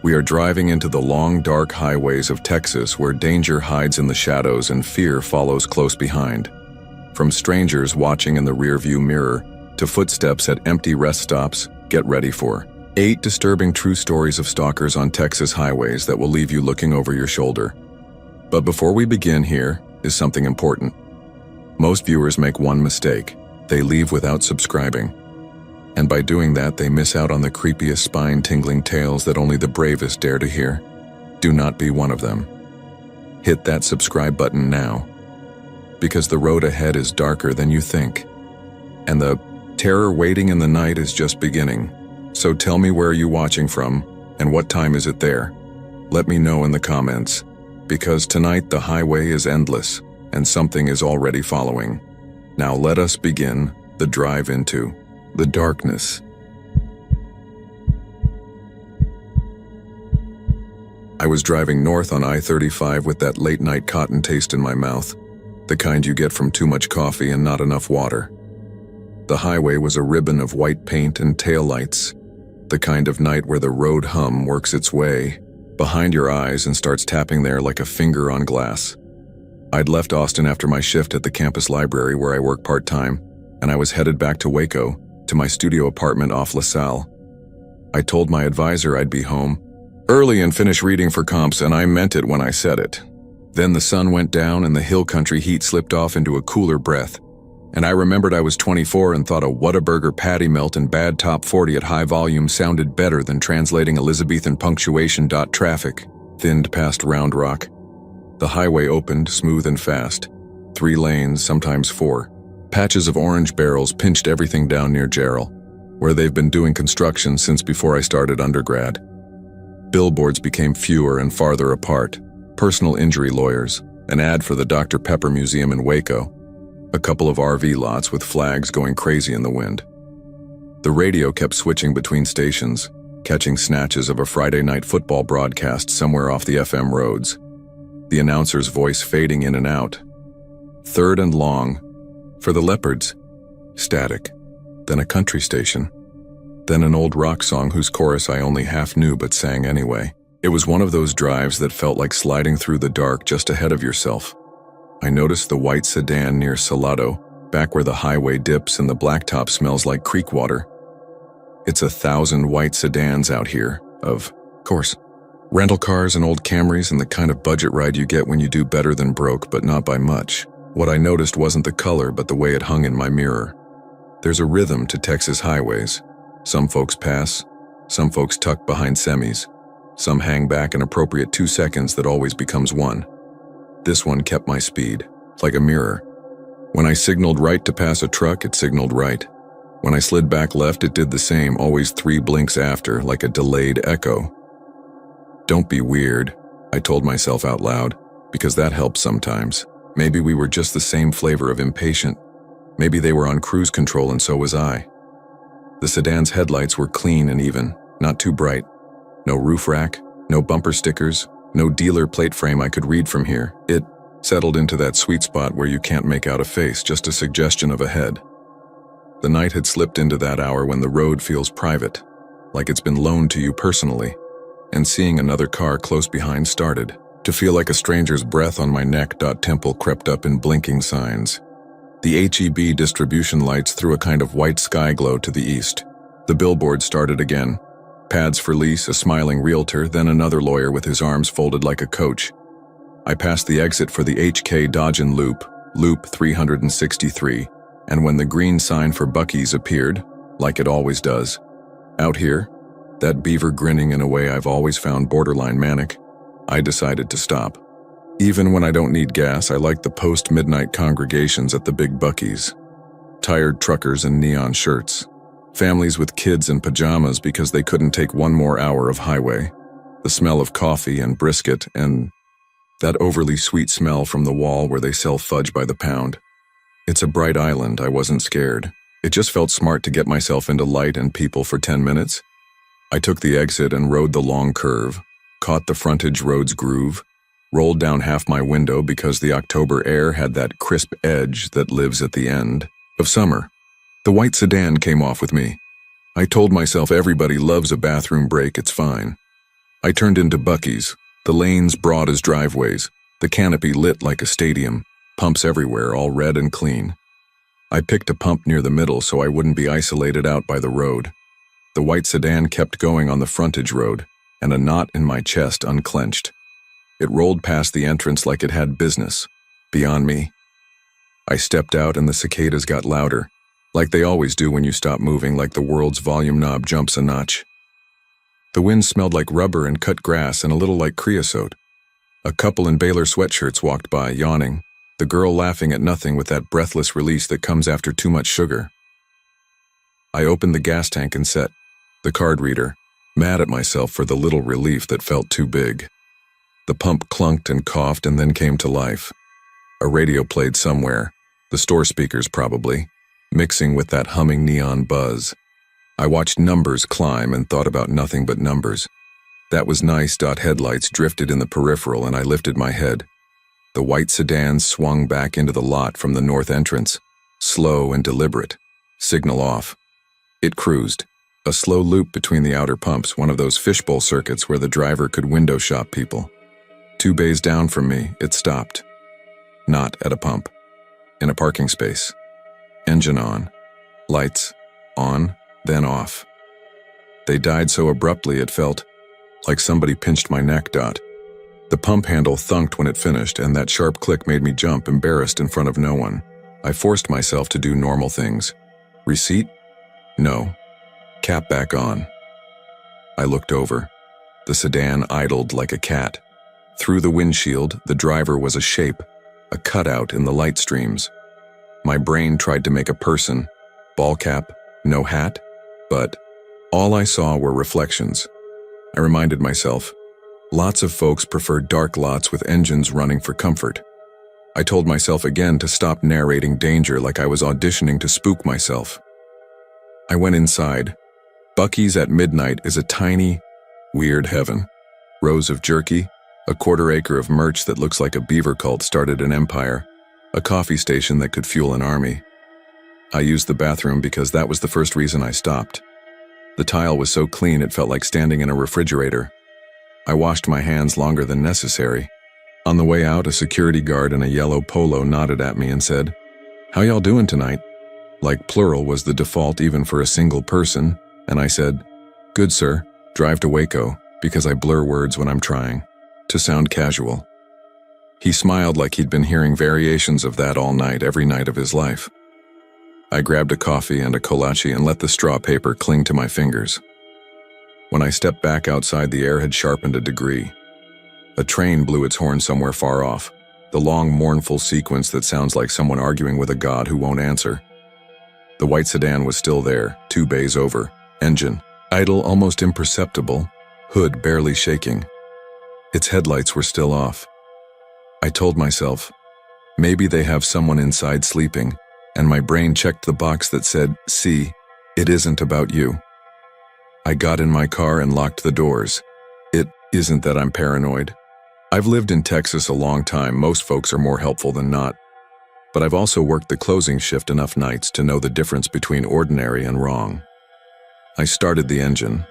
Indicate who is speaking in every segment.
Speaker 1: We are driving into the long, dark highways of Texas where danger hides in the shadows and fear follows close behind. From strangers watching in the rearview mirror to footsteps at empty rest stops, get ready for 8 disturbing true stories of stalkers on Texas highways that will leave you looking over your shoulder. But before we begin, here is something important. Most viewers make one mistake. They leave without subscribing. And by doing that, they miss out on the creepiest spine-tingling tales that only the bravest dare to hear. Do not be one of them. Hit that subscribe button now, because the road ahead is darker than you think. And the terror waiting in the night is just beginning. So tell me, where are you watching from, and what time is it there? Let me know in the comments, because tonight the highway is endless, and something is already following. Now let us begin the drive into the darkness. I was driving north on I-35 with that late-night cotton taste in my mouth, the kind you get from too much coffee and not enough water. The highway was a ribbon of white paint and taillights, the kind of night where the road hum works its way behind your eyes and starts tapping there like a finger on glass. I'd left Austin after my shift at the campus library where I work part-time, and I was headed back to Waco, to my studio apartment off LaSalle. I told my advisor I'd be home early and finish reading for comps, and I meant it when I said it. Then the sun went down and the hill country heat slipped off into a cooler breath, and I remembered I was 24 and thought a Whataburger patty melt and bad top 40 at high volume sounded better than translating Elizabethan punctuation. Traffic thinned past Round Rock. The highway opened smooth and fast. 3 lanes, sometimes 4. Patches of orange barrels pinched everything down near Jarrell, where they've been doing construction since before I started undergrad. Billboards became fewer and farther apart. Personal injury lawyers, an ad for the Dr. Pepper Museum in Waco, a couple of RV lots with flags going crazy in the wind. The radio kept switching between stations, catching snatches of a Friday night football broadcast somewhere off the FM roads. The announcer's voice fading in and out. Third and long, for the Leopards. Static. Then a country station. Then an old rock song whose chorus I only half knew but sang anyway. It was one of those drives that felt like sliding through the dark just ahead of yourself. I noticed the white sedan near Salado, back where the highway dips and the blacktop smells like creek water. It's 1,000 white sedans out here, of course. Rental cars and old Camrys and the kind of budget ride you get when you do better than broke, but not by much. What I noticed wasn't the color, but the way it hung in my mirror. There's a rhythm to Texas highways. Some folks pass, some folks tuck behind semis, some hang back an appropriate 2 seconds that always becomes 1. This one kept my speed, like a mirror. When I signaled right to pass a truck, it signaled right. When I slid back left, it did the same, always 3 blinks after, like a delayed echo. Don't be weird, I told myself out loud, because that helps sometimes. Maybe we were just the same flavor of impatient. Maybe they were on cruise control and so was I. The sedan's headlights were clean and even, not too bright. No roof rack, no bumper stickers, no dealer plate frame I could read from here. It settled into that sweet spot where you can't make out a face, just a suggestion of a head. The night had slipped into that hour when the road feels private, like it's been loaned to you personally, and seeing another car close behind started to feel like a stranger's breath on my neck. Temple crept up in blinking signs. The HEB distribution lights threw a kind of white sky glow to the east. The billboard started again. Pads for lease, a smiling realtor, then another lawyer with his arms folded like a coach. I passed the exit for the HK Dodgen Loop 363, and when the green sign for Buc-ee's appeared, like it always does, out here, that beaver grinning in a way I've always found borderline manic, I decided to stop. Even when I don't need gas, I like the post-midnight congregations at the big Buc-ee's. Tired truckers in neon shirts. Families with kids in pajamas because they couldn't take one more hour of highway. The smell of coffee and brisket and that overly sweet smell from the wall where they sell fudge by the pound. It's a bright island, I wasn't scared. It just felt smart to get myself into light and people for 10 minutes. I took the exit and rode the long curve, caught the frontage road's groove, rolled down half my window because the October air had that crisp edge that lives at the end of summer. The white sedan came off with me. I told myself everybody loves a bathroom break, it's fine. I turned into Buc-ee's, the lanes broad as driveways, the canopy lit like a stadium, pumps everywhere, all red and clean. I picked a pump near the middle so I wouldn't be isolated out by the road. The white sedan kept going on the frontage road, and a knot in my chest unclenched. It rolled past the entrance like it had business, beyond me. I stepped out and the cicadas got louder, like they always do when you stop moving, like the world's volume knob jumps a notch. The wind smelled like rubber and cut grass and a little like creosote. A couple in Baylor sweatshirts walked by, yawning, the girl laughing at nothing with that breathless release that comes after too much sugar. I opened the gas tank and set the card reader, mad at myself for the little relief that felt too big. The pump clunked and coughed and then came to life. A radio played somewhere, the store speakers probably, mixing with that humming neon buzz. I watched numbers climb and thought about nothing but numbers. That was nice. Headlights drifted in the peripheral and I lifted my head. The white sedan swung back into the lot from the north entrance, slow and deliberate, signal off. It cruised, a slow loop between the outer pumps, one of those fishbowl circuits where the driver could window shop people. 2 bays down from me, it stopped. Not at a pump. In a parking space. Engine on. Lights on, then off. They died so abruptly it felt like somebody pinched my neck. The pump handle thunked when it finished, and that sharp click made me jump, embarrassed in front of no one. I forced myself to do normal things. Receipt? No. Cap back on. I looked over. The sedan idled like a cat. Through the windshield, the driver was a shape, a cutout in the light streams. My brain tried to make a person, ball cap, no hat, but all I saw were reflections. I reminded myself, lots of folks prefer dark lots with engines running for comfort. I told myself again to stop narrating danger like I was auditioning to spook myself. I went inside. Buc-ee's at midnight is a tiny, weird heaven. Rows of jerky, a quarter-acre of merch that looks like a beaver cult started an empire, a coffee station that could fuel an army. I used the bathroom because that was the first reason I stopped. The tile was so clean it felt like standing in a refrigerator. I washed my hands longer than necessary. On the way out, a security guard in a yellow polo nodded at me and said, "How y'all doing tonight?" Like plural was the default even for a single person, and I said, "Good, sir. Drive to Waco," because I blur words when I'm trying to sound casual. He smiled like he'd been hearing variations of that all night, every night of his life. I grabbed a coffee and a kolache and let the straw paper cling to my fingers. When I stepped back outside, the air had sharpened a degree. A train blew its horn somewhere far off, the long, mournful sequence that sounds like someone arguing with a god who won't answer. The white sedan was still there, 2 bays over, engine idle, almost imperceptible, hood barely shaking. Its headlights were still off. I told myself, maybe they have someone inside sleeping, and my brain checked the box that said, "See, it isn't about you." I got in my car and locked the doors. It isn't that I'm paranoid. I've lived in Texas a long time. Most folks are more helpful than not. But I've also worked the closing shift enough nights to know the difference between ordinary and wrong. I started the engine.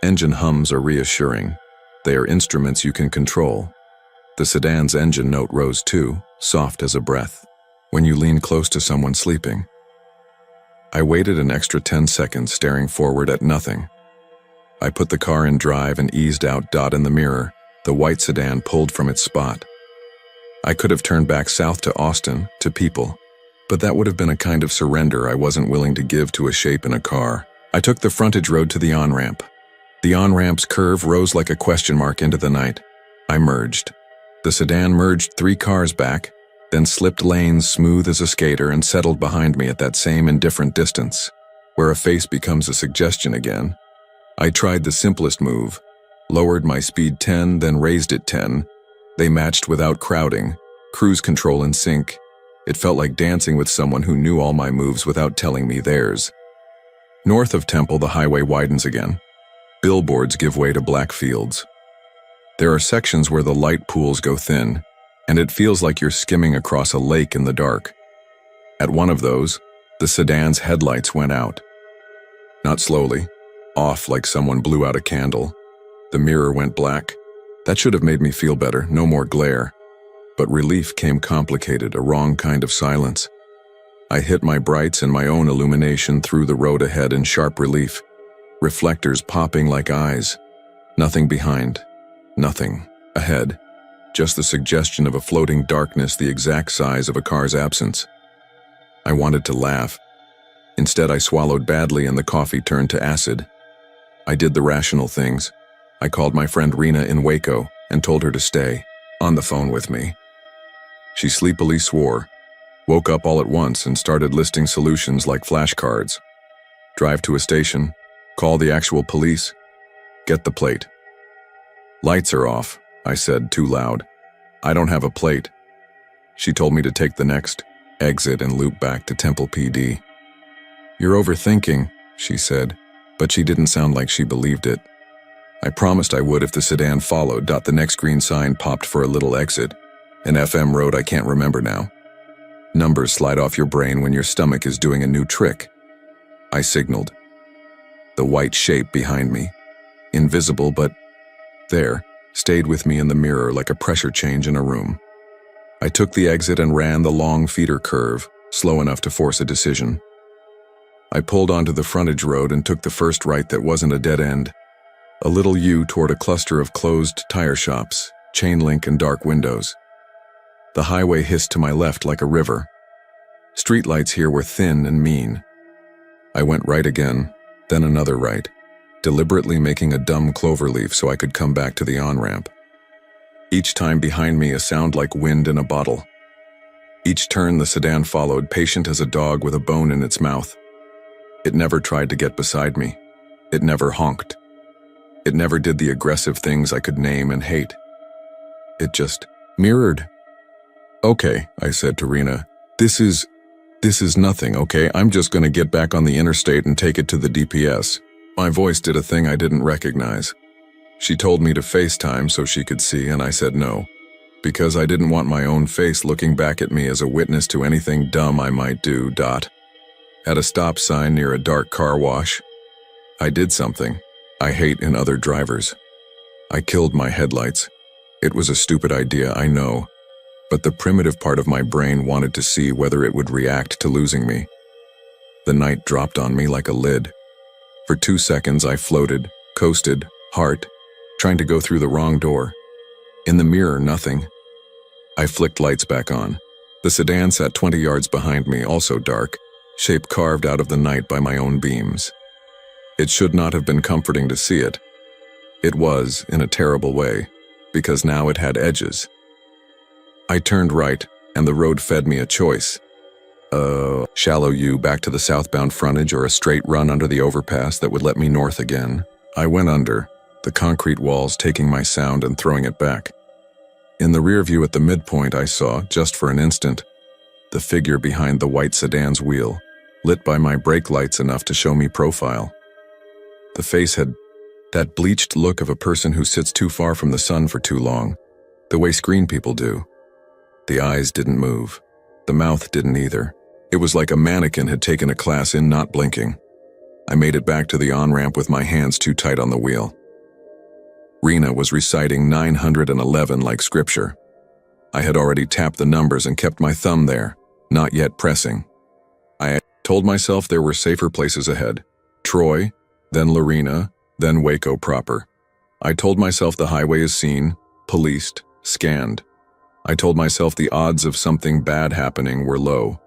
Speaker 1: Engine hums are reassuring. They are instruments you can control. The sedan's engine note rose too, soft as a breath, when you lean close to someone sleeping. I waited an extra 10 seconds, staring forward at nothing. I put the car in drive and eased out. In the mirror, the white sedan pulled from its spot. I could have turned back south to Austin, to people, but that would have been a kind of surrender I wasn't willing to give to a shape in a car. I took the frontage road to the on-ramp. The on-ramp's curve rose like a question mark into the night. I merged. The sedan merged 3 cars back, then slipped lanes smooth as a skater and settled behind me at that same indifferent distance, where a face becomes a suggestion again. I tried the simplest move, lowered my speed 10, then raised it 10. They matched without crowding, cruise control in sync. It felt like dancing with someone who knew all my moves without telling me theirs. North of Temple, the highway widens again. Billboards give way to black fields. There are sections where the light pools go thin, and it feels like you're skimming across a lake in the dark. At one of those, the sedan's headlights went out. Not slowly, off like someone blew out a candle. The mirror went black. That should have made me feel better, no more glare. But relief came complicated, a wrong kind of silence. I hit my brights and my own illumination through the road ahead in sharp relief, reflectors popping like eyes. Nothing behind, nothing ahead, just the suggestion of a floating darkness the exact size of a car's absence. I wanted to laugh. Instead, I swallowed badly and the coffee turned to acid. I did the rational things. I called my friend Rena in Waco and told her to stay on the phone with me. She sleepily swore, woke up all at once and started listing solutions like flashcards. Drive to a station, call the actual police, get the plate. Lights are off, I said too loud. I don't have a plate. She told me to take the next exit and loop back to Temple PD. You're overthinking, she said, but she didn't sound like she believed it. I promised I would if the sedan followed. The next green sign popped for a little exit. An FM road I can't remember now. Numbers slide off your brain when your stomach is doing a new trick. I signaled. The white shape behind me, invisible but there, stayed with me in the mirror like a pressure change in a room. I took the exit and ran the long feeder curve, slow enough to force a decision. I pulled onto the frontage road and took the first right that wasn't a dead end. A little U toward a cluster of closed tire shops, chain link and dark windows. The highway hissed to my left like a river. Streetlights here were thin and mean. I went right again, then another right, deliberately making a dumb cloverleaf so I could come back to the on-ramp. Each time behind me a sound like wind in a bottle. Each turn the sedan followed, patient as a dog with a bone in its mouth. It never tried to get beside me. It never honked. It never did the aggressive things I could name and hate. It just mirrored. Okay, I said to Rena, this is nothing, okay? I'm just gonna get back on the interstate and take it to the DPS. My voice did a thing I didn't recognize. She told me to FaceTime so she could see, and I said no, because I didn't want my own face looking back at me as a witness to anything dumb I might do. At a stop sign near a dark car wash, I did something I hate in other drivers. I killed my headlights. It was a stupid idea, I know. But the primitive part of my brain wanted to see whether it would react to losing me. The night dropped on me like a lid. For 2 seconds I floated, coasted, heart, trying to go through the wrong door. In the mirror, nothing. I flicked lights back on. The sedan sat 20 yards behind me, also dark, shape carved out of the night by my own beams. It should not have been comforting to see it. It was, in a terrible way, because now it had edges. I turned right, and the road fed me a choice. Shallow U back to the southbound frontage or a straight run under the overpass that would let me north again. I went under, the concrete walls taking my sound and throwing it back. In the rear view at the midpoint I saw, just for an instant, the figure behind the white sedan's wheel, lit by my brake lights enough to show me profile. The face had that bleached look of a person who sits too far from the sun for too long, the way screen people do. The eyes didn't move. The mouth didn't either. It was like a mannequin had taken a class in not blinking. I made it back to the on-ramp with my hands too tight on the wheel. Rena was reciting 911 like scripture. I had already tapped the numbers and kept my thumb there, not yet pressing. I told myself there were safer places ahead. Troy, then Lorena, then Waco proper. I told myself the highway is seen, policed, scanned. I told myself the odds of something bad happening were low.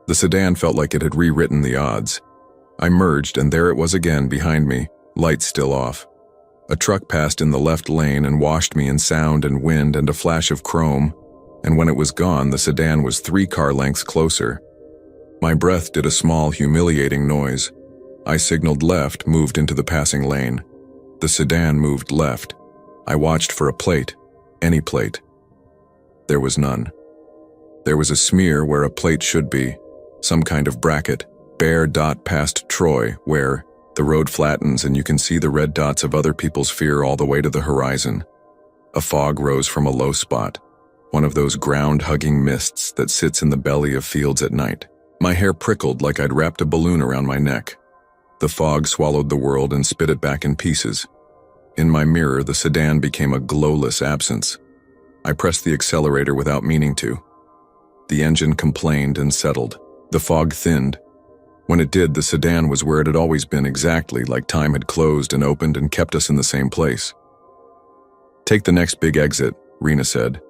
Speaker 1: The sedan felt like it had rewritten the odds. I merged, and there it was again behind me, lights still off. A truck passed in the left lane and washed me in sound and wind and a flash of chrome, and when it was gone, the sedan was 3 car lengths closer. My breath did a small, humiliating noise. I signaled left, moved into the passing lane. The sedan moved left. I watched for a plate, any plate. There was none. There was a smear where a plate should be, some kind of bracket, bare dot past Troy, where the road flattens and you can see the red dots of other people's fear all the way to the horizon. A fog rose from a low spot, one of those ground-hugging mists that sits in the belly of fields at night. My hair prickled like I'd wrapped a balloon around my neck. The fog swallowed the world and spit it back in pieces. In my mirror, the sedan became a glowless absence. I pressed the accelerator without meaning to. The engine complained and settled. The fog thinned. When it did, the sedan was where it had always been, exactly like time had closed and opened and kept us in the same place. "Take the next big exit," Rena said.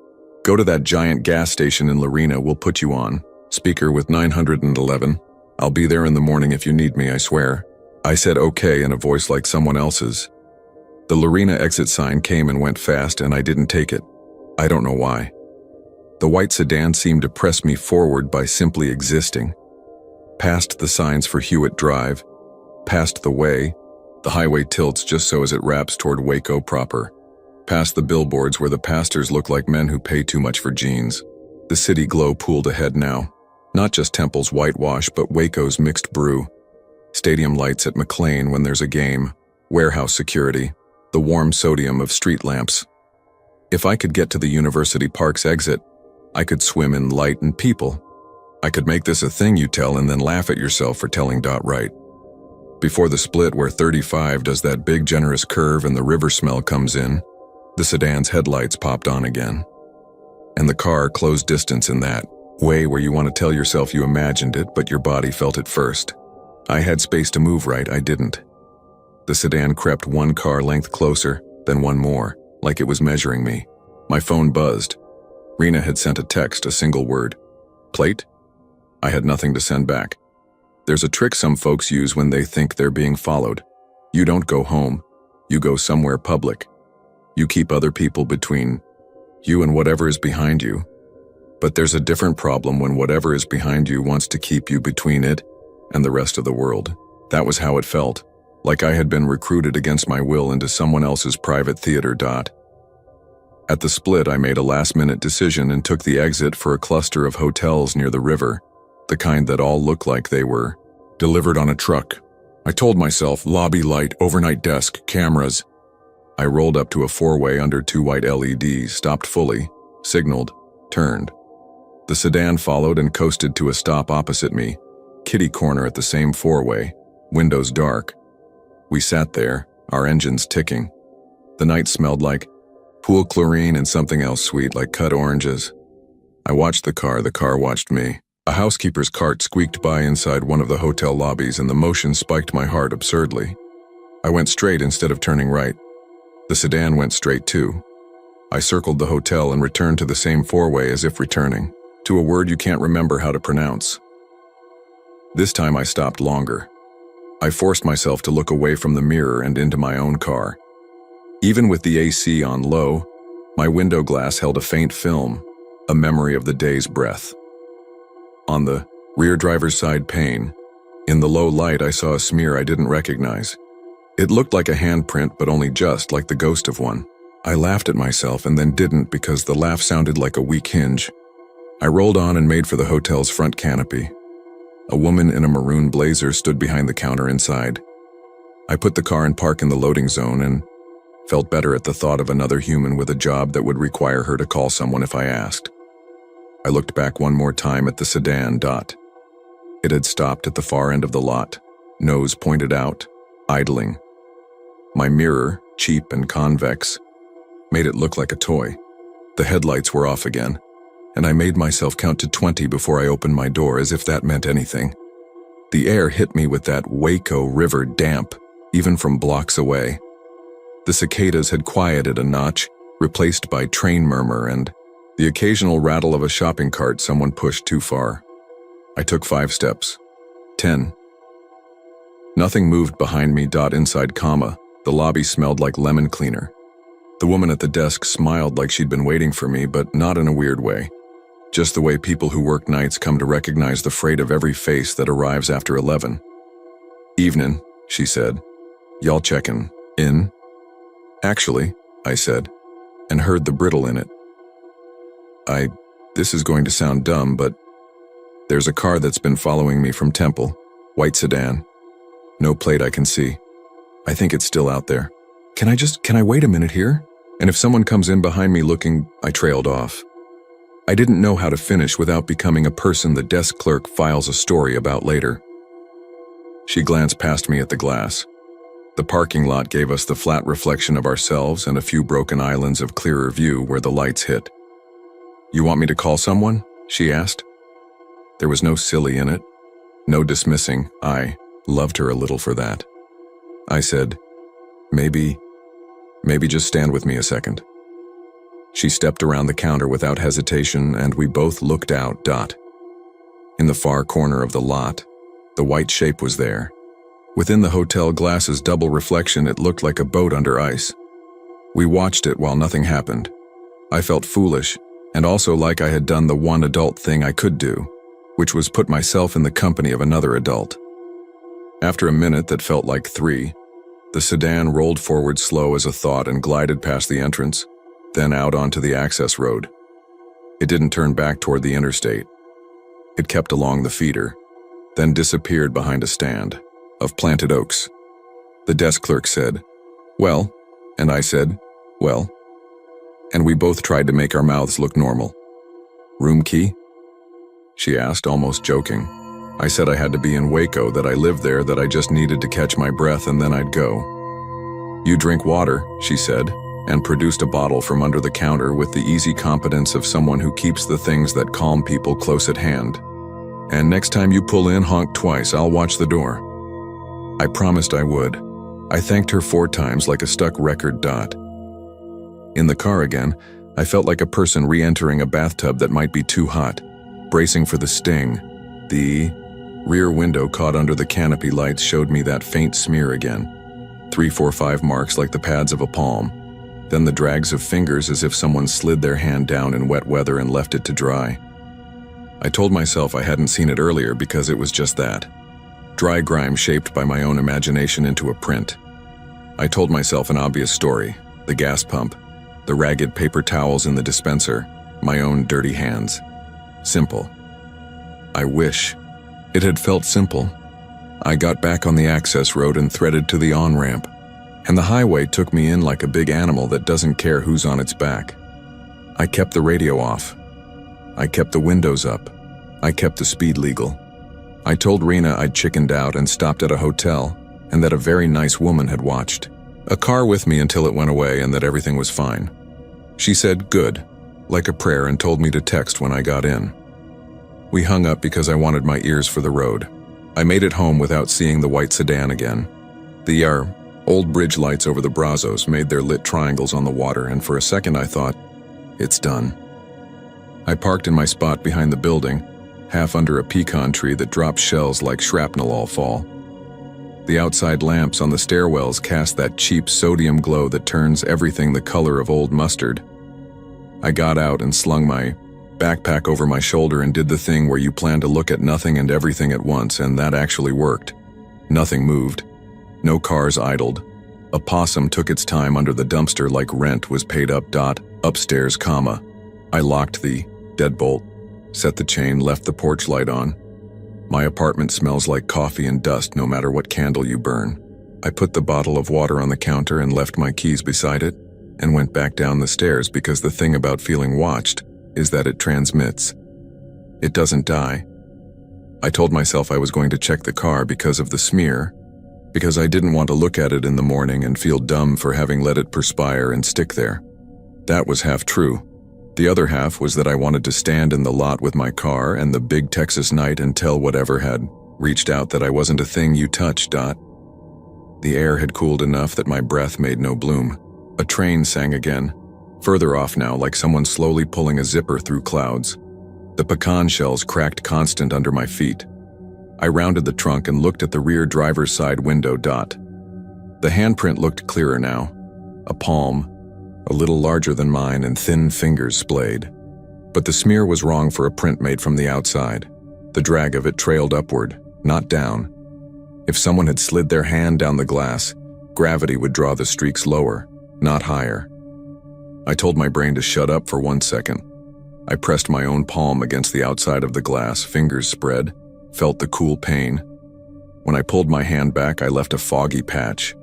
Speaker 1: "Go to that giant gas station in Lorena, we'll put you on. Speaker with 911. I'll be there in the morning if you need me, I swear." I said okay in a voice like someone else's. The Lorena exit sign came and went fast, and I didn't take it. I don't know why. The white sedan seemed to press me forward by simply existing. Past the signs for Hewitt Drive, past the way, the highway tilts just so as it wraps toward Waco proper, past the billboards where the pastors look like men who pay too much for jeans. The city glow pooled ahead now. Not just Temple's whitewash, but Waco's mixed brew. Stadium lights at McLean when there's a game, warehouse security, the warm sodium of street lamps. If I could get to the University Park's exit, I could swim in light and people. I could make this a thing you tell and then laugh at yourself for telling right. Before the split where 35 does that big generous curve and the river smell comes in, the sedan's headlights popped on again. And the car closed distance in that way where you want to tell yourself you imagined it, but your body felt it first. I had space to move right, I didn't. The sedan crept one car length closer, then one more, like it was measuring me. My phone buzzed. Rena had sent a text, a single word. "Plate?" I had nothing to send back. There's a trick some folks use when they think they're being followed. You don't go home. You go somewhere public. You keep other people between you and whatever is behind you. But there's a different problem when whatever is behind you wants to keep you between it and the rest of the world. That was how it felt, like I had been recruited against my will into someone else's private theater. At the split, I made a last-minute decision and took the exit for a cluster of hotels near the river, the kind that all looked like they were delivered on a truck. I told myself, lobby light, overnight desk, cameras. I rolled up to a four-way under two white LEDs, stopped fully, signaled, turned. The sedan followed and coasted to a stop opposite me, kitty corner at the same four-way, windows dark. We sat there, our engines ticking. The night smelled like pool chlorine and something else sweet like cut oranges. I watched the car watched me. A housekeeper's cart squeaked by inside one of the hotel lobbies and the motion spiked my heart absurdly. I went straight instead of turning right. The sedan went straight too. I circled the hotel and returned to the same four-way as if returning, to a word you can't remember how to pronounce. This time I stopped longer. I forced myself to look away from the mirror and into my own car. Even with the AC on low, my window glass held a faint film, a memory of the day's breath. On the rear driver's side pane, in the low light I saw a smear I didn't recognize. It looked like a handprint, but only just like the ghost of one. I laughed at myself and then didn't because the laugh sounded like a weak hinge. I rolled on and made for the hotel's front canopy. A woman in a maroon blazer stood behind the counter inside. I put the car in park in the loading zone and felt better at the thought of another human with a job that would require her to call someone if I asked. I looked back one more time at the sedan. It had stopped at the far end of the lot, nose pointed out, idling. My mirror, cheap and convex, made it look like a toy. The headlights were off again, and I made myself count to 20 before I opened my door as if that meant anything. The air hit me with that Waco River damp, even from blocks away. The cicadas had quieted a notch, replaced by train murmur and the occasional rattle of a shopping cart someone pushed too far. I took 5 steps. 10. Nothing moved behind me. Inside comma, the lobby smelled like lemon cleaner. The woman at the desk smiled like she'd been waiting for me, but not in a weird way. Just the way people who work nights come to recognize the freight of every face that arrives after 11. "Evening," she said. "Y'all checkin' in?" "Actually," I said, and heard the brittle in it. This is going to sound dumb, but there's a car that's been following me from Temple, white sedan. No plate I can see. I think it's still out there. Can I wait a minute here? And if someone comes in behind me looking," I trailed off. I didn't know how to finish without becoming a person the desk clerk files a story about later. She glanced past me at the glass. The parking lot gave us the flat reflection of ourselves and a few broken islands of clearer view where the lights hit. "You want me to call someone?" she asked. There was no silly in it, no dismissing. I loved her a little for that. I said, Maybe just stand with me a second." She stepped around the counter without hesitation, and we both looked out. In the far corner of the lot, the white shape was there. Within the hotel glass's double reflection, it looked like a boat under ice. We watched it while nothing happened. I felt foolish, and also like I had done the one adult thing I could do, which was put myself in the company of another adult. After a minute that felt like 3, the sedan rolled forward slow as a thought and glided past the entrance, then out onto the access road. It didn't turn back toward the interstate. It kept along the feeder, then disappeared behind a stand of planted oaks. The desk clerk said, "Well," and I said, "Well," and we both tried to make our mouths look normal. "Room key?" she asked, almost joking. I said I had to be in Waco, that I lived there, that I just needed to catch my breath and then I'd go. "You drink water," she said, and produced a bottle from under the counter with the easy competence of someone who keeps the things that calm people close at hand. "And next time you pull in, honk twice, I'll watch the door." I promised I would. I thanked her 4 times like a stuck record. In the car again, I felt like a person re-entering a bathtub that might be too hot, bracing for the sting. The rear window caught under the canopy lights showed me that faint smear again. 3, 4, 5 marks like the pads of a palm. Then the drags of fingers as if someone slid their hand down in wet weather and left it to dry. I told myself I hadn't seen it earlier because it was just that. Dry grime shaped by my own imagination into a print. I told myself an obvious story: the gas pump, the ragged paper towels in the dispenser, my own dirty hands. Simple. I wish it had felt simple. I got back on the access road and threaded to the on-ramp, and the highway took me in like a big animal that doesn't care who's on its back. I kept the radio off. I kept the windows up. I kept the speed legal. I told Rena I'd chickened out and stopped at a hotel, and that a very nice woman had watched a car with me until it went away and that everything was fine. She said, "Good," like a prayer, and told me to text when I got in. We hung up because I wanted my ears for the road. I made it home without seeing the white sedan again. The old bridge lights over the Brazos made their lit triangles on the water, and for a second I thought, it's done. I parked in my spot behind the building, half under a pecan tree that drops shells like shrapnel all fall. The outside lamps on the stairwells cast that cheap sodium glow that turns everything the color of old mustard. I got out and slung my backpack over my shoulder and did the thing where you plan to look at nothing and everything at once, and that actually worked. Nothing moved. No cars idled. A possum took its time under the dumpster like rent was paid up. Upstairs, comma. I locked the deadbolt, set the chain, left the porch light on. My apartment smells like coffee and dust no matter what candle you burn. I put the bottle of water on the counter and left my keys beside it, and went back down the stairs because the thing about feeling watched is that it transmits. It doesn't die. I told myself I was going to check the car because of the smear, because I didn't want to look at it in the morning and feel dumb for having let it perspire and stick there. That was half true. The other half was that I wanted to stand in the lot with my car and the big Texas night and tell whatever had reached out that I wasn't a thing you touch. The air had cooled enough that my breath made no bloom. A train sang again, further off now, like someone slowly pulling a zipper through clouds. The pecan shells cracked constant under my feet. I rounded the trunk and looked at the rear driver's side window. The handprint looked clearer now. A palm, a little larger than mine, and thin fingers splayed. But the smear was wrong for a print made from the outside. The drag of it trailed upward, not down. If someone had slid their hand down the glass, gravity would draw the streaks lower, not higher. I told my brain to shut up for 1 second. I pressed my own palm against the outside of the glass, fingers spread, felt the cool pain. When I pulled my hand back, I left a foggy patch.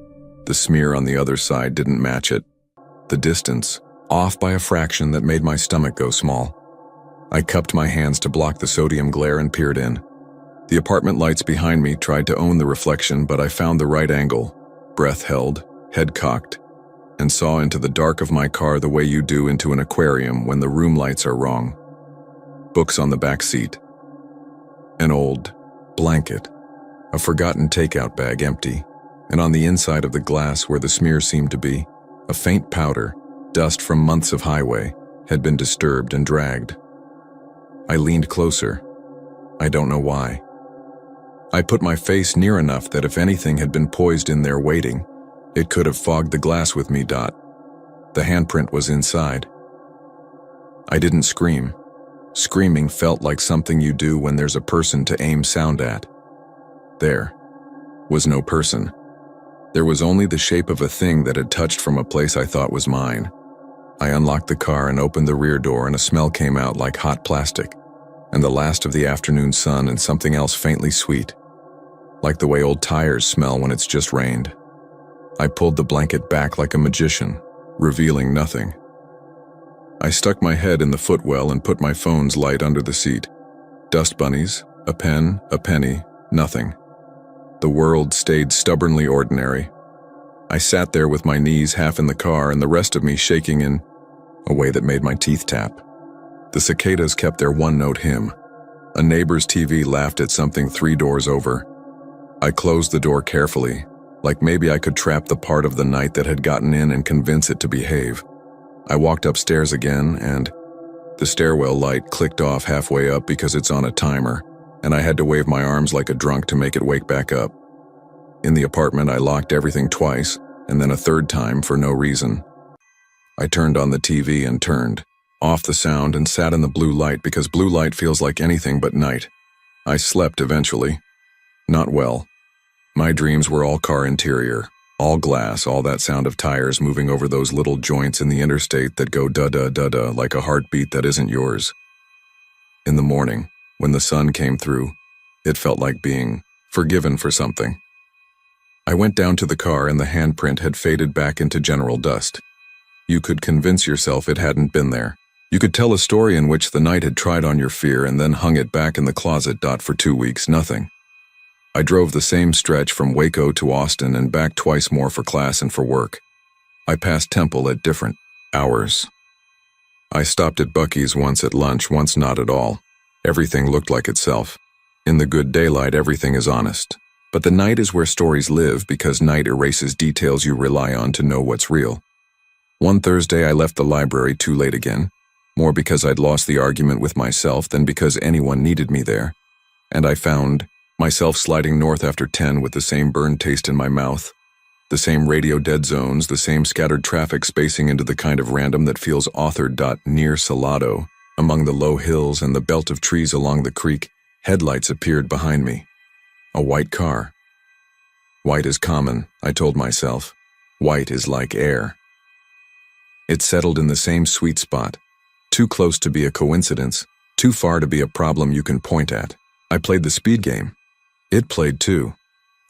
Speaker 1: The smear on the other side didn't match it. The distance, off by a fraction that made my stomach go small. I cupped my hands to block the sodium glare and peered in. The apartment lights behind me tried to own the reflection, but I found the right angle. breath held, head cocked, and saw into the dark of my car the way you do into an aquarium when the room lights are wrong. Books on the back seat. An old blanket. A forgotten takeout bag empty, and on the inside of the glass where the smear seemed to be, a faint powder, dust from months of highway, had been disturbed and dragged. I leaned closer. I don't know why. I put my face near enough that if anything had been poised in there waiting, it could have fogged the glass with me. The handprint was inside. I didn't scream. Screaming felt like something you do when there's a person to aim sound at. There was no person. There was only the shape of a thing that had touched from a place I thought was mine. I unlocked the car and opened the rear door, and a smell came out like hot plastic, and the last of the afternoon sun and something else faintly sweet, like the way old tires smell when it's just rained. I pulled the blanket back like a magician, revealing nothing. I stuck my head in the footwell and put my phone's light under the seat. Dust bunnies, a pen, a penny, nothing. The world stayed stubbornly ordinary. I sat there with my knees half in the car and the rest of me shaking in a way that made my teeth tap. The cicadas kept their one-note hymn. A neighbor's TV laughed at something 3 doors over. I closed the door carefully, like maybe I could trap the part of the night that had gotten in and convince it to behave. I walked upstairs again, and the stairwell light clicked off halfway up because it's on a timer, and I had to wave my arms like a drunk to make it wake back up. In the apartment, I locked everything twice, and then a third time for no reason. I turned on the TV and turned off the sound and sat in the blue light because blue light feels like anything but night. I slept eventually. Not well. My dreams were all car interior, all glass, all that sound of tires moving over those little joints in the interstate that go da-da-da-da like a heartbeat that isn't yours. In the morning, when the sun came through, it felt like being forgiven for something. I went down to the car and the handprint had faded back into general dust. You could convince yourself it hadn't been there. You could tell a story in which the night had tried on your fear and then hung it back in the closet. For 2 weeks, nothing. I drove the same stretch from Waco to Austin and back twice more for class and for work. I passed Temple at different hours. I stopped at Buc-ee's once at lunch, once not at all. Everything looked like itself. In the good daylight, everything is honest. But the night is where stories live because night erases details you rely on to know what's real. One Thursday, I left the library too late again, more because I'd lost the argument with myself than because anyone needed me there. And I found myself sliding north after 10 with the same burned taste in my mouth, the same radio dead zones, the same scattered traffic spacing into the kind of random that feels authored. Near Salado, among the low hills and the belt of trees along the creek, headlights appeared behind me. A white car. White is common, I told myself. White is like air. It settled in the same sweet spot, too close to be a coincidence, too far to be a problem you can point at. I played the speed game. It played too.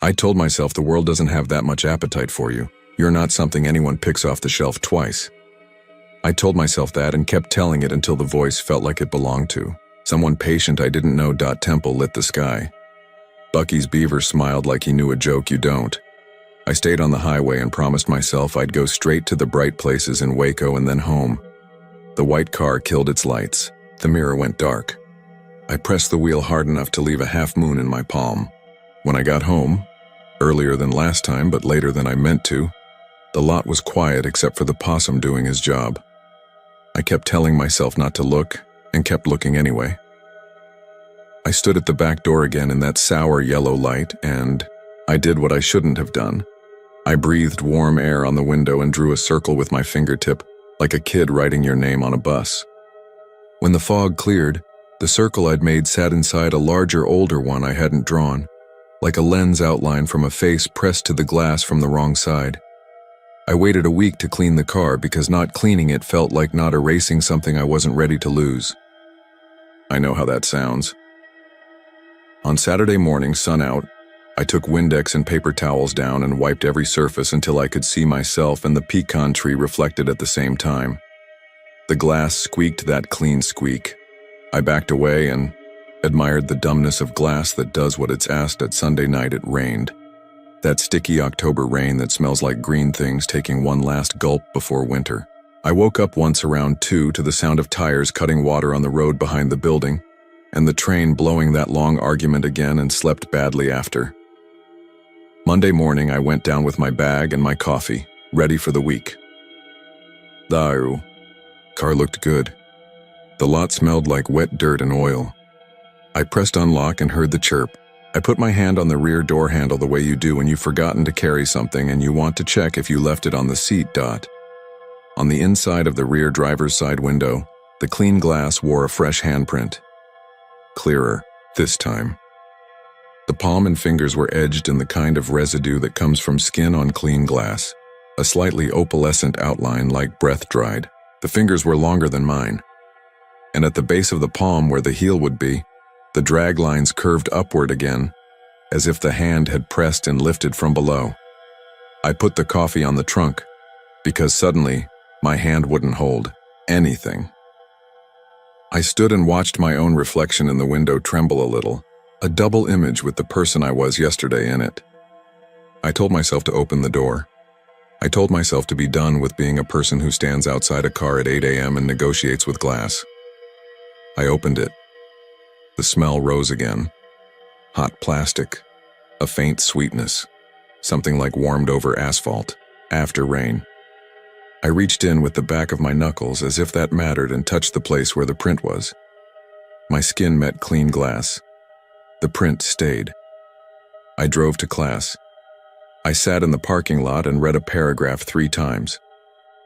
Speaker 1: I told myself the world doesn't have that much appetite for you. You're not something anyone picks off the shelf twice. I told myself that and kept telling it until the voice felt like it belonged to someone patient I didn't know. Temple lit the sky. Buc-ee's beaver smiled like he knew a joke you don't. I stayed on the highway and promised myself I'd go straight to the bright places in Waco and then home. The white car killed its lights. The mirror went dark. I pressed the wheel hard enough to leave a half moon in my palm. When I got home, earlier than last time but later than I meant to, the lot was quiet except for the possum doing his job. I kept telling myself not to look and kept looking anyway. I stood at the back door again in that sour yellow light and I did what I shouldn't have done. I breathed warm air on the window and drew a circle with my fingertip like a kid writing your name on a bus. When the fog cleared, the circle I'd made sat inside a larger, older one I hadn't drawn, like a lens outline from a face pressed to the glass from the wrong side. I waited a week to clean the car because not cleaning it felt like not erasing something I wasn't ready to lose. I know how that sounds. On Saturday morning, sun out, I took Windex and paper towels down and wiped every surface until I could see myself and the pecan tree reflected at the same time. The glass squeaked that clean squeak. I backed away and admired the dumbness of glass that does what it's asked. At Sunday night it rained. That sticky October rain that smells like green things taking one last gulp before winter. I woke up once around 2 to the sound of tires cutting water on the road behind the building, and the train blowing that long argument again, and slept badly after. Monday morning I went down with my bag and my coffee, ready for the week. The car looked good. The lot smelled like wet dirt and oil. I pressed unlock and heard the chirp. I put my hand on the rear door handle the way you do when you've forgotten to carry something and you want to check if you left it on the seat. On the inside of the rear driver's side window, the clean glass wore a fresh handprint. Clearer, this time. The palm and fingers were edged in the kind of residue that comes from skin on clean glass, a slightly opalescent outline like breath dried. The fingers were longer than mine, and at the base of the palm where the heel would be, the drag lines curved upward again, as if the hand had pressed and lifted from below. I put the coffee on the trunk, because suddenly, my hand wouldn't hold anything. I stood and watched my own reflection in the window tremble a little, a double image with the person I was yesterday in it. I told myself to open the door. I told myself to be done with being a person who stands outside a car at 8 a.m. and negotiates with glass. I opened it. The smell rose again. Hot plastic, a faint sweetness, something like warmed over asphalt, after rain. I reached in with the back of my knuckles as if that mattered and touched the place where the print was. My skin met clean glass. The print stayed. I drove to class. I sat in the parking lot and read a paragraph 3 times.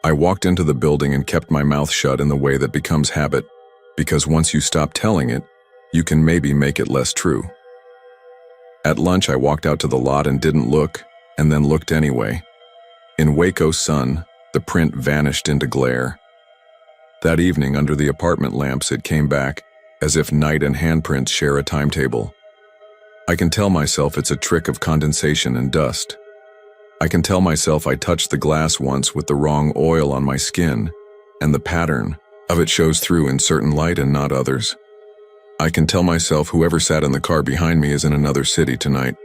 Speaker 1: I walked into the building and kept my mouth shut in the way that becomes habit, because once you stop telling it, you can maybe make it less true. At lunch, I walked out to the lot and didn't look, and then looked anyway. In Waco sun, the print vanished into glare. That evening, under the apartment lamps, it came back, as if night and handprints share a timetable. I can tell myself it's a trick of condensation and dust. I can tell myself I touched the glass once with the wrong oil on my skin, and the pattern of it shows through in certain light and not others. I can tell myself whoever sat in the car behind me is in another city tonight,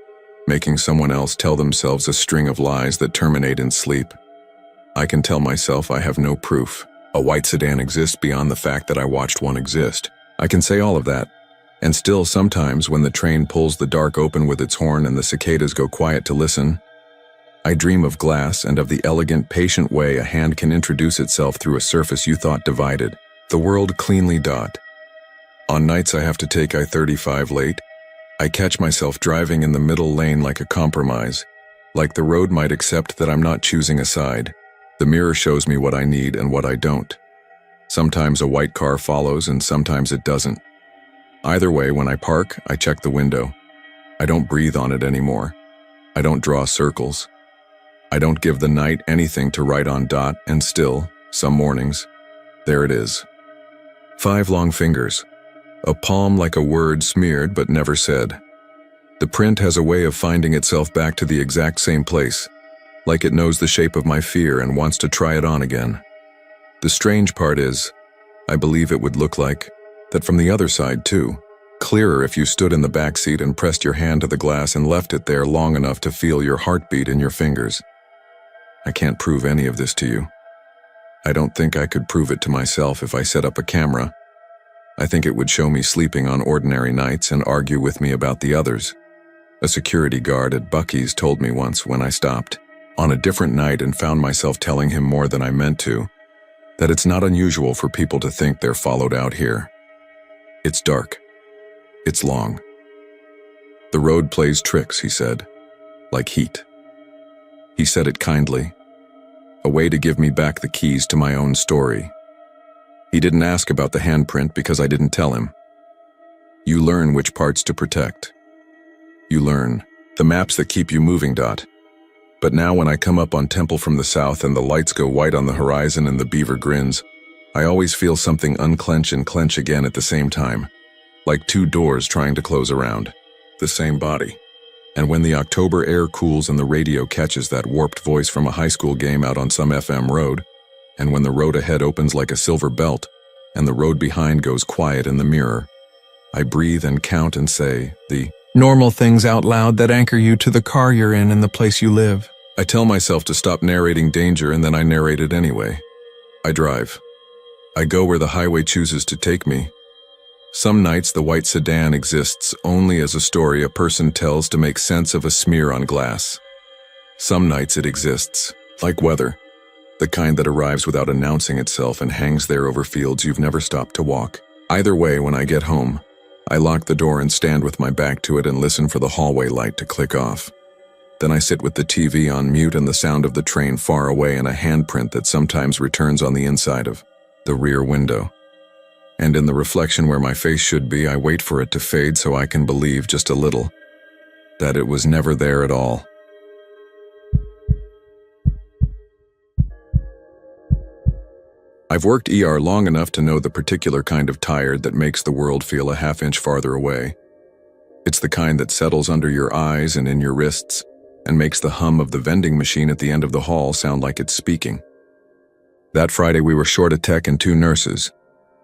Speaker 1: making someone else tell themselves a string of lies that terminate in sleep. I can tell myself I have no proof. A white sedan exists beyond the fact that I watched one exist. I can say all of that. And still, sometimes when the train pulls the dark open with its horn and the cicadas go quiet to listen, I dream of glass and of the elegant, patient way a hand can introduce itself through a surface you thought divided. The world cleanly . On nights I have to take I-35 late, I catch myself driving in the middle lane like a compromise, like the road might accept that I'm not choosing a side. The mirror shows me what I need and what I don't. Sometimes a white car follows and sometimes it doesn't. Either way, when I park, I check the window. I don't breathe on it anymore. I don't draw circles. I don't give the night anything to write on . And still, some mornings, there it is. 5 long fingers. A palm like a word smeared but never said. The print has a way of finding itself back to the exact same place, like it knows the shape of my fear and wants to try it on again. The strange part is, I believe it would look like that from the other side too, clearer if you stood in the back seat and pressed your hand to the glass and left it there long enough to feel your heartbeat in your fingers. I can't prove any of this to you. I don't think I could prove it to myself if I set up a camera. I think it would show me sleeping on ordinary nights and argue with me about the others. A security guard at Buc-ee's told me once when I stopped on a different night and found myself telling him more than I meant to, that it's not unusual for people to think they're followed out here. It's dark. It's long. The road plays tricks, he said, like heat. He said it kindly, a way to give me back the keys to my own story. He didn't ask about the handprint because I didn't tell him. You learn which parts to protect. You learn the maps that keep you moving. But now when I come up on Temple from the south and the lights go white on the horizon and the beaver grins, I always feel something unclench and clench again at the same time, like 2 doors trying to close around the same body. And when the October air cools and the radio catches that warped voice from a high school game out on some FM road, and when the road ahead opens like a silver belt, and the road behind goes quiet in the mirror, I breathe and count and say, the
Speaker 2: Normal things out loud that anchor you to the car you're in and the place you live.
Speaker 1: I tell myself to stop narrating danger and then I narrate it anyway. I drive. I go where the highway chooses to take me. Some nights the white sedan exists only as a story a person tells to make sense of a smear on glass. Some nights it exists, like weather, the kind that arrives without announcing itself and hangs there over fields you've never stopped to walk. Either way, when I get home, I lock the door and stand with my back to it and listen for the hallway light to click off. Then I sit with the TV on mute and the sound of the train far away and a handprint that sometimes returns on the inside of the rear window. And in the reflection where my face should be, I wait for it to fade so I can believe just a little that it was never there at all. I've worked ER long enough to know the particular kind of tired that makes the world feel a half-inch farther away. It's the kind that settles under your eyes and in your wrists and makes the hum of the vending machine at the end of the hall sound like it's speaking. That Friday we were short a tech and 2 nurses.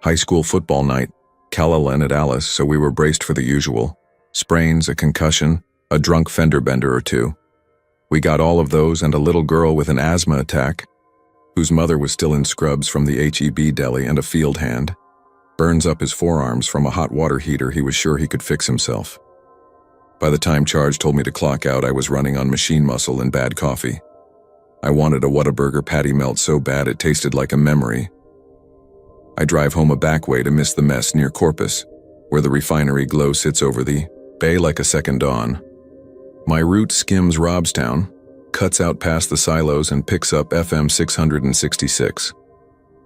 Speaker 1: High school football night, Callalan at Alice, so we were braced for the usual. Sprains, a concussion, a drunk fender bender or 2. We got all of those and a little girl with an asthma attack, whose mother was still in scrubs from the HEB deli and a field hand, burns up his forearms from a hot water heater he was sure he could fix himself. By the time Charge told me to clock out, I was running on machine muscle and bad coffee. I wanted a Whataburger patty melt so bad it tasted like a memory. I drive home a back way to miss the mess near Corpus, where the refinery glow sits over the bay like a second dawn. My route skims Robstown, cuts out past the silos and picks up FM 666.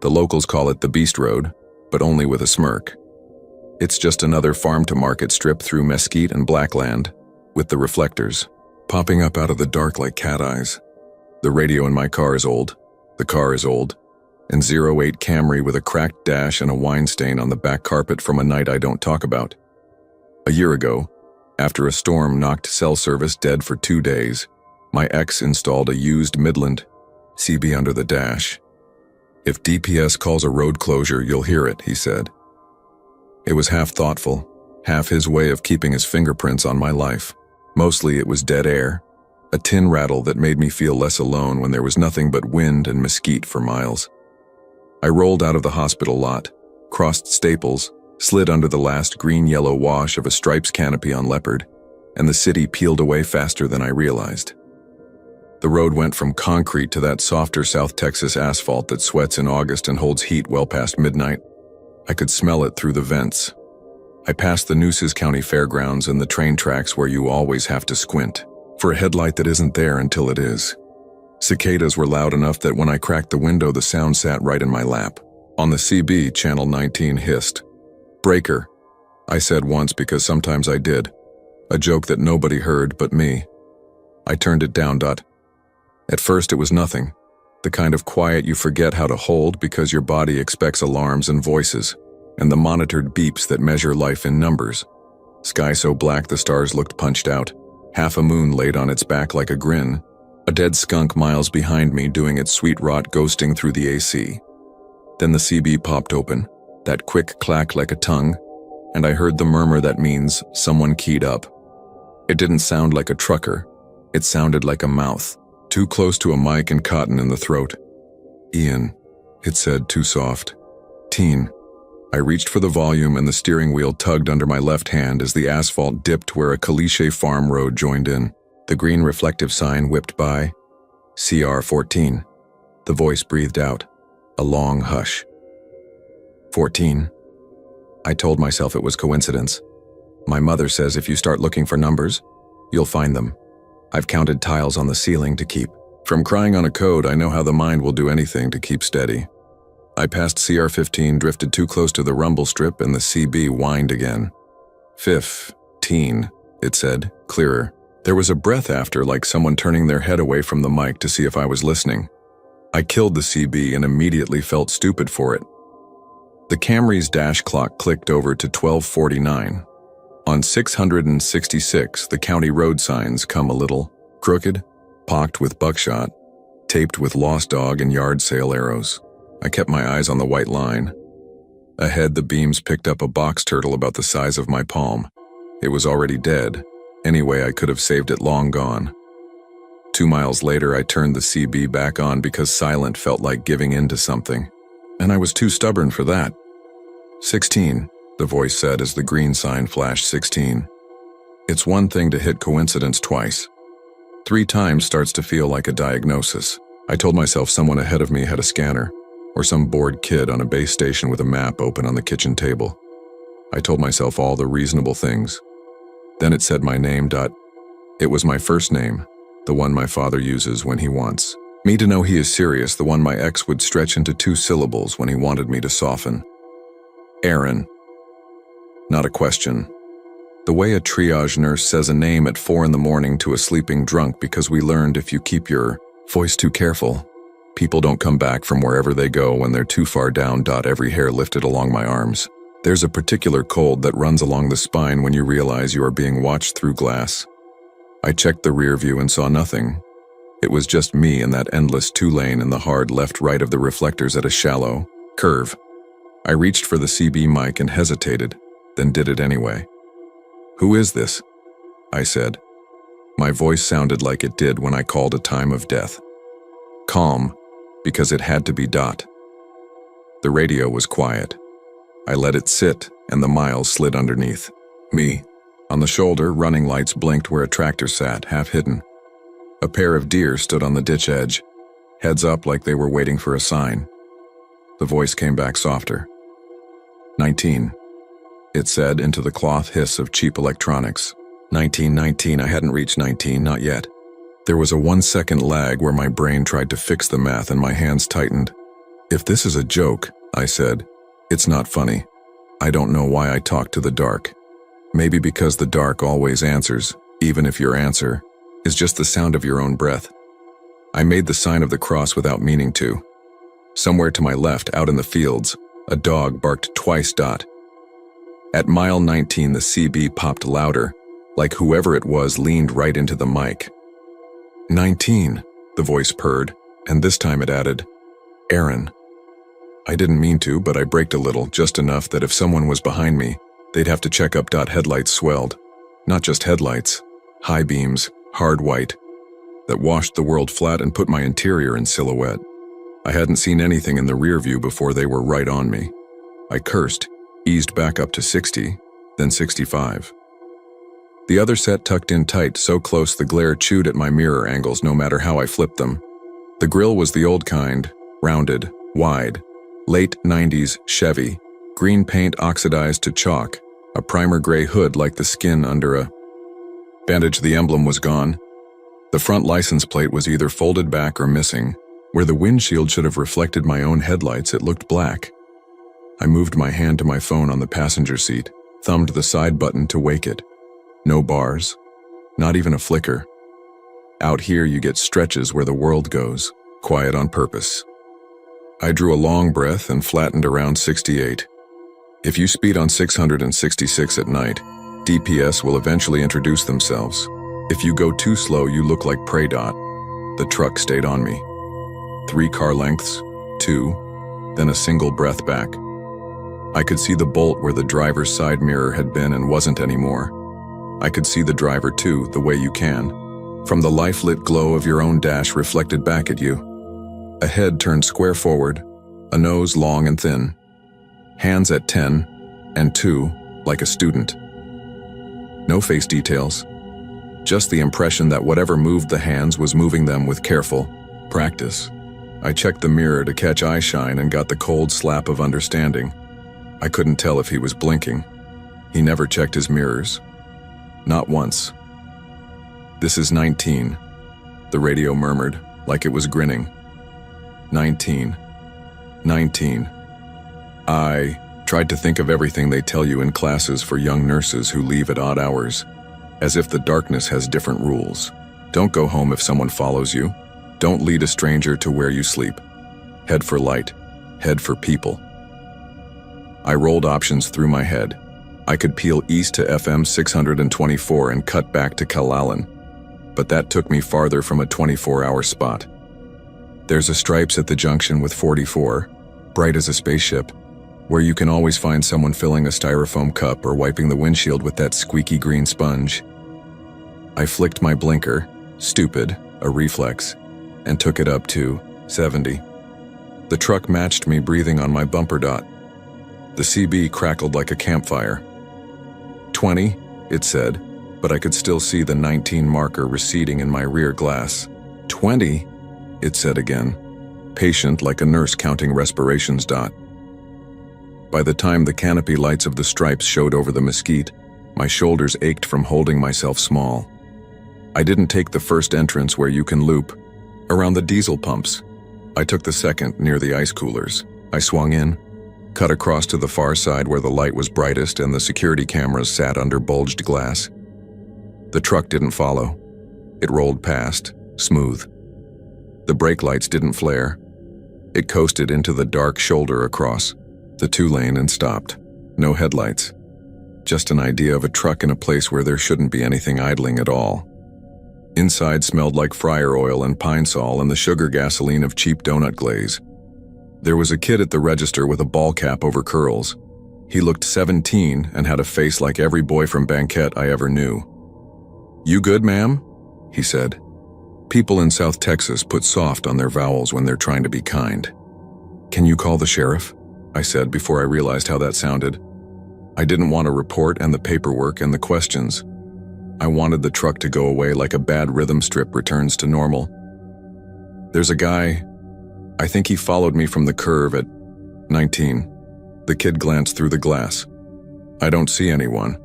Speaker 1: The locals call it the Beast Road, but only with a smirk. It's just another farm-to-market strip through mesquite and blackland, with the reflectors popping up out of the dark like cat eyes. The radio in my car is old, the car is old, and 08 Camry with a cracked dash and a wine stain on the back carpet from a night I don't talk about. A year ago, after a storm knocked cell service dead for 2 days, my ex installed a used Midland CB under the dash. "If DPS calls a road closure, you'll hear it," he said. It was half thoughtful, half his way of keeping his fingerprints on my life. Mostly it was dead air, a tin rattle that made me feel less alone when there was nothing but wind and mesquite for miles. I rolled out of the hospital lot, crossed Staples, slid under the last green-yellow wash of a Stripes canopy on Leopard, and the city peeled away faster than I realized. The road went from concrete to that softer South Texas asphalt that sweats in August and holds heat well past midnight. I could smell it through the vents. I passed the Nueces County Fairgrounds and the train tracks where you always have to squint for a headlight that isn't there until it is. Cicadas were loud enough that when I cracked the window, the sound sat right in my lap. On the CB, Channel 19 hissed. "Breaker," I said once because sometimes I did. A joke that nobody heard but me. I turned it down. At first it was nothing. The kind of quiet you forget how to hold because your body expects alarms and voices, and the monitored beeps that measure life in numbers. Sky so black the stars looked punched out, half a moon laid on its back like a grin, a dead skunk miles behind me doing its sweet rot ghosting through the AC. Then the CB popped open, that quick clack like a tongue, and I heard the murmur that means someone keyed up. It didn't sound like a trucker, it sounded like a mouth, too close to a mic and cotton in the throat. "Ian," it said, too soft. "Teen." I reached for the volume and the steering wheel tugged under my left hand as the asphalt dipped where a caliche farm road joined in. The green reflective sign whipped by. "CR 14. The voice breathed out, a long hush. 14. I told myself it was coincidence. My mother says if you start looking for numbers, you'll find them. I've counted tiles on the ceiling to keep. From crying on a code, I know how the mind will do anything to keep steady. I passed CR 15, drifted too close to the rumble strip, and the CB whined again. 15, it said, clearer. There was a breath after, like someone turning their head away from the mic to see if I was listening. I killed the CB and immediately felt stupid for it. The Camry's dash clock clicked over to 12:49. On 666, the county road signs come a little crooked, pocked with buckshot, taped with lost dog and yard sale arrows. I kept my eyes on the white line. Ahead, the beams picked up a box turtle about the size of my palm. It was already dead, Anyway, I could have saved it long gone. 2 miles later, I turned the CB back on because silent felt like giving in to something. And I was too stubborn for that. 16, the voice said as the green sign flashed 16. It's one thing to hit coincidence twice. 3 times starts to feel like a diagnosis. I told myself someone ahead of me had a scanner, or some bored kid on a base station with a map open on the kitchen table. I told myself all the reasonable things. Then it said my name. It was my first name, the one my father uses when he wants me to know he is serious, the one my ex would stretch into 2 syllables when he wanted me to soften. Aaron. Not a question. The way a triage nurse says a name at 4 a.m. to a sleeping drunk, because we learned if you keep your voice too careful, people don't come back from wherever they go when they're too far down. Every hair lifted along my arms. There's a particular cold that runs along the spine when you realize you are being watched through glass. I checked the rear view and saw nothing. It was just me and that endless 2-lane and the hard left-right of the reflectors at a shallow curve. I reached for the CB mic and hesitated, then did it anyway. "Who is this?" I said. My voice sounded like it did when I called a time of death. Calm, because it had to be. The radio was quiet. I let it sit, and the miles slid underneath me. On the shoulder, running lights blinked where a tractor sat, half hidden. A pair of deer stood on the ditch edge, heads up like they were waiting for a sign. The voice came back softer. 19. It said into the cloth hiss of cheap electronics. 19. I hadn't reached 19, not yet. There was a 1-second lag where my brain tried to fix the math and my hands tightened. "If this is a joke," I said, "it's not funny. I don't know why I talk to the dark. Maybe because the dark always answers, even if your answer is just the sound of your own breath." I made the sign of the cross without meaning to. Somewhere to my left, out in the fields, a dog barked twice. At mile 19, the CB popped louder, like whoever it was leaned right into the mic. 19, the voice purred, and this time it added, "Aaron." I didn't mean to, but I braked a little, just enough that if someone was behind me, they'd have to check up. Headlights swelled. Not just headlights, high beams, hard white, that washed the world flat and put my interior in silhouette. I hadn't seen anything in the rear view before they were right on me. I cursed, eased back up to 60, then 65. The other set tucked in tight, so close the glare chewed at my mirror angles no matter how I flipped them. The grille was the old kind, rounded, wide, late 90s Chevy, green paint oxidized to chalk, a primer gray hood like the skin under a bandage. The emblem was gone. The front license plate was either folded back or missing. Where the windshield should have reflected my own headlights, it looked black. I moved my hand to my phone on the passenger seat, thumbed the side button to wake it. No bars, not even a flicker. Out here you get stretches where the world goes, quiet on purpose. I drew a long breath and flattened around 68. If you speed on 666 at night, DPS will eventually introduce themselves. If you go too slow, you look like prey. The truck stayed on me. 3 car lengths, 2, then a single breath back. I could see the bolt where the driver's side mirror had been and wasn't anymore. I could see the driver too, the way you can, from the life-lit glow of your own dash reflected back at you. A head turned square forward, a nose long and thin, hands at 10 and 2, like a student. No face details, just the impression that whatever moved the hands was moving them with careful practice. I checked the mirror to catch eye shine and got the cold slap of understanding. I couldn't tell if he was blinking. He never checked his mirrors. Not once. "This is 19, the radio murmured, like it was grinning. 19. 19. I tried to think of everything they tell you in classes for young nurses who leave at odd hours, as if the darkness has different rules. Don't go home if someone follows you. Don't lead a stranger to where you sleep. Head for light. Head for people. I rolled options through my head. I could peel east to FM 624 and cut back to Kalalan, but that took me farther from a 24-hour spot. There's a Stripes at the junction with 44, bright as a spaceship, where you can always find someone filling a styrofoam cup or wiping the windshield with that squeaky green sponge. I flicked my blinker, stupid, a reflex, and took it up to 70. The truck matched me breathing on my bumper dot. The CB crackled like a campfire. 20, it said, but I could still see the 19 marker receding in my rear glass. 20, it said again, patient like a nurse counting respirations dot. By the time the canopy lights of the stripes showed over the mesquite, my shoulders ached from holding myself small. I didn't take the first entrance where you can loop, around the diesel pumps. I took the second near the ice coolers. I swung in, cut across to the far side where the light was brightest and the security cameras sat under bulged glass. The truck didn't follow. It rolled past, smooth. The brake lights didn't flare. It coasted into the dark shoulder across the two-lane and stopped. No headlights. Just an idea of a truck in a place where there shouldn't be anything idling at all. Inside smelled like fryer oil and pine sol and the sugar gasoline of cheap donut glaze. There was a kid at the register with a ball cap over curls. He looked 17 and had a face like every boy from Banquet I ever knew. "You good, ma'am?" he said. People in South Texas put soft on their vowels when they're trying to be kind. "Can you call the sheriff?" I said before I realized how that sounded. I didn't want a report and the paperwork and the questions. I wanted the truck to go away like a bad rhythm strip returns to normal. "There's a guy. I think he followed me from the curve at 19. The kid glanced through the glass. "I don't see anyone."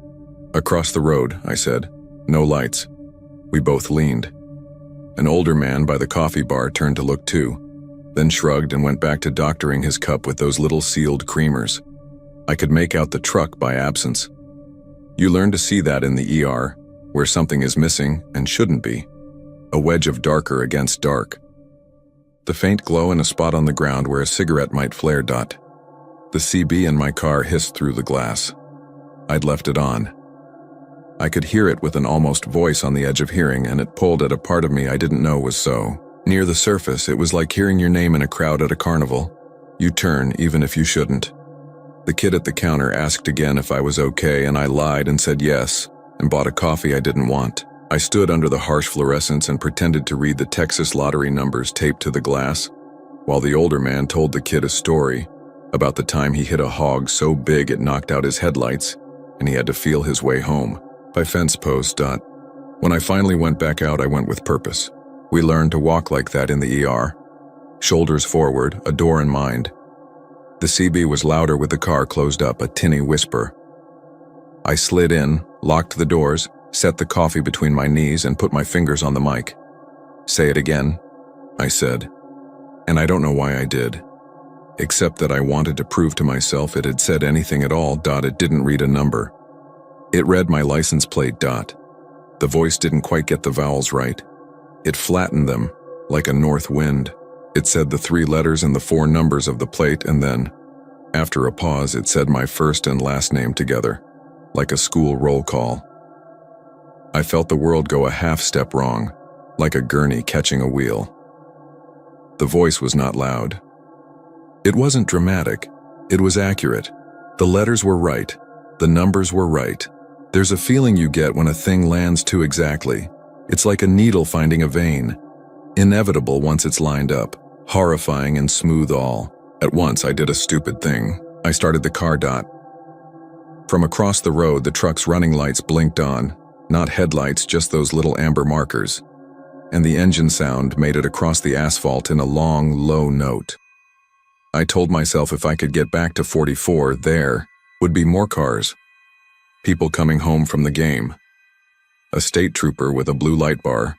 Speaker 1: "Across the road," I said. "No lights." We both leaned. An older man by the coffee bar turned to look too, then shrugged and went back to doctoring his cup with those little sealed creamers. I could make out the truck by absence. You learn to see that in the ER, where something is missing and shouldn't be. A wedge of darker against dark. The faint glow in a spot on the ground where a cigarette might flare dot. The CB in my car hissed through the glass. I'd left it on. I could hear it with an almost voice on the edge of hearing, and it pulled at a part of me I didn't know was so. Near the surface, it was like hearing your name in a crowd at a carnival. You turn, even if you shouldn't. The kid at the counter asked again if I was okay, and I lied and said yes, and bought a coffee I didn't want. I stood under the harsh fluorescence and pretended to read the Texas lottery numbers taped to the glass, while the older man told the kid a story about the time he hit a hog so big it knocked out his headlights, and he had to feel his way home by fence post. When I finally went back out, I went with purpose. We learned to walk like that in the ER. Shoulders forward, a door in mind. The CB was louder with the car closed up, a tinny whisper. I slid in, locked the doors, set the coffee between my knees, and put my fingers on the mic. "Say it again," I said. And I don't know why I did. Except that I wanted to prove to myself it had said anything at all. It didn't read a number. It read my license plate. The voice didn't quite get the vowels right. It flattened them, like a north wind. It said the 3 letters and the 4 numbers of the plate, and then, after a pause, it said my first and last name together, like a school roll call. I felt the world go a half step wrong, like a gurney catching a wheel. The voice was not loud. It wasn't dramatic. It was accurate. The letters were right. The numbers were right. There's a feeling you get when a thing lands too exactly. It's like a needle finding a vein. Inevitable once it's lined up. Horrifying and smooth all. At once I did a stupid thing. I started the car. From across the road, the truck's running lights blinked on. Not headlights, just those little amber markers. And the engine sound made it across the asphalt in a long, low note. I told myself if I could get back to 44, there would be more cars. People coming home from the game. A state trooper with a blue light bar.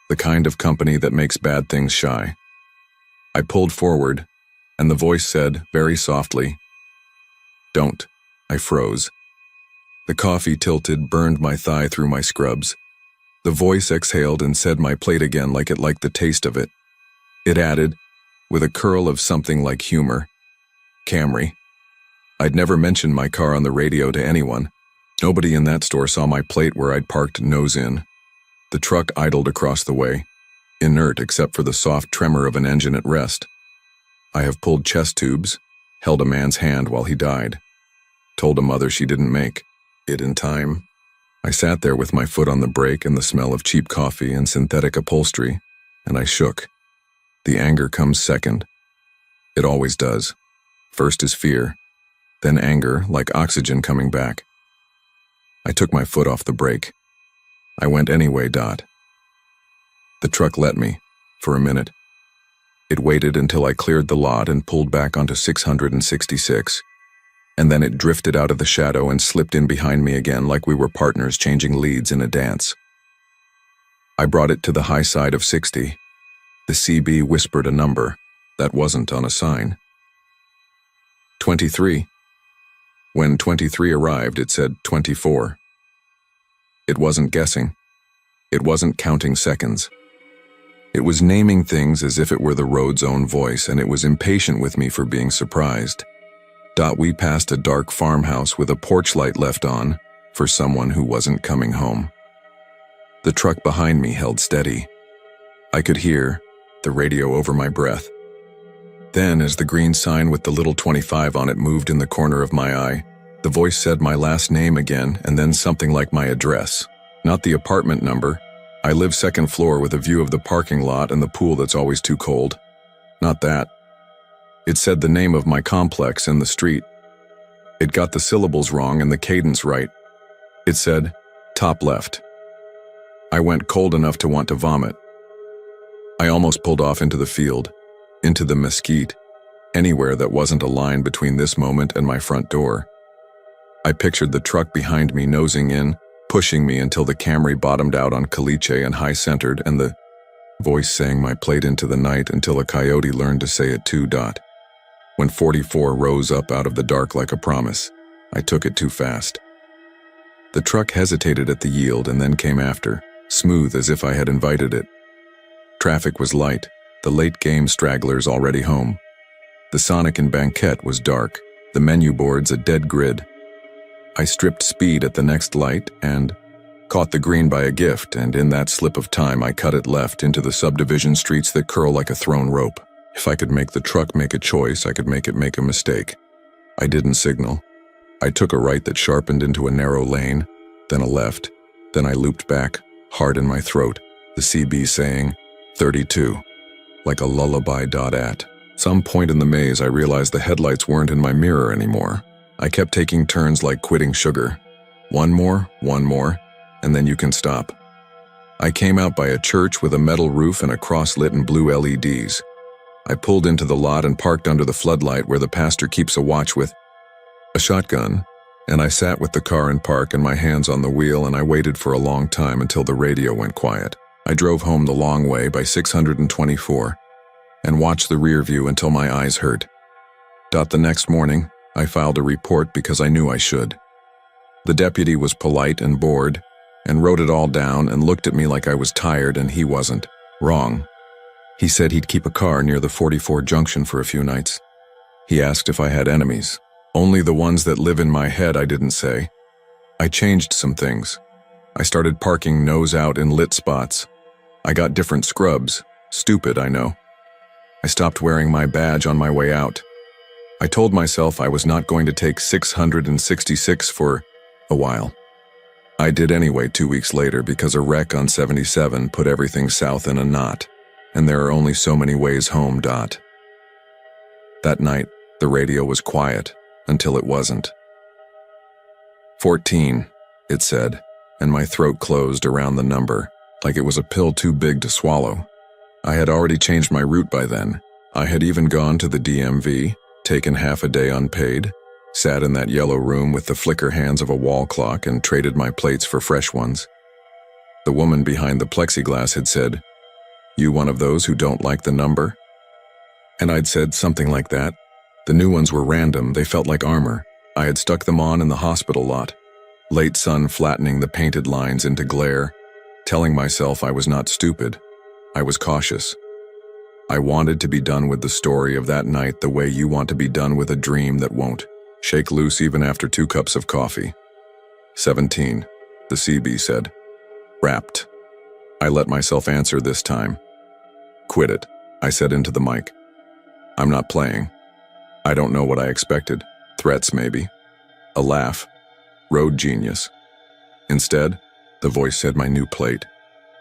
Speaker 1: The kind of company that makes bad things shy. I pulled forward, and the voice said, very softly, "Don't." I froze. The coffee tilted, burned my thigh through my scrubs. The voice exhaled and said my plate again like it liked the taste of it. It added, with a curl of something like humor, "Camry." I'd never mentioned my car on the radio to anyone. Nobody in that store saw my plate where I'd parked nose in. The truck idled across the way, inert except for the soft tremor of an engine at rest. I have pulled chest tubes, held a man's hand while he died, told a mother she didn't make it in time. I sat there with my foot on the brake and the smell of cheap coffee and synthetic upholstery, and I shook. The anger comes second. It always does. First is fear, then anger, like oxygen coming back. I took my foot off the brake. I went anyway. The truck let me, for a minute. It waited until I cleared the lot and pulled back onto 666, and then it drifted out of the shadow and slipped in behind me again like we were partners changing leads in a dance. I brought it to the high side of 60. The CB whispered a number that wasn't on a sign. 23. When 23 arrived, it said 24. It wasn't guessing. It wasn't counting seconds. It was naming things as if it were the road's own voice, and it was impatient with me for being surprised. We passed a dark farmhouse with a porch light left on for someone who wasn't coming home. The truck behind me held steady. I could hear the radio over my breath. Then, as the green sign with the little 25 on it moved in the corner of my eye, the voice said my last name again and then something like my address. Not the apartment number. I live second floor with a view of the parking lot and the pool that's always too cold. Not that. It said the name of my complex and the street. It got the syllables wrong and the cadence right. It said, top left. I went cold enough to want to vomit. I almost pulled off into the field, into the mesquite, anywhere that wasn't a line between this moment and my front door. I pictured the truck behind me nosing in, pushing me until the Camry bottomed out on caliche and high-centered, and the voice sang my plate into the night until a coyote learned to say it too. When 44 rose up out of the dark like a promise, I took it too fast. The truck hesitated at the yield and then came after, smooth as if I had invited it. Traffic was light, the late-game stragglers already home. The Sonic and Banquette was dark, the menu boards a dead grid. I stripped speed at the next light and caught the green by a gift, and in that slip of time I cut it left into the subdivision streets that curl like a thrown rope. If I could make the truck make a choice, I could make it make a mistake. I didn't signal. I took a right that sharpened into a narrow lane, then a left. Then I looped back, hard in my throat, the CB saying, 32, like a lullaby. At some point in the maze, I realized the headlights weren't in my mirror anymore. I kept taking turns like quitting sugar. One more, and then you can stop. I came out by a church with a metal roof and a cross lit in blue LEDs. I pulled into the lot and parked under the floodlight where the pastor keeps a watch with a shotgun, and I sat with the car in park and my hands on the wheel, and I waited for a long time until the radio went quiet. I drove home the long way by 624 and watched the rear view until my eyes hurt. The next morning, I filed a report because I knew I should. The deputy was polite and bored and wrote it all down and looked at me like I was tired, and he wasn't wrong. He said he'd keep a car near the 44 junction for a few nights. He asked if I had enemies. Only the ones that live in my head, I didn't say. I changed some things. I started parking nose out in lit spots. I got different scrubs. Stupid, I know. I stopped wearing my badge on my way out. I told myself I was not going to take 666 for a while. I did anyway 2 weeks later because a wreck on 77 put everything south in a knot, and there are only so many ways home. That night, the radio was quiet until it wasn't. 14, it said, and my throat closed around the number, like it was a pill too big to swallow. I had already changed my route by then. I had even gone to the DMV, taken half a day unpaid, sat in that yellow room with the flicker hands of a wall clock and traded my plates for fresh ones. The woman behind the plexiglass had said, "You one of those who don't like the number?" And I'd said something like that. The new ones were random, they felt like armor. I had stuck them on in the hospital lot. Late sun flattening the painted lines into glare, telling myself I was not stupid. I was cautious. I wanted to be done with the story of that night the way you want to be done with a dream that won't shake loose even after 2 cups of coffee. 17, the CB said. Wrapped. I let myself answer this time. Quit it, I said into the mic. I'm not playing. I don't know what I expected. Threats, maybe. A laugh. Road genius. Instead, the voice said my new plate.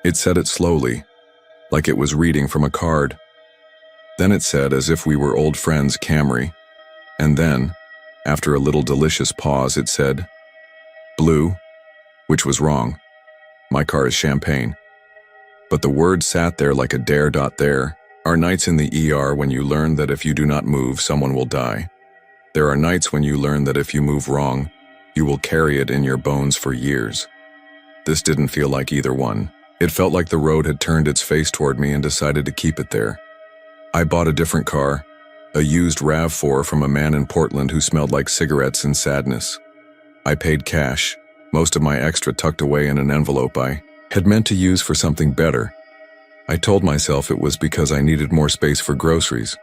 Speaker 1: It said it slowly, like it was reading from a card. Then it said, as if we were old friends, Camry. And then, after a little delicious pause, it said, Blue, which was wrong. My car is champagne. But the word sat there like a dare. There are nights in the ER when you learn that if you do not move, someone will die. There are nights when you learn that if you move wrong, you will carry it in your bones for years. This didn't feel like either one. It felt like the road had turned its face toward me and decided to keep it there. I bought a different car, a used RAV4 from a man in Portland who smelled like cigarettes and sadness. I paid cash, most of my extra tucked away in an envelope I had meant to use for something better. I told myself it was because I needed more space for groceries.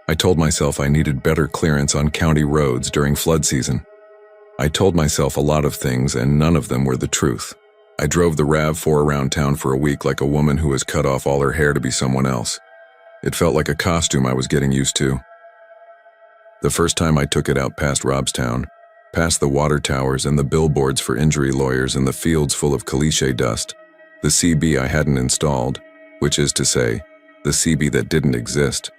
Speaker 1: I told myself I needed better clearance on county roads during flood season. I told myself a lot of things, and none of them were the truth. I drove the RAV4 around town for a week like a woman who has cut off all her hair to be someone else. It felt like a costume I was getting used to. The first time I took it out past Robstown, past the water towers and the billboards for injury lawyers and the fields full of caliche dust, the CB I hadn't installed, which is to say, the CB that didn't exist,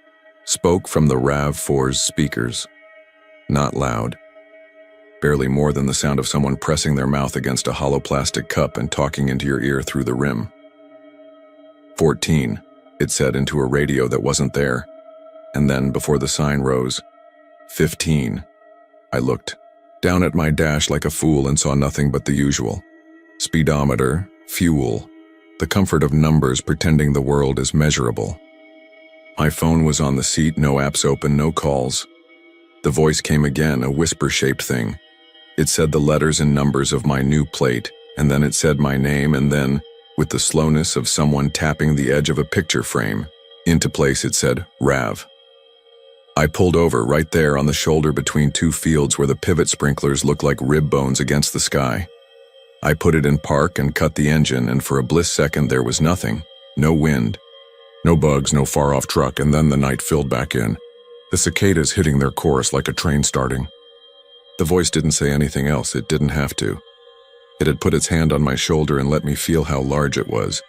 Speaker 1: spoke from the RAV4's speakers. Not loud. Barely more than the sound of someone pressing their mouth against a hollow plastic cup and talking into your ear through the rim. 14, it said into a radio that wasn't there. And then, before the sign rose, 15. I looked down at my dash like a fool and saw nothing but the usual. Speedometer, fuel, the comfort of numbers pretending the world is measurable. My phone was on the seat, no apps open, no calls. The voice came again, a whisper-shaped thing. It said the letters and numbers of my new plate, and then it said my name, and then, with the slowness of someone tapping the edge of a picture frame, into place it said, RAV. I pulled over right there on the shoulder between two fields where the pivot sprinklers looked like rib bones against the sky. I put it in park and cut the engine, and for a bliss second there was nothing. No wind. No bugs, no far-off truck, and then the night filled back in. The cicadas hitting their chorus like a train starting. The voice didn't say anything else, it didn't have to. It had put its hand on my shoulder and let me feel how large it was.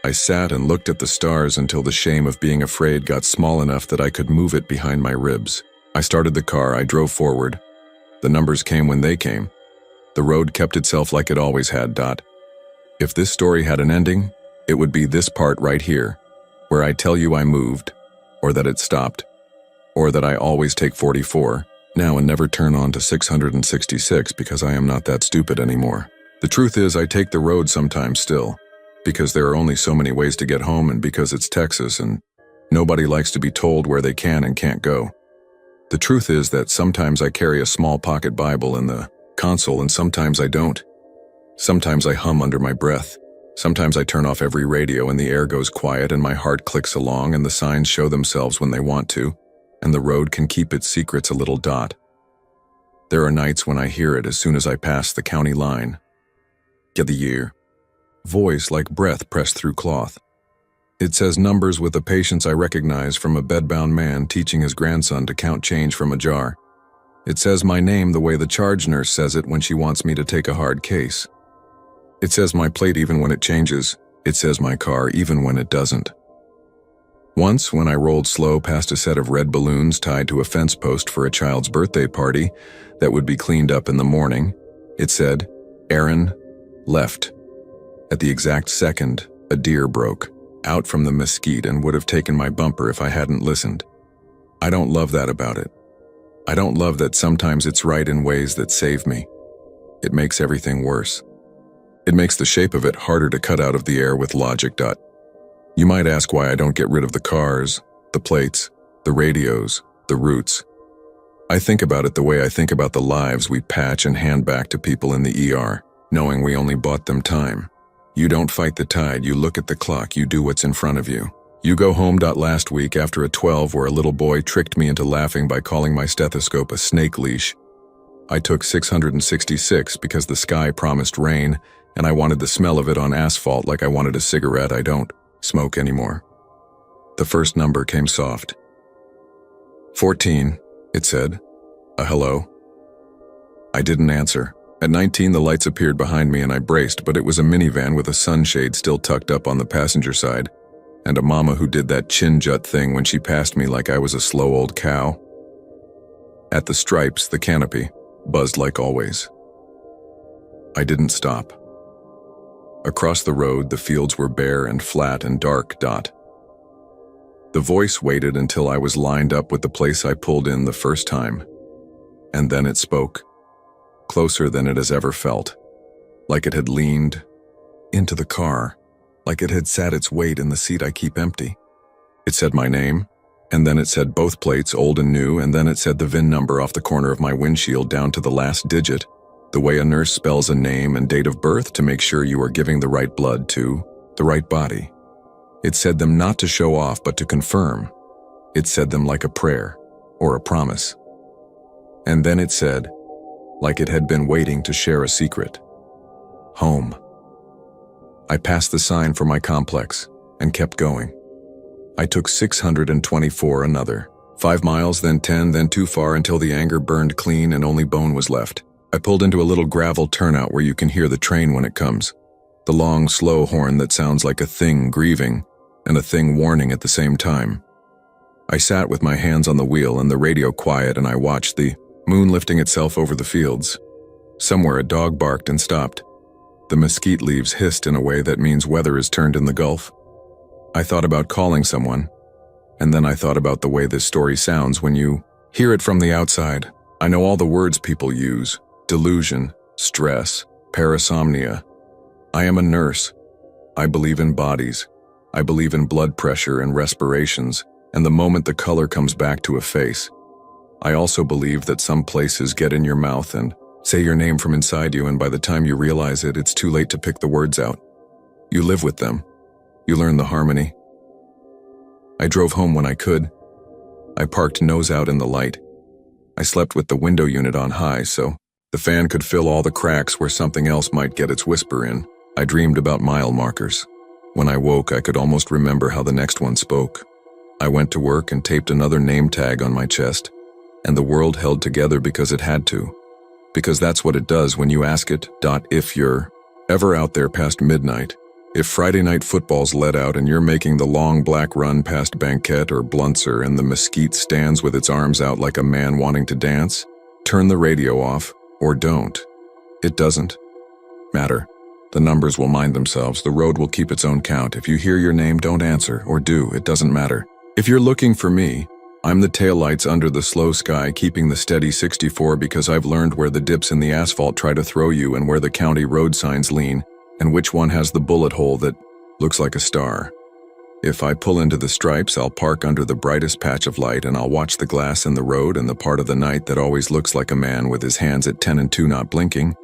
Speaker 1: I sat and looked at the stars until the shame of being afraid got small enough that I could move it behind my ribs. I started the car, I drove forward. The numbers came when they came. The road kept itself like it always had. If this story had an ending, it would be this part right here, where I tell you I moved, or that it stopped, or that I always take 44, now and never turn on to 666 because I am not that stupid anymore. The truth is I take the road sometimes still, because there are only so many ways to get home and because it's Texas and nobody likes to be told where they can and can't go. The truth is that sometimes I carry a small pocket Bible in the console and sometimes I don't. Sometimes I hum under my breath. Sometimes I turn off every radio and the air goes quiet and my heart clicks along and the signs show themselves when they want to, and the road can keep its secrets a little. There are nights when I hear it as soon as I pass the county line. Get the year. Voice like breath pressed through cloth. It says numbers with a patience I recognize from a bedbound man teaching his grandson to count change from a jar. It says my name the way the charge nurse says it when she wants me to take a hard case. It says my plate even when it changes. It says my car even when it doesn't. Once, when I rolled slow past a set of red balloons tied to a fence post for a child's birthday party that would be cleaned up in the morning, it said, Aaron, left. At the exact second, a deer broke out from the mesquite and would have taken my bumper if I hadn't listened. I don't love that about it. I don't love that sometimes it's right in ways that save me. It makes everything worse. It makes the shape of it harder to cut out of the air with logic. You might ask why I don't get rid of the cars, the plates, the radios, the routes. I think about it the way I think about the lives we patch and hand back to people in the ER, knowing we only bought them time. You don't fight the tide, you look at the clock, you do what's in front of you. You go home. Last week, after a 12 where a little boy tricked me into laughing by calling my stethoscope a snake leash, I took 666 because the sky promised rain, and I wanted the smell of it on asphalt like I wanted a cigarette. I don't smoke anymore. The first number came soft. 14, it said. A hello. I didn't answer. At 19, the lights appeared behind me and I braced, but it was a minivan with a sunshade still tucked up on the passenger side, and a mama who did that chin jut thing when she passed me like I was a slow old cow. At the stripes, the canopy buzzed like always. I didn't stop. Across the road, the fields were bare and flat and dark. The voice waited until I was lined up with the place I pulled in the first time, and then it spoke, closer than it has ever felt, like it had leaned into the car, like it had sat its weight in the seat I keep empty. It said my name, and then it said both plates, old and new, and then it said the VIN number off the corner of my windshield down to the last digit, the way a nurse spells a name and date of birth to make sure you are giving the right blood to the right body. It said them not to show off but to confirm. It said them like a prayer or a promise. And then it said, like it had been waiting to share a secret, home. I passed the sign for my complex and kept going. I took 624 another, 5 miles, then 10, then too far until the anger burned clean and only bone was left. I pulled into a little gravel turnout where you can hear the train when it comes. The long, slow horn that sounds like a thing grieving and a thing warning at the same time. I sat with my hands on the wheel and the radio quiet, and I watched the moon lifting itself over the fields. Somewhere a dog barked and stopped. The mesquite leaves hissed in a way that means weather is turned in the Gulf. I thought about calling someone, and then I thought about the way this story sounds when you hear it from the outside. I know all the words people use: delusion, stress, parasomnia. I am a nurse. I believe in bodies. I believe in blood pressure and respirations, and the moment the color comes back to a face. I also believe that some places get in your mouth and say your name from inside you, and by the time you realize it, it's too late to pick the words out. You live with them. You learn the harmony. I drove home when I could. I parked nose out in the light. I slept with the window unit on high so the fan could fill all the cracks where something else might get its whisper in. I dreamed about mile markers. When I woke, I could almost remember how the next one spoke. I went to work and taped another name tag on my chest, and the world held together because it had to. Because that's what it does when you ask it. If you're ever out there past midnight, if Friday night football's let out and you're making the long black run past Banquette or Blunzer and the mesquite stands with its arms out like a man wanting to dance, turn the radio off or don't. It doesn't matter. The numbers will mind themselves. The road will keep its own count. If you hear your name, don't answer, or do. It doesn't matter. If you're looking for me, I'm the taillights under the slow sky keeping the steady 64 because I've learned where the dips in the asphalt try to throw you and where the county road signs lean and which one has the bullet hole that looks like a star. If I pull into the stripes, I'll park under the brightest patch of light and I'll watch the glass in the road and the part of the night that always looks like a man with his hands at 10 and 2 not blinking,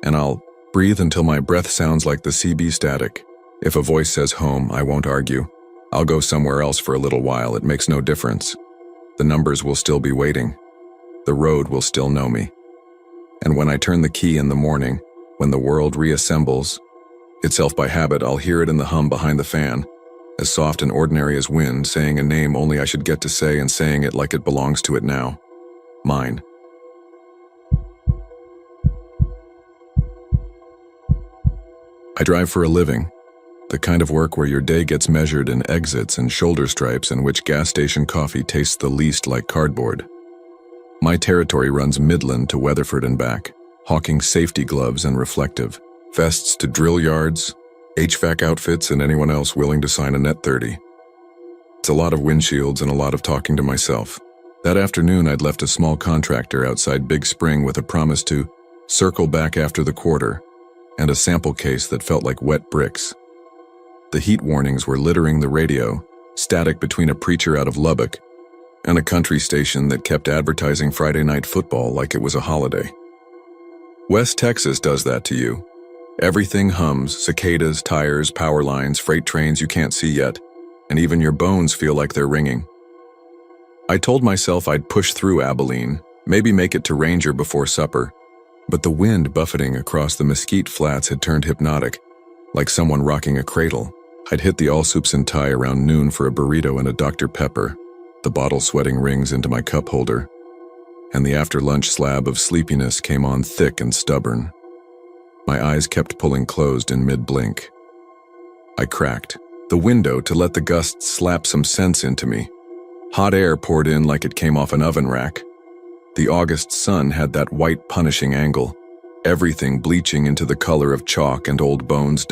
Speaker 1: and I'll breathe until my breath sounds like the CB static. If a voice says home, I won't argue. I'll go somewhere else for a little while. It makes no difference. The numbers will still be waiting. The road will still know me. And when I turn the key in the morning, when the world reassembles itself by habit, I'll hear it in the hum behind the fan, as soft and ordinary as wind, saying a name only I should get to say and saying it like it belongs to it now. Mine. I drive for a living, the kind of work where your day gets measured in exits and shoulder stripes and which gas station coffee tastes the least like cardboard. My territory runs Midland to Weatherford and back, hawking safety gloves and reflective vests to drill yards, HVAC outfits, and anyone else willing to sign a net 30. It's a lot of windshields and a lot of talking to myself. That afternoon, I'd left a small contractor outside Big Spring with a promise to circle back after the quarter, and a sample case that felt like wet bricks. The heat warnings were littering the radio, static between a preacher out of Lubbock and a country station that kept advertising Friday night football like it was a holiday. West Texas does that to you. Everything hums: cicadas, tires, power lines, freight trains you can't see yet, and even your bones feel like they're ringing. I told myself I'd push through Abilene, maybe make it to Ranger before supper, but the wind buffeting across the mesquite flats had turned hypnotic, like someone rocking a cradle. I'd hit the Allsoups and tie around noon for a burrito and a Dr. Pepper, the bottle sweating rings into my cup holder. and the after-lunch slab of sleepiness came on thick and stubborn. My eyes kept pulling closed in mid-blink. I cracked the window to let the gusts slap some sense into me. Hot air poured in like it came off an oven rack. The August sun had that white punishing angle, everything bleaching into the color of chalk and old bones.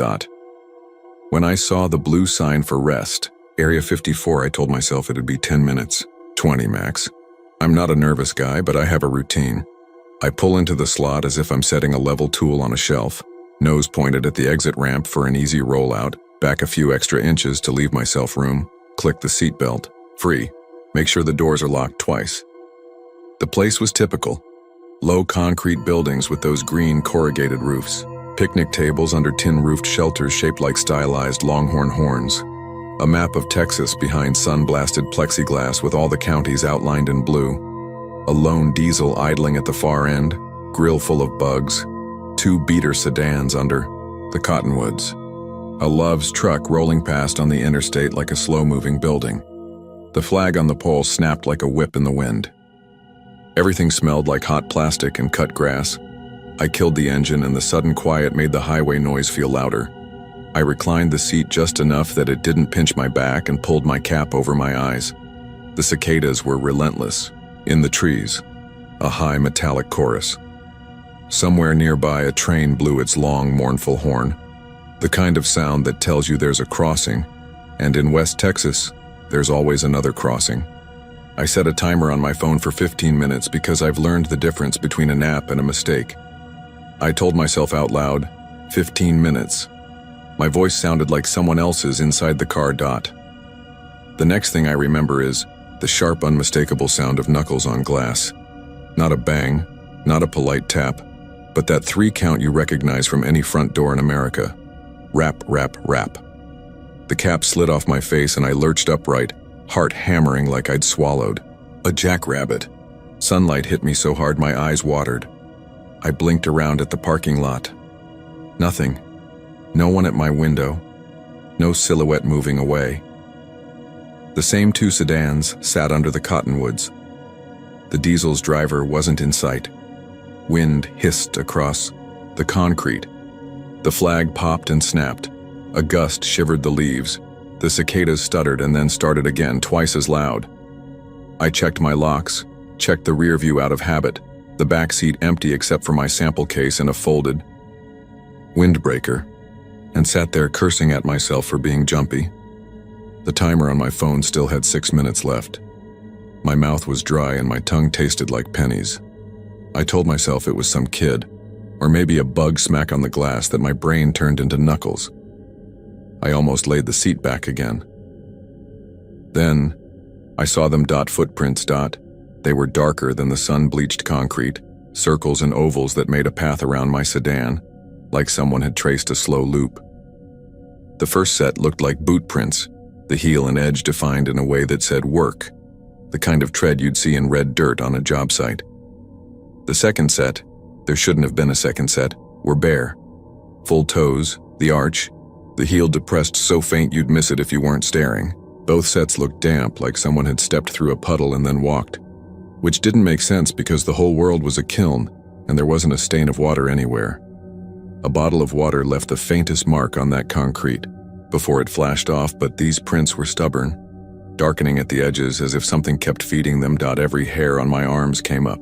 Speaker 1: When I saw the blue sign for rest, Area 54, I told myself it'd be 10 minutes, 20 max. I'm not a nervous guy, but I have a routine. I pull into the slot as if I'm setting a level tool on a shelf, nose pointed at the exit ramp for an easy rollout, back a few extra inches to leave myself room, click the seatbelt, free, make sure the doors are locked twice. The place was typical. Low concrete buildings with those green corrugated roofs, picnic tables under tin-roofed shelters shaped like stylized longhorn horns, a map of Texas behind sun-blasted plexiglass with all the counties outlined in blue, a lone diesel idling at the far end, grill full of bugs, 2 beater sedans under the cottonwoods, a Love's truck rolling past on the interstate like a slow-moving building. The flag on the pole snapped like a whip in the wind. Everything smelled like hot plastic and cut grass. I killed the engine and the sudden quiet made the highway noise feel louder. I reclined the seat just enough that it didn't pinch my back and pulled my cap over my eyes. The cicadas were relentless. In the trees, a high metallic chorus. Somewhere nearby, a train blew its long, mournful horn, the kind of sound that tells you there's a crossing, and in West Texas, there's always another crossing. I set a timer on my phone for 15 minutes because I've learned the difference between a nap and a mistake. I told myself out loud, 15 minutes. My voice sounded like someone else's inside the car. The next thing I remember is the sharp, unmistakable sound of knuckles on glass. Not a bang, not a polite tap, but that 3 count you recognize from any front door in America. Rap, rap, rap. The cap slid off my face and I lurched upright, heart hammering like I'd swallowed a jackrabbit. Sunlight hit me so hard my eyes watered. I blinked around at the parking lot. Nothing. No one at my window. No silhouette moving away. The same 2 sedans sat under the cottonwoods. The diesel's driver wasn't in sight. Wind hissed across the concrete. The flag popped and snapped. A gust shivered the leaves. The cicadas stuttered and then started again, twice as loud. I checked my locks, checked the rear view out of habit, the back seat empty except for my sample case and a folded windbreaker, and sat there cursing at myself for being jumpy. The timer on my phone still had 6 minutes left. My mouth was dry and my tongue tasted like pennies. I told myself it was some kid, or maybe a bug smack on the glass that my brain turned into knuckles. I almost laid the seat back again. Then, I saw them. Footprints. They were darker than the sun-bleached concrete, circles and ovals that made a path around my sedan, like someone had traced a slow loop. The first set looked like boot prints, the heel and edge defined in a way that said work, the kind of tread you'd see in red dirt on a job site. The second set, there shouldn't have been a second set, were bare. Full toes, the arch, the heel depressed so faint you'd miss it if you weren't staring. Both sets looked damp, like someone had stepped through a puddle and then walked, which didn't make sense because the whole world was a kiln and there wasn't a stain of water anywhere. A bottle of water left the faintest mark on that concrete before it flashed off, but these prints were stubborn, darkening at the edges as if something kept feeding them. Every hair on my arms came up.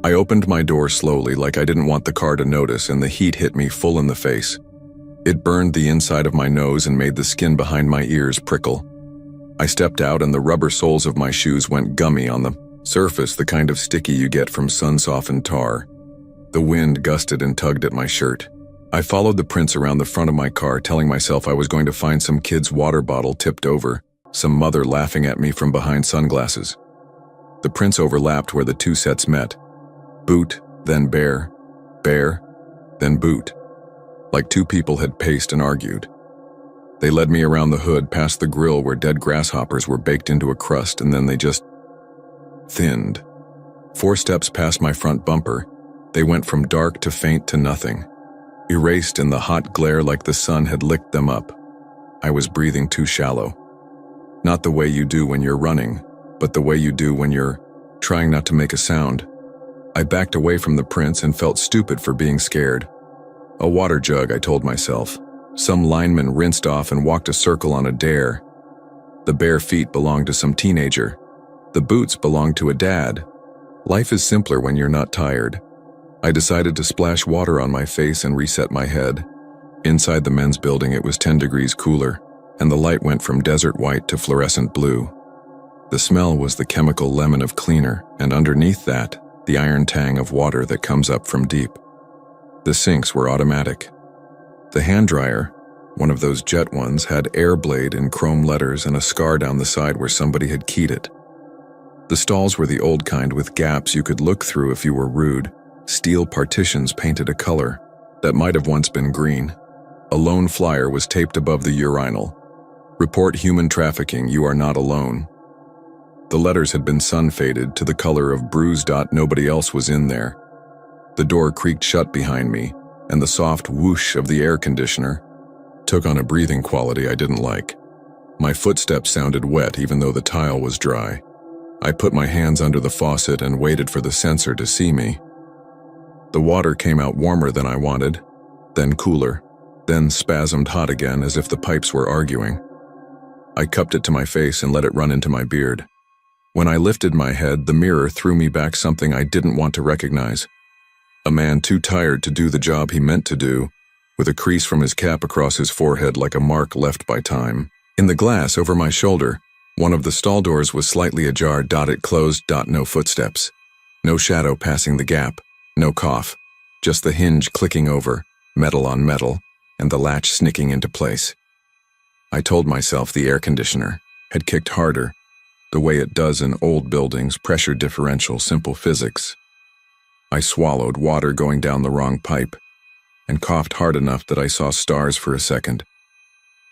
Speaker 1: I opened my door slowly like I didn't want the car to notice, and the heat hit me full in the face. It burned the inside of my nose and made the skin behind my ears prickle. I stepped out and the rubber soles of my shoes went gummy on the surface, the kind of sticky you get from sun-softened tar. The wind gusted and tugged at my shirt. I followed the prints around the front of my car, telling myself I was going to find some kid's water bottle tipped over, some mother laughing at me from behind sunglasses. The prints overlapped where the 2 sets met. Boot, then bare, bare, then boot. Like 2 people had paced and argued. They led me around the hood, past the grill where dead grasshoppers were baked into a crust, and then they just thinned. 4 steps past my front bumper, they went from dark to faint to nothing, erased in the hot glare like the sun had licked them up. I was breathing too shallow. Not the way you do when you're running, but the way you do when you're trying not to make a sound. I backed away from the prints and felt stupid for being scared. A water jug, I told myself. Some lineman rinsed off and walked a circle on a dare. The bare feet belonged to some teenager. The boots belonged to a dad. Life is simpler when you're not tired. I decided to splash water on my face and reset my head. Inside the men's building, it was 10 degrees cooler, and the light went from desert white to fluorescent blue. The smell was the chemical lemon of cleaner, and underneath that, the iron tang of water that comes up from deep. The sinks were automatic. The hand dryer, one of those jet ones, had air blade in chrome letters and a scar down the side where somebody had keyed it. The stalls were the old kind with gaps you could look through if you were rude. Steel partitions painted a color that might have once been green. A lone flyer was taped above the urinal. Report human trafficking, you are not alone. The letters had been sun-faded to the color of bruised. Nobody else was in there. The door creaked shut behind me, and the soft whoosh of the air conditioner took on a breathing quality I didn't like. My footsteps sounded wet even though the tile was dry. I put my hands under the faucet and waited for the sensor to see me. The water came out warmer than I wanted, then cooler, then spasmed hot again as if the pipes were arguing. I cupped it to my face and let it run into my beard. When I lifted my head, the mirror threw me back something I didn't want to recognize. A man too tired to do the job he meant to do, with a crease from his cap across his forehead like a mark left by time. In the glass over my shoulder, one of the stall doors was slightly ajar. It closed. No footsteps. No shadow passing the gap. No cough. Just the hinge clicking over, metal on metal, and the latch snicking into place. I told myself the air conditioner had kicked harder, the way it does in old buildings, pressure differential, simple physics. I swallowed water going down the wrong pipe and coughed hard enough that I saw stars for a second.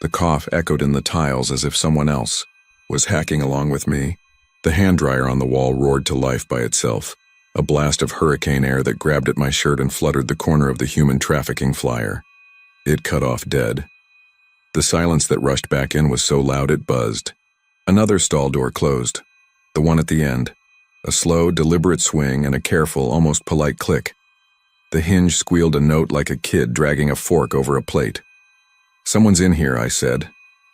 Speaker 1: The cough echoed in the tiles as if someone else was hacking along with me. The hand dryer on the wall roared to life by itself, a blast of hurricane air that grabbed at my shirt and fluttered the corner of the human trafficking flyer. It cut off dead. The silence that rushed back in was so loud it buzzed. Another stall door closed, the one at the end. A slow, deliberate swing and a careful, almost polite click. The hinge squealed a note like a kid dragging a fork over a plate. "Someone's in here," I said,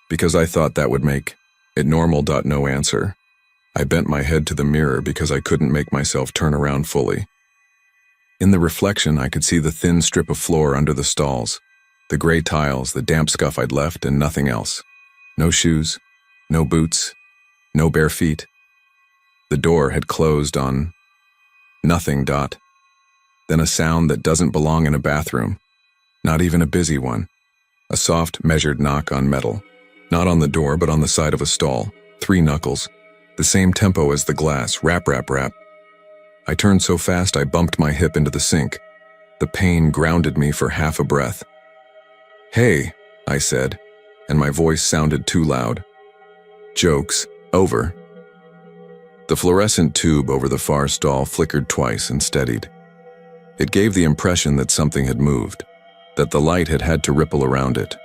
Speaker 1: because I thought that would make it normal. No answer. I bent my head to the mirror because I couldn't make myself turn around fully. In the reflection, I could see the thin strip of floor under the stalls, the gray tiles, the damp scuff I'd left, and nothing else. No shoes, no boots, no bare feet. The door had closed on nothing. Then a sound that doesn't belong in a bathroom, not even a busy one. A soft, measured knock on metal, not on the door but on the side of a stall. 3 knuckles, the same tempo as the glass, rap, rap, rap. I turned so fast I bumped my hip into the sink. The pain grounded me for half a breath. "Hey," I said, and my voice sounded too loud. "Jokes over." The fluorescent tube over the far stall flickered twice and steadied. It gave the impression that something had moved, that the light had had to ripple around it.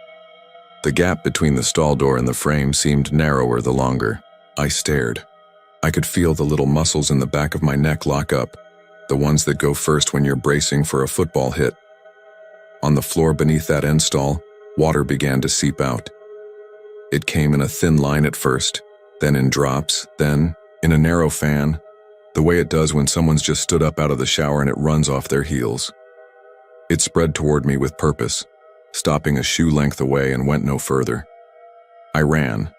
Speaker 1: The gap between the stall door and the frame seemed narrower the longer. I stared. I could feel the little muscles in the back of my neck lock up, the ones that go first when you're bracing for a football hit. On the floor beneath that end stall, water began to seep out. It came in a thin line at first, then in drops, then in a narrow fan, the way it does when someone's just stood up out of the shower and it runs off their heels. It spread toward me with purpose, stopping a shoe length away and went no further. I ran.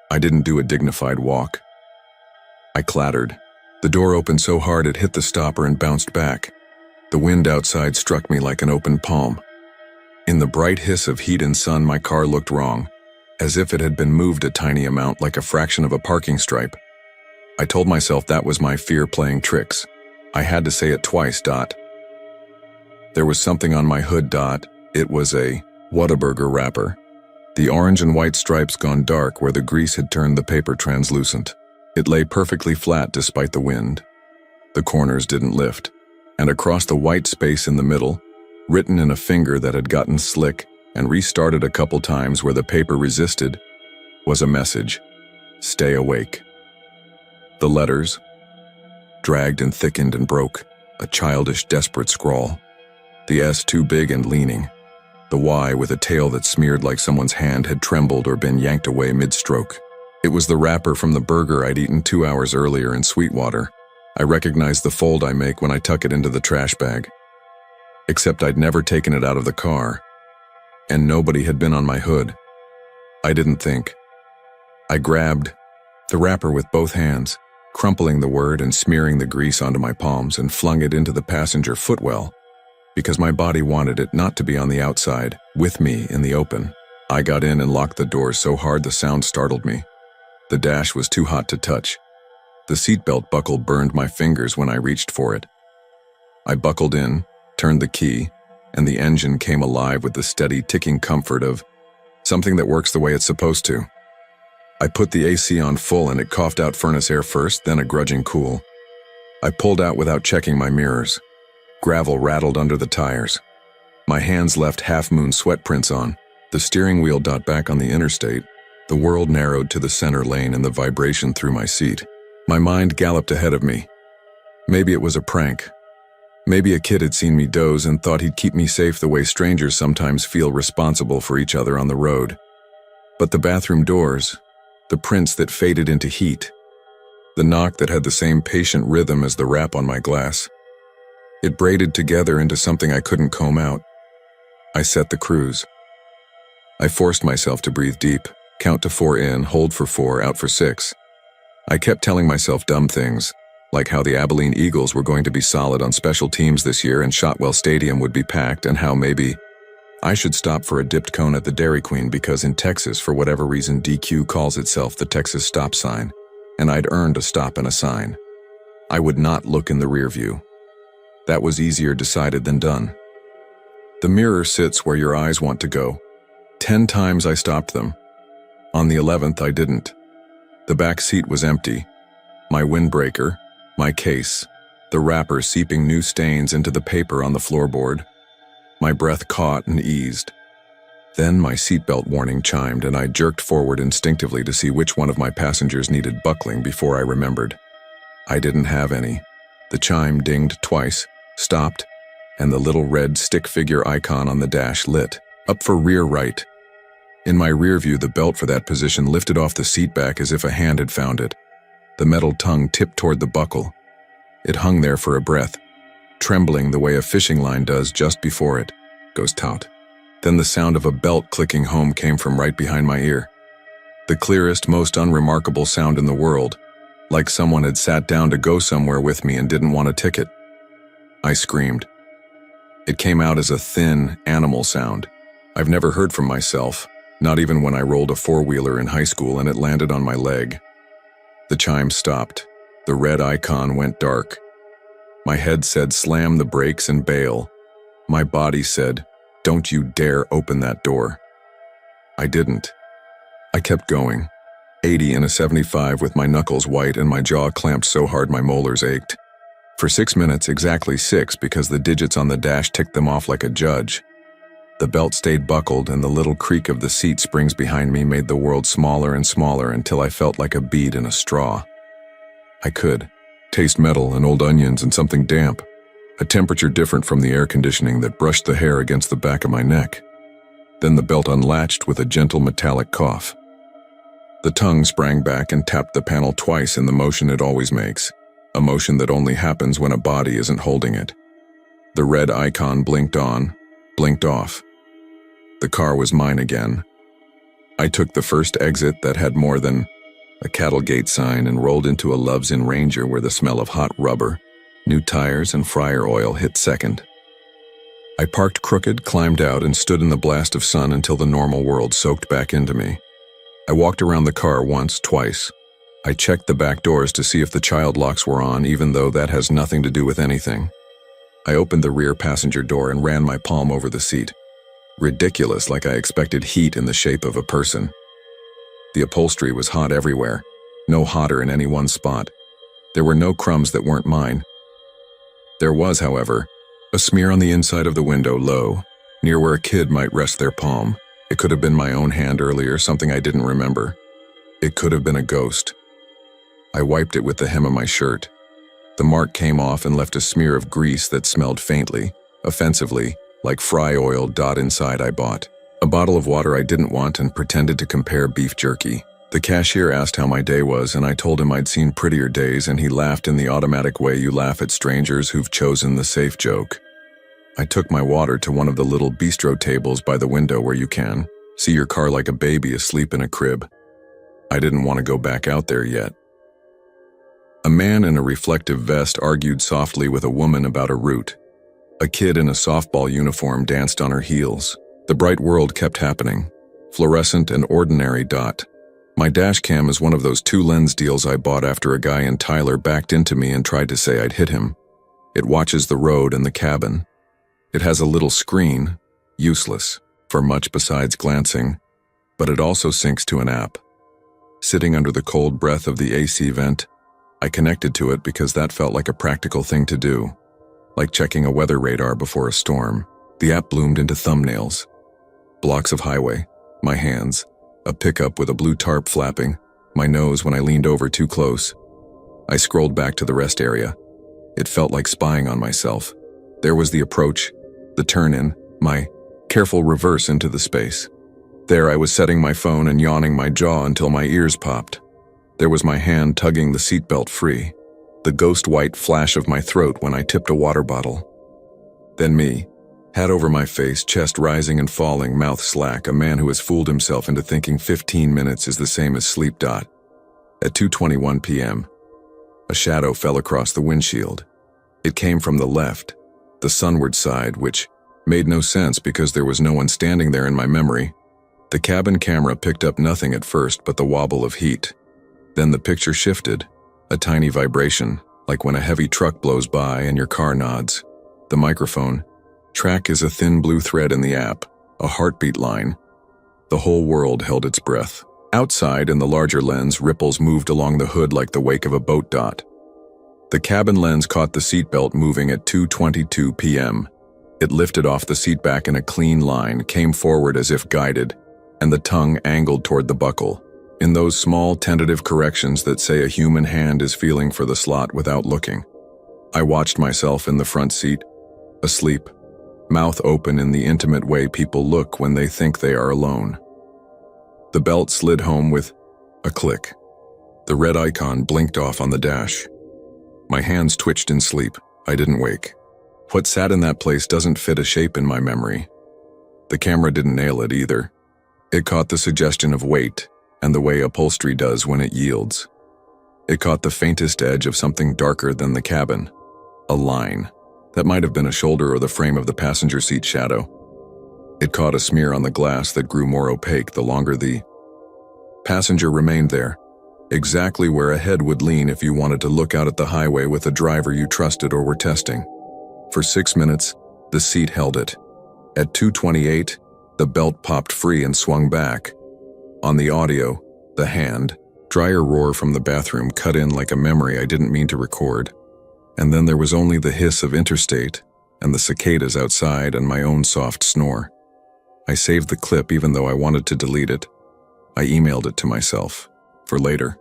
Speaker 1: I didn't do a dignified walk. I clattered. The door opened so hard it hit the stopper and bounced back. The wind outside struck me like an open palm. In the bright hiss of heat and sun, my car looked wrong, as if it had been moved a tiny amount, like a fraction of a parking stripe. I told myself that was my fear playing tricks. I had to say it twice. There was something on my hood. It was a Whataburger wrapper. The orange and white stripes gone dark where the grease had turned the paper translucent. It lay perfectly flat despite the wind. The corners didn't lift, and across the white space in the middle, written in a finger that had gotten slick and restarted a couple times where the paper resisted, was a message: "Stay awake." The letters, dragged and thickened and broke, a childish, desperate scrawl. The S too big and leaning. The Y with a tail that smeared like someone's hand had trembled or been yanked away mid-stroke. It was the wrapper from the burger I'd eaten 2 hours earlier in Sweetwater. I recognized the fold I make when I tuck it into the trash bag. Except I'd never taken it out of the car, and nobody had been on my hood. I didn't think. I grabbed the wrapper with both hands, crumpling the word and smearing the grease onto my palms, and flung it into the passenger footwell, because my body wanted it not to be on the outside, with me in the open. I got in and locked the doors so hard the sound startled me. The dash was too hot to touch. The seatbelt buckle burned my fingers when I reached for it. I buckled in, turned the key, and the engine came alive with the steady ticking comfort of something that works the way it's supposed to. I put the AC on full and it coughed out furnace air first, then a grudging cool. I pulled out without checking my mirrors. Gravel rattled under the tires. My hands left half-moon sweat prints on. The steering wheel dot back on the interstate. The world narrowed to the center lane and the vibration through my seat. My mind galloped ahead of me. Maybe it was a prank. Maybe a kid had seen me doze and thought he'd keep me safe the way strangers sometimes feel responsible for each other on the road. But the bathroom doors, the prints that faded into heat, the knock that had the same patient rhythm as the rap on my glass, it braided together into something I couldn't comb out. I set the cruise. I forced myself to breathe deep, count to 4 in, hold for 4, out for 6. I kept telling myself dumb things, like how the Abilene Eagles were going to be solid on special teams this year and Shotwell Stadium would be packed, and how maybe I should stop for a dipped cone at the Dairy Queen because in Texas, for whatever reason, DQ calls itself the Texas stop sign, and I'd earned a stop and a sign. I would not look in the rear view. That was easier decided than done. The mirror sits where your eyes want to go. 10 times I stopped them. On the 11th, I didn't. The back seat was empty. My windbreaker, my case, the wrapper seeping new stains into the paper on the floorboard. My breath caught and eased. Then my seatbelt warning chimed and I jerked forward instinctively to see which one of my passengers needed buckling before I remembered. I didn't have any. The chime dinged twice, stopped, and the little red stick figure icon on the dash lit, up for rear right. In my rear view, the belt for that position lifted off the seat back as if a hand had found it. The metal tongue tipped toward the buckle. It hung there for a breath, trembling the way a fishing line does just before it goes taut. Then the sound of a belt clicking home came from right behind my ear. The clearest, most unremarkable sound in the world, like someone had sat down to go somewhere with me and didn't want a ticket. I screamed. It came out as a thin, animal sound. I've never heard from myself, not even when I rolled a four-wheeler in high school and it landed on my leg. The chime stopped. The red icon went dark. My head said, "Slam the brakes and bail." My body said, "Don't you dare open that door." I didn't. I kept going, 80 in a 75 with my knuckles white and my jaw clamped so hard my molars ached. For 6 minutes, exactly 6, because the digits on the dash ticked them off like a judge. The belt stayed buckled and the little creak of the seat springs behind me made the world smaller and smaller until I felt like a bead in a straw. I could taste metal and old onions and something damp, a temperature different from the air conditioning that brushed the hair against the back of my neck. Then the belt unlatched with a gentle metallic cough. The tongue sprang back and tapped the panel twice in the motion it always makes, a motion that only happens when a body isn't holding it. The red icon blinked on, blinked off. The car was mine again. I took the first exit that had more than a cattle gate sign and rolled into a Love's Inn Ranger where the smell of hot rubber, new tires, and fryer oil hit second. I parked crooked, climbed out, and stood in the blast of sun until the normal world soaked back into me. I walked around the car once, twice. I checked the back doors to see if the child locks were on, even though that has nothing to do with anything. I opened the rear passenger door and ran my palm over the seat. Ridiculous, like I expected heat in the shape of a person. The upholstery was hot everywhere, no hotter in any one spot. There were no crumbs that weren't mine. There was, however, a smear on the inside of the window low, near where a kid might rest their palm. It could have been my own hand earlier, something I didn't remember. It could have been a ghost. I wiped it with the hem of my shirt. The mark came off and left a smear of grease that smelled faintly, offensively, like fry oil. Inside I bought a bottle of water I didn't want and pretended to compare beef jerky. The cashier asked how my day was, and I told him I'd seen prettier days, and he laughed in the automatic way you laugh at strangers who've chosen the safe joke. I took my water to one of the little bistro tables by the window where you can see your car like a baby asleep in a crib. I didn't want to go back out there yet. A man in a reflective vest argued softly with a woman about a route. A kid in a softball uniform danced on her heels. The bright world kept happening, fluorescent and ordinary. My dash cam is one of those 2-lens deals I bought after a guy in Tyler backed into me and tried to say I'd hit him. It watches the road and the cabin. It has a little screen, useless for much besides glancing, but it also syncs to an app. Sitting under the cold breath of the AC vent, I connected to it because that felt like a practical thing to do, like checking a weather radar before a storm. The app bloomed into thumbnails. Blocks of highway, my hands, a pickup with a blue tarp flapping, my nose when I leaned over too close. I scrolled back to the rest area. It felt like spying on myself. There was the approach, the turn-in, my careful reverse into the space. There I was setting my phone and yawning my jaw until my ears popped. There was my hand tugging the seatbelt free, the ghost white flash of my throat when I tipped a water bottle. Then me, hat over my face, chest rising and falling, mouth slack, a man who has fooled himself into thinking 15 minutes is the same as sleep. At 2:21 p.m., a shadow fell across the windshield. It came from the left, the sunward side, which made no sense because there was no one standing there in my memory. The cabin camera picked up nothing at first but the wobble of heat. Then the picture shifted, a tiny vibration, like when a heavy truck blows by and your car nods. The microphone. Track is a thin blue thread in the app, a heartbeat line. The whole world held its breath. Outside, in the larger lens, ripples moved along the hood like the wake of a boat. The cabin lens caught the seatbelt moving at 2:22 p.m. It lifted off the seatback in a clean line, came forward as if guided, and the tongue angled toward the buckle, in those small tentative corrections that say a human hand is feeling for the slot without looking. I watched myself in the front seat, asleep, mouth open in the intimate way people look when they think they are alone. The belt slid home with a click. The red icon blinked off on the dash. My hands twitched in sleep. I didn't wake. What sat in that place doesn't fit a shape in my memory. The camera didn't nail it either. It caught the suggestion of weight and the way upholstery does when it yields. It caught the faintest edge of something darker than the cabin. A line. That might have been a shoulder or the frame of the passenger seat shadow. It caught a smear on the glass that grew more opaque the longer the passenger remained there, exactly where a head would lean if you wanted to look out at the highway with a driver you trusted or were testing. For 6 minutes, the seat held it. At 2:28, the belt popped free and swung back. On the audio, the hand, dryer roar from the bathroom cut in like a memory I didn't mean to record. And then there was only the hiss of interstate and the cicadas outside and my own soft snore. I saved the clip even though I wanted to delete it. I emailed it to myself, for later.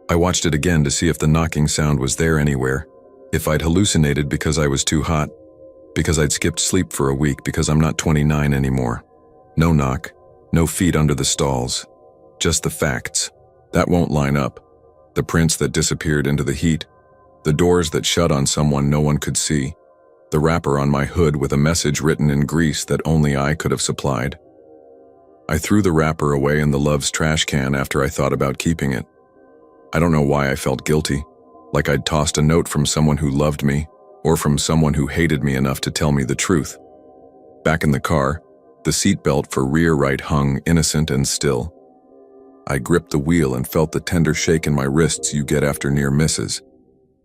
Speaker 1: I watched it again to see if the knocking sound was there anywhere, if I'd hallucinated because I was too hot, because I'd skipped sleep for a week because I'm not 29 anymore. No knock, no feet under the stalls, just the facts. That won't line up. The prints that disappeared into the heat, the doors that shut on someone no one could see, the wrapper on my hood with a message written in grease that only I could have supplied. I threw the wrapper away in the Love's trash can after I thought about keeping it. I don't know why I felt guilty, like I'd tossed a note from someone who loved me, or from someone who hated me enough to tell me the truth. Back in the car, the seatbelt for rear right hung innocent and still. I gripped the wheel and felt the tender shake in my wrists you get after near misses.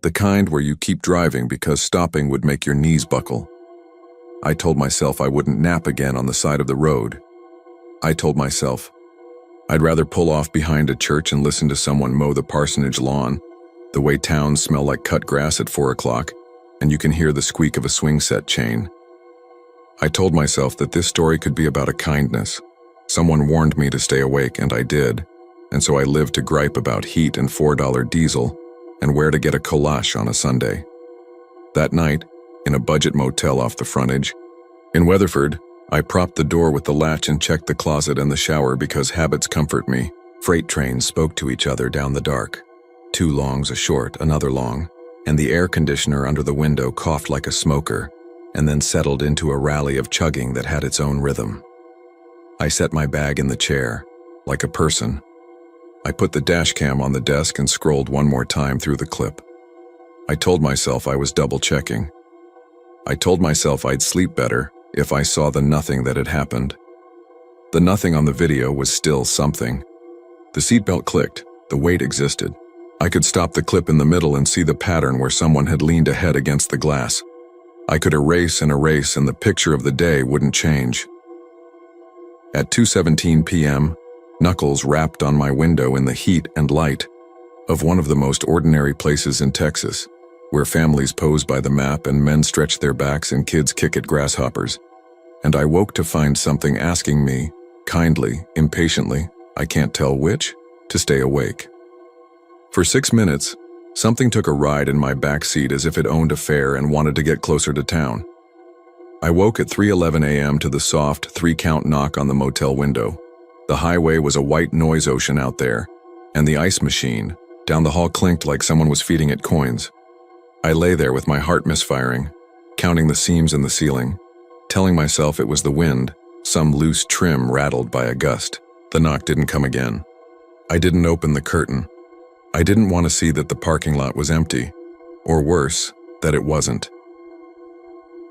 Speaker 1: The kind where you keep driving because stopping would make your knees buckle. I told myself I wouldn't nap again on the side of the road. I told myself I'd rather pull off behind a church and listen to someone mow the parsonage lawn, the way towns smell like cut grass at 4 o'clock, and you can hear the squeak of a swing set chain. I told myself that this story could be about a kindness. Someone warned me to stay awake, and I did, and so I lived to gripe about heat and $4 diesel and where to get a colache on a Sunday. That night, in a budget motel off the frontage, in Weatherford, I propped the door with the latch and checked the closet and the shower because habits comfort me. Freight trains spoke to each other down the dark. 2 longs a short, another long, and the air conditioner under the window coughed like a smoker, and then settled into a rally of chugging that had its own rhythm. I set my bag in the chair, like a person. I put the dash cam on the desk and scrolled one more time through the clip. I told myself I was double-checking. I told myself I'd sleep better if I saw the nothing that had happened. The nothing on the video was still something. The seatbelt clicked, the weight existed. I could stop the clip in the middle and see the pattern where someone had leaned a head against the glass. I could erase and the picture of the day wouldn't change. At 2:17 p.m., knuckles rapped on my window in the heat and light of one of the most ordinary places in Texas, where families pose by the map and men stretch their backs and kids kick at grasshoppers. And I woke to find something asking me, kindly, impatiently, I can't tell which, to stay awake. For 6 minutes, something took a ride in my back seat as if it owned a fare and wanted to get closer to town. I woke at 3:11 a.m. to the soft 3-count knock on the motel window. The highway was a white noise ocean out there, and the ice machine down the hall clinked like someone was feeding it coins. I lay there with my heart misfiring, counting the seams in the ceiling, telling myself it was the wind, some loose trim rattled by a gust. The knock didn't come again. I didn't open the curtain. I didn't want to see that the parking lot was empty, or worse, that it wasn't.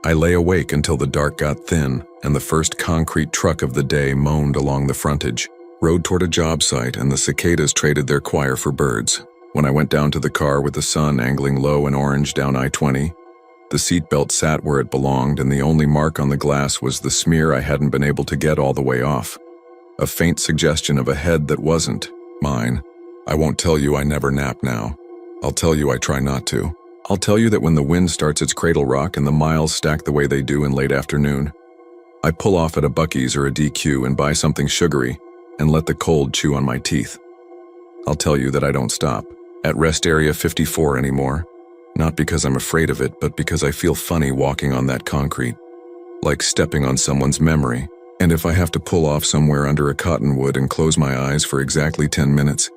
Speaker 1: I lay awake until the dark got thin and the first concrete truck of the day moaned along the frontage, rode toward a job site, and the cicadas traded their choir for birds. When I went down to the car with the sun angling low and orange down I-20, the seatbelt sat where it belonged, and the only mark on the glass was the smear I hadn't been able to get all the way off. A faint suggestion of a head that wasn't mine. I won't tell you I never nap now. I'll tell you I try not to. I'll tell you that when the wind starts its cradle rock and the miles stack the way they do in late afternoon, I pull off at a Buc-ee's or a DQ and buy something sugary and let the cold chew on my teeth. I'll tell you that I don't stop at rest area 54 anymore, not because I'm afraid of it, but because I feel funny walking on that concrete, like stepping on someone's memory. And if I have to pull off somewhere under a cottonwood and close my eyes for exactly 10 minutes,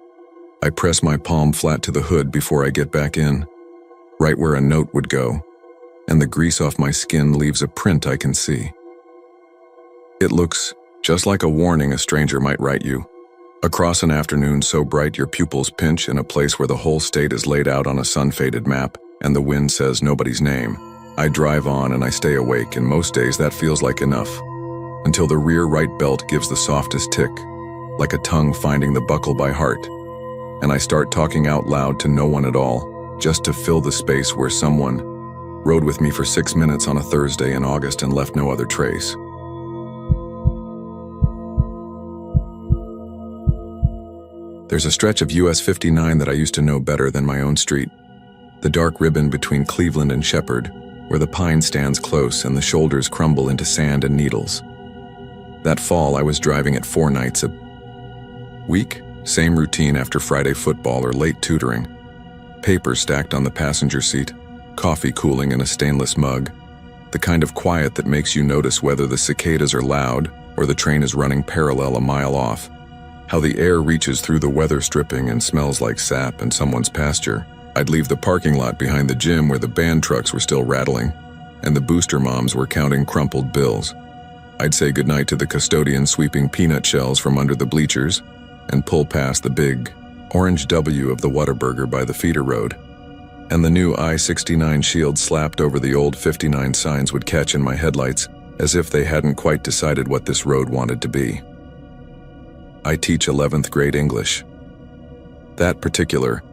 Speaker 1: I press my palm flat to the hood before I get back in, right where a note would go, and the grease off my skin leaves a print I can see. It looks just like a warning a stranger might write you. Across an afternoon so bright your pupils pinch in a place where the whole state is laid out on a sun-faded map and the wind says nobody's name. I drive on and I stay awake, and most days that feels like enough, until the rear right belt gives the softest tick, like a tongue finding the buckle by heart, and I start talking out loud to no one at all, just to fill the space where someone rode with me for 6 minutes on a Thursday in August and left no other trace. There's a stretch of US 59 that I used to know better than my own street, the dark ribbon between Cleveland and Shepherd, where the pine stands close and the shoulders crumble into sand and needles. That fall, I was driving it 4 nights a week, same routine after Friday football or late tutoring. Papers stacked on the passenger seat, coffee cooling in a stainless mug, the kind of quiet that makes you notice whether the cicadas are loud or the train is running parallel a mile off, how the air reaches through the weather stripping and smells like sap in someone's pasture. I'd leave the parking lot behind the gym where the band trucks were still rattling, and the booster moms were counting crumpled bills. I'd say goodnight to the custodian sweeping peanut shells from under the bleachers, and pull past the big orange W of the Whataburger by the feeder road, and the new I-69 shield slapped over the old 59 signs would catch in my headlights, as if they hadn't quite decided what this road wanted to be. I teach 11th grade English. That particular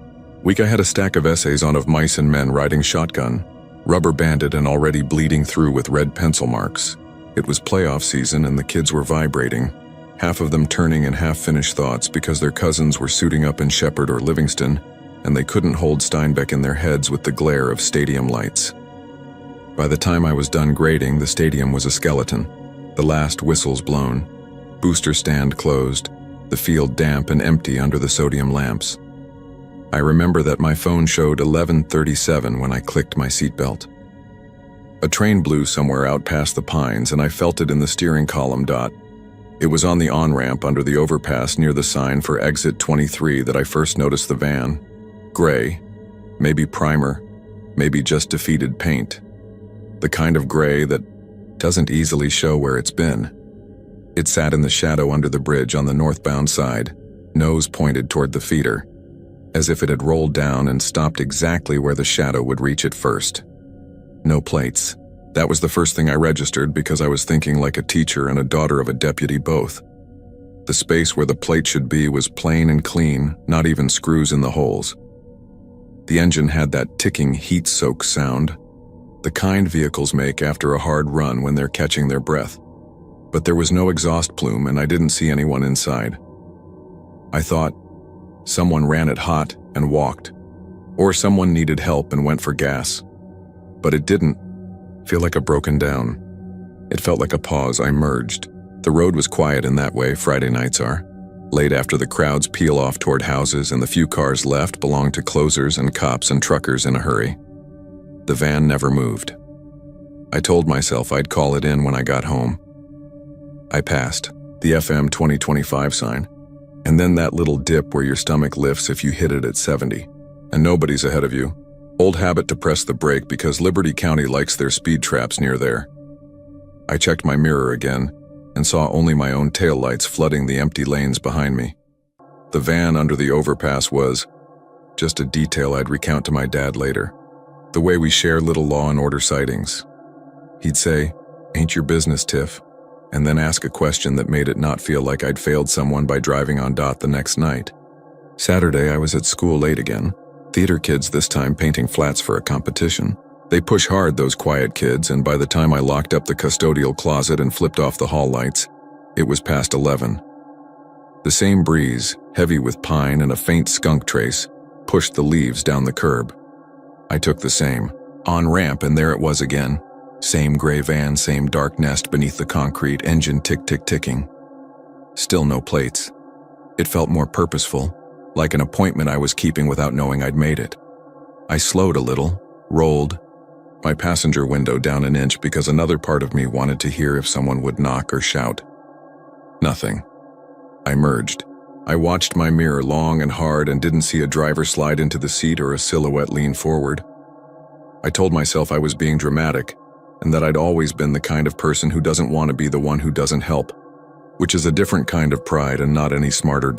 Speaker 1: week I had a stack of essays on of mice and men riding shotgun, rubber-banded and already bleeding through with red pencil marks. It was playoff season and the kids were vibrating, half of them turning in half-finished thoughts because their cousins were suiting up in Shepherd or Livingston, and they couldn't hold Steinbeck in their heads with the glare of stadium lights. By the time I was done grading, the stadium was a skeleton, the last whistles blown, booster stand closed, the field damp and empty under the sodium lamps. I remember that my phone showed 11:37 when I clicked my seatbelt. A train blew somewhere out past the pines, and I felt it in the steering column. It was on the on-ramp under the overpass near the sign for exit 23 that I first noticed the van. Gray, maybe primer, maybe just defeated paint. The kind of gray that doesn't easily show where it's been. It sat in the shadow under the bridge on the northbound side, nose pointed toward the feeder, as if it had rolled down and stopped exactly where the shadow would reach it first. No plates. That was the first thing I registered because I was thinking like a teacher and a daughter of a deputy both. The space where the plate should be was plain and clean, not even screws in the holes. The engine had that ticking heat-soak sound, the kind vehicles make after a hard run when they're catching their breath. But there was no exhaust plume and I didn't see anyone inside. I thought, someone ran it hot and walked, or someone needed help and went for gas. But it didn't feel like a broken down. It felt like a pause. I merged. The road was quiet in that way Friday nights are. Late after the crowds peel off toward houses and the few cars left belong to closers and cops and truckers in a hurry. The van never moved. I told myself I'd call it in when I got home. I passed the FM 2025 sign, and then that little dip where your stomach lifts if you hit it at 70, and nobody's ahead of you. Old habit to press the brake because Liberty County likes their speed traps near there. I checked my mirror again and saw only my own taillights flooding the empty lanes behind me. The van under the overpass was just a detail I'd recount to my dad later. The way we share little law and order sightings. He'd say, "Ain't your business, Tiff," and then ask a question that made it not feel like I'd failed someone by driving on dot the next night. Saturday I was at school late again. Theater kids this time painting flats for a competition. They push hard, those quiet kids, and by the time I locked up the custodial closet and flipped off the hall lights, it was past 11. The same breeze, heavy with pine and a faint skunk trace, pushed the leaves down the curb. I took the same on-ramp and there it was again. Same gray van, same dark nest beneath the concrete, engine tick-tick-ticking. Still no plates. It felt more purposeful, like an appointment I was keeping without knowing I'd made it. I slowed a little, rolled my passenger window down an inch because another part of me wanted to hear if someone would knock or shout. Nothing. I merged. I watched my mirror long and hard and didn't see a driver slide into the seat or a silhouette lean forward. I told myself I was being dramatic and that I'd always been the kind of person who doesn't want to be the one who doesn't help, which is a different kind of pride and not any smarter.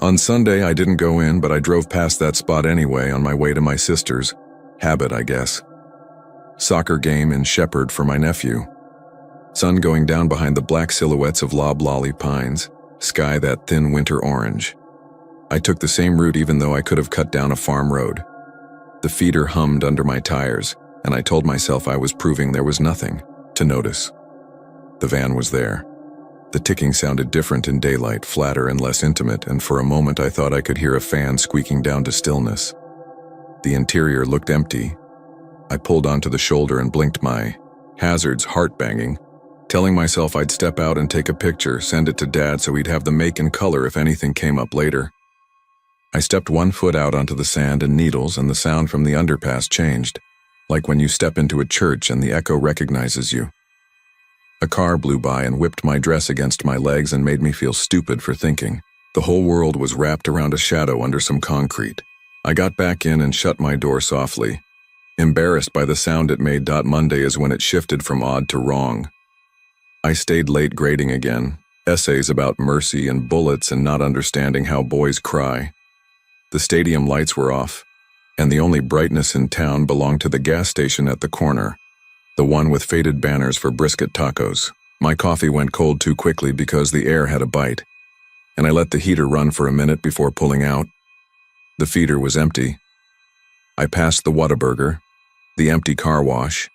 Speaker 1: On Sunday, I didn't go in, but I drove past that spot anyway on my way to my sister's. Habit, I guess. Soccer game in Shepherd for my nephew. Sun going down behind the black silhouettes of loblolly pines, sky that thin winter orange. I took the same route even though I could have cut down a farm road. The feeder hummed under my tires, and I told myself I was proving there was nothing to notice. The van was there. The ticking sounded different in daylight, flatter and less intimate, and for a moment I thought I could hear a fan squeaking down to stillness. The interior looked empty. I pulled onto the shoulder and blinked my hazards, heart banging, telling myself I'd step out and take a picture, send it to Dad so he'd have the make and color if anything came up later. I stepped one foot out onto the sand and needles, and the sound from the underpass changed, like when you step into a church and the echo recognizes you. A car blew by and whipped my dress against my legs and made me feel stupid for thinking. The whole world was wrapped around a shadow under some concrete. I got back in and shut my door softly. Embarrassed by the sound it made. Monday is when it shifted from odd to wrong. I stayed late grading again. Essays about mercy and bullets and not understanding how boys cry. The stadium lights were off, and the only brightness in town belonged to the gas station at the corner. The one with faded banners for brisket tacos. My coffee went cold too quickly because the air had a bite, and I let the heater run for a minute before pulling out. The feeder was empty. I passed the Whataburger, the empty car wash,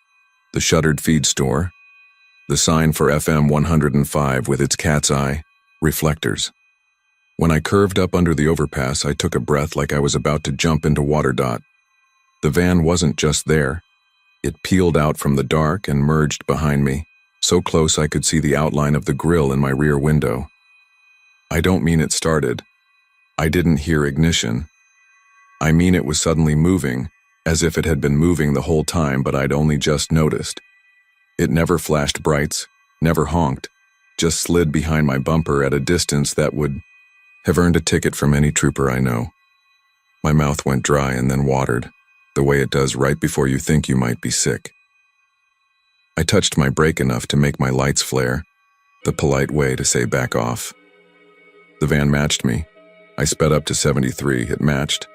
Speaker 1: the shuttered feed store, the sign for FM 105 with its cat's eye reflectors. When I curved up under the overpass, I took a breath like I was about to jump into water. The van wasn't just there. It peeled out from the dark and merged behind me, so close I could see the outline of the grill in my rear window. I don't mean it started. I didn't hear ignition. I mean it was suddenly moving, as if it had been moving the whole time but I'd only just noticed. It never flashed brights, never honked, just slid behind my bumper at a distance that would have earned a ticket from any trooper I know. My mouth went dry and then watered, the way it does right before you think you might be sick. I touched my brake enough to make my lights flare, the polite way to say back off. The van matched me. I sped up to 73, it matched.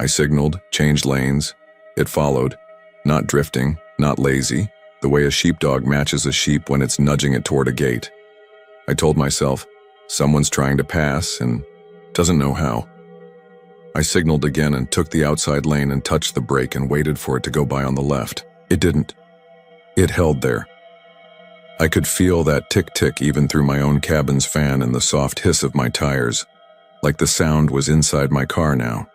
Speaker 1: I signaled, changed lanes. It followed, not drifting, not lazy, the way a sheepdog matches a sheep when it's nudging it toward a gate. I told myself, someone's trying to pass and doesn't know how. I signaled again and took the outside lane and touched the brake and waited for it to go by on the left. It didn't. It held there. I could feel that tick-tick even through my own cabin's fan and the soft hiss of my tires, like the sound was inside my car now.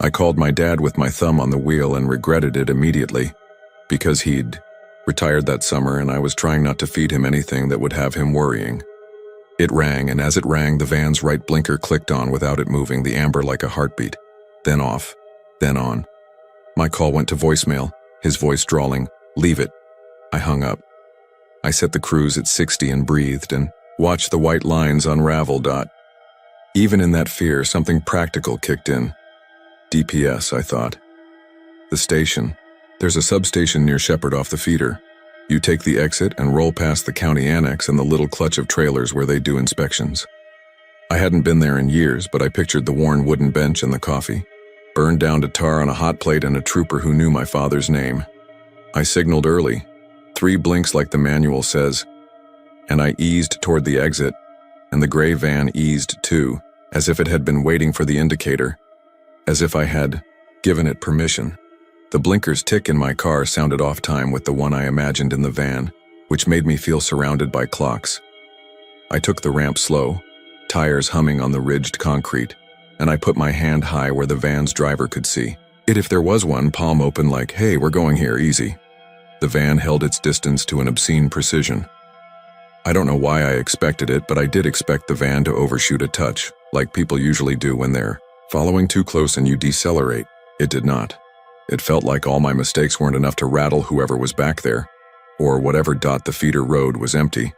Speaker 1: I called my dad with my thumb on the wheel and regretted it immediately, because he'd retired that summer and I was trying not to feed him anything that would have him worrying. It rang, and as it rang, the van's right blinker clicked on without it moving, the amber like a heartbeat. Then off, then on. My call went to voicemail, his voice drawling, "Leave it." I hung up. I set the cruise at 60 and breathed and watched the white lines unravel. Even in that fear, something practical kicked in. DPS, I thought. The station. There's a substation near Shepherd off the feeder. You take the exit and roll past the county annex and the little clutch of trailers where they do inspections. I hadn't been there in years, but I pictured the worn wooden bench and the coffee, burned down to tar on a hot plate, and a trooper who knew my father's name. I signaled early, 3 blinks like the manual says, and I eased toward the exit, and the gray van eased too, as if it had been waiting for the indicator, as if I had given it permission. The blinker's tick in my car sounded off time with the one I imagined in the van, which made me feel surrounded by clocks. I took the ramp slow, tires humming on the ridged concrete, and I put my hand high where the van's driver could see. It, if there was one, palm open like, "Hey, we're going here, easy." The van held its distance to an obscene precision. I don't know why I expected it, but I did expect the van to overshoot a touch, like people usually do when they're following too close and you decelerate. It did not. It felt like all my mistakes weren't enough to rattle whoever was back there, or whatever. The feeder road was empty.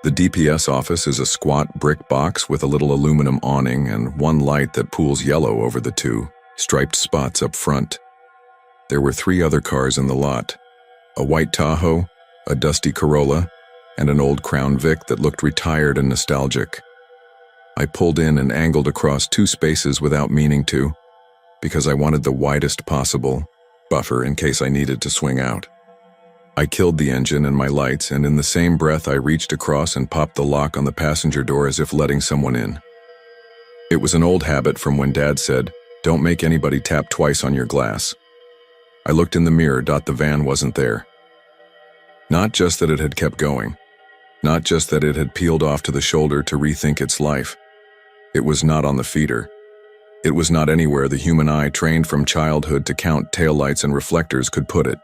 Speaker 1: The DPS office is a squat brick box with a little aluminum awning and one light that pools yellow over the 2 striped spots up front. There were 3 other cars in the lot, a white Tahoe, a dusty Corolla, and an old Crown Vic that looked retired and nostalgic. I pulled in and angled across 2 spaces without meaning to, because I wanted the widest possible buffer in case I needed to swing out. I killed the engine and my lights, and in the same breath I reached across and popped the lock on the passenger door as if letting someone in. It was an old habit from when Dad said, "Don't make anybody tap twice on your glass." I looked in the mirror. The van wasn't there. Not just that it had kept going. Not just that it had peeled off to the shoulder to rethink its life. It was not on the feeder. It was not anywhere the human eye, trained from childhood to count taillights and reflectors, could put it.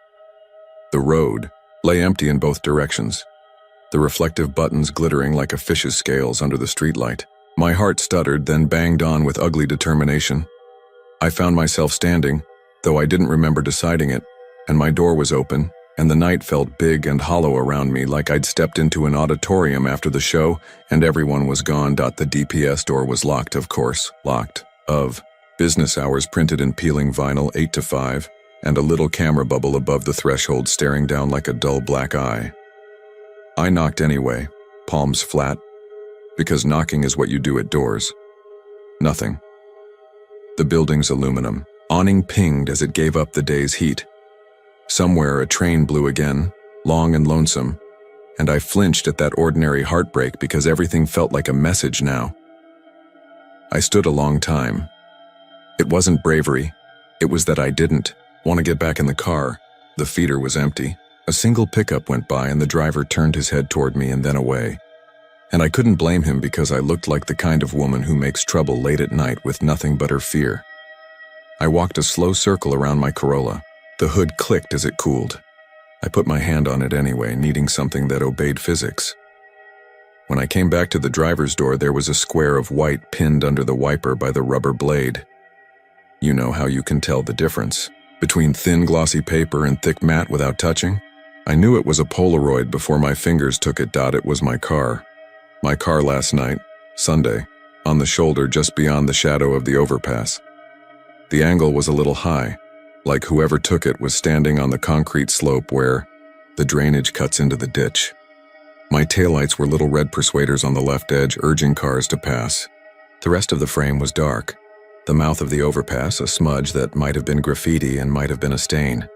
Speaker 1: The road lay empty in both directions, the reflective buttons glittering like a fish's scales under the streetlight. My heart stuttered, then banged on with ugly determination. I found myself standing, though I didn't remember deciding it, and my door was open, and the night felt big and hollow around me, like I'd stepped into an auditorium after the show, and everyone was gone. The DPS door was locked, of course, locked. Of business hours printed in peeling vinyl, 8 to 5, and a little camera bubble above the threshold staring down like a dull black eye. I knocked anyway, palms flat, because knocking is what you do at doors. Nothing. The building's aluminum awning pinged as it gave up the day's heat. Somewhere a train blew again, long and lonesome, and I flinched at that ordinary heartbreak because everything felt like a message now. I stood a long time. It wasn't bravery. It was that I didn't want to get back in the car. The feeder was empty. A single pickup went by and the driver turned his head toward me and then away. And I couldn't blame him because I looked like the kind of woman who makes trouble late at night with nothing but her fear. I walked a slow circle around my Corolla. The hood clicked as it cooled. I put my hand on it anyway, needing something that obeyed physics. When I came back to the driver's door, there was a square of white pinned under the wiper by the rubber blade. You know how you can tell the difference between thin glossy paper and thick matte without touching? I knew it was a Polaroid before my fingers took it. It was my car. My car last night, Sunday, on the shoulder just beyond the shadow of the overpass. The angle was a little high, like whoever took it was standing on the concrete slope where the drainage cuts into the ditch. My taillights were little red persuaders on the left edge, urging cars to pass. The rest of the frame was dark. The mouth of the overpass, a smudge that might have been graffiti and might have been a stain.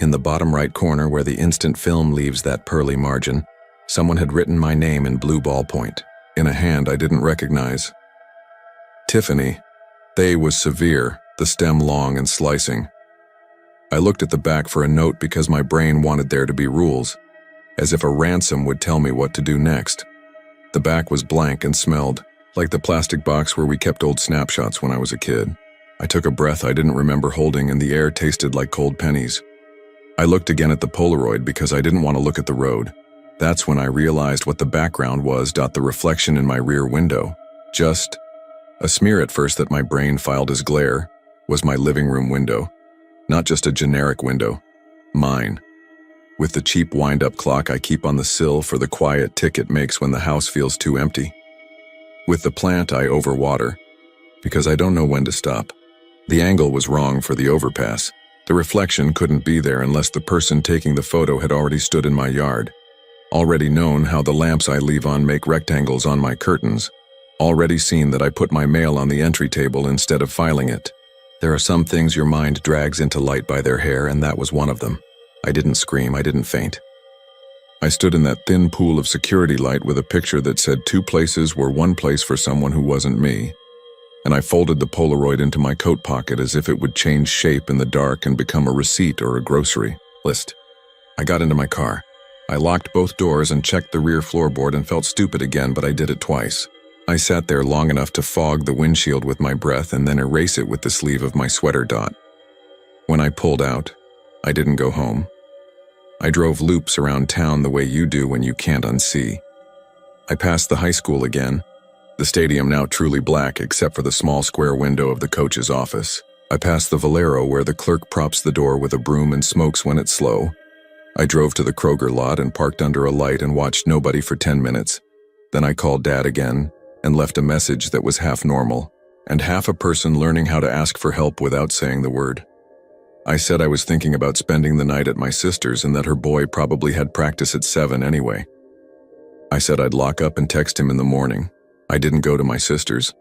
Speaker 1: In the bottom right corner where the instant film leaves that pearly margin, someone had written my name in blue ballpoint, in a hand I didn't recognize. Tiffany. They was severe, the stem long and slicing. I looked at the back for a note because my brain wanted there to be rules, as if a ransom would tell me what to do next. The back was blank and smelled like the plastic box where we kept old snapshots when I was a kid. I took a breath I didn't remember holding and the air tasted like cold pennies. I looked again at the Polaroid because I didn't want to look at the road. That's when I realized what the background was. The reflection in my rear window. Just a smear at first that my brain filed as glare was my living room window. Not just a generic window. Mine. With the cheap wind-up clock I keep on the sill for the quiet tick it makes when the house feels too empty. With the plant I overwater, because I don't know when to stop. The angle was wrong for the overpass. The reflection couldn't be there unless the person taking the photo had already stood in my yard. Already known how the lamps I leave on make rectangles on my curtains. Already seen that I put my mail on the entry table instead of filing it. There are some things your mind drags into light by their hair, and that was one of them. I didn't scream, I didn't faint. I stood in that thin pool of security light with a picture that said 2 places were 1 place for someone who wasn't me. And I folded the Polaroid into my coat pocket as if it would change shape in the dark and become a receipt or a grocery list. I got into my car. I locked both doors and checked the rear floorboard and felt stupid again, but I did it twice. I sat there long enough to fog the windshield with my breath and then erase it with the sleeve of my sweater. When I pulled out, I didn't go home. I drove loops around town the way you do when you can't unsee. I passed the high school again, the stadium now truly black except for the small square window of the coach's office. I passed the Valero where the clerk props the door with a broom and smokes when it's slow. I drove to the Kroger lot and parked under a light and watched nobody for 10 minutes. Then I called Dad again and left a message that was half normal and half a person learning how to ask for help without saying the word. I said I was thinking about spending the night at my sister's and that her boy probably had practice at 7 anyway. I said I'd lock up and text him in the morning. I didn't go to my sister's.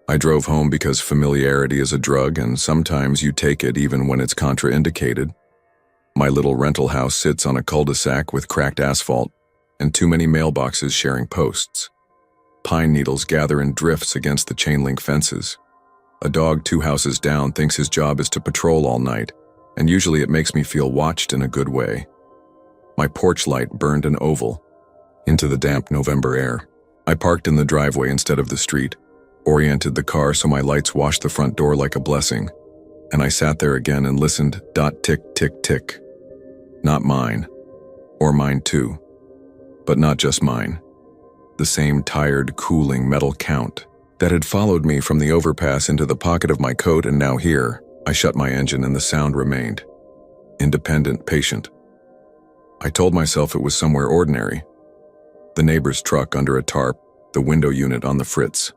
Speaker 1: I drove home because familiarity is a drug and sometimes you take it even when it's contraindicated. My little rental house sits on a cul-de-sac with cracked asphalt and too many mailboxes sharing posts. Pine needles gather in drifts against the chain-link fences. A dog 2 houses down thinks his job is to patrol all night, and usually it makes me feel watched in a good way. My porch light burned an oval into the damp November air. I parked in the driveway instead of the street, oriented the car so my lights washed the front door like a blessing, and I sat there again and listened. Tick, tick, tick. Not mine. Or mine too. But not just mine. The same tired, cooling metal count that had followed me from the overpass into the pocket of my coat, and now here, I shut my engine and the sound remained. Independent, patient. I told myself it was somewhere ordinary. The neighbor's truck under a tarp, the window unit on the fritz.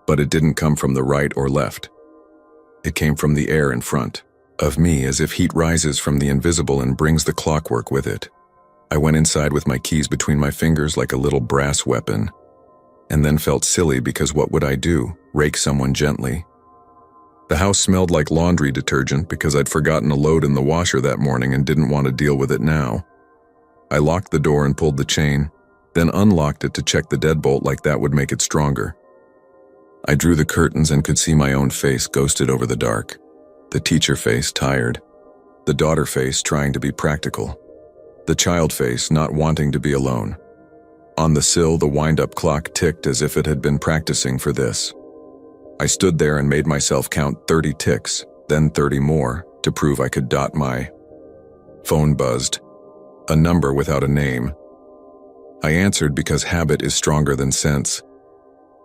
Speaker 1: But it didn't come from the right or left. It came from the air in front of me, as if heat rises from the invisible and brings the clockwork with it. I went inside with my keys between my fingers like a little brass weapon, and then felt silly because what would I do? Rake someone gently? The house smelled like laundry detergent because I'd forgotten a load in the washer that morning and didn't want to deal with it now. I locked the door and pulled the chain, then unlocked it to check the deadbolt like that would make it stronger. I drew the curtains and could see my own face ghosted over the dark. The teacher face tired. The daughter face trying to be practical. The child face not wanting to be alone. On the sill, the wind-up clock ticked as if it had been practicing for this. I stood there and made myself count 30 ticks, then 30 more, to prove I could dot my. Phone buzzed. A number without a name. I answered because habit is stronger than sense.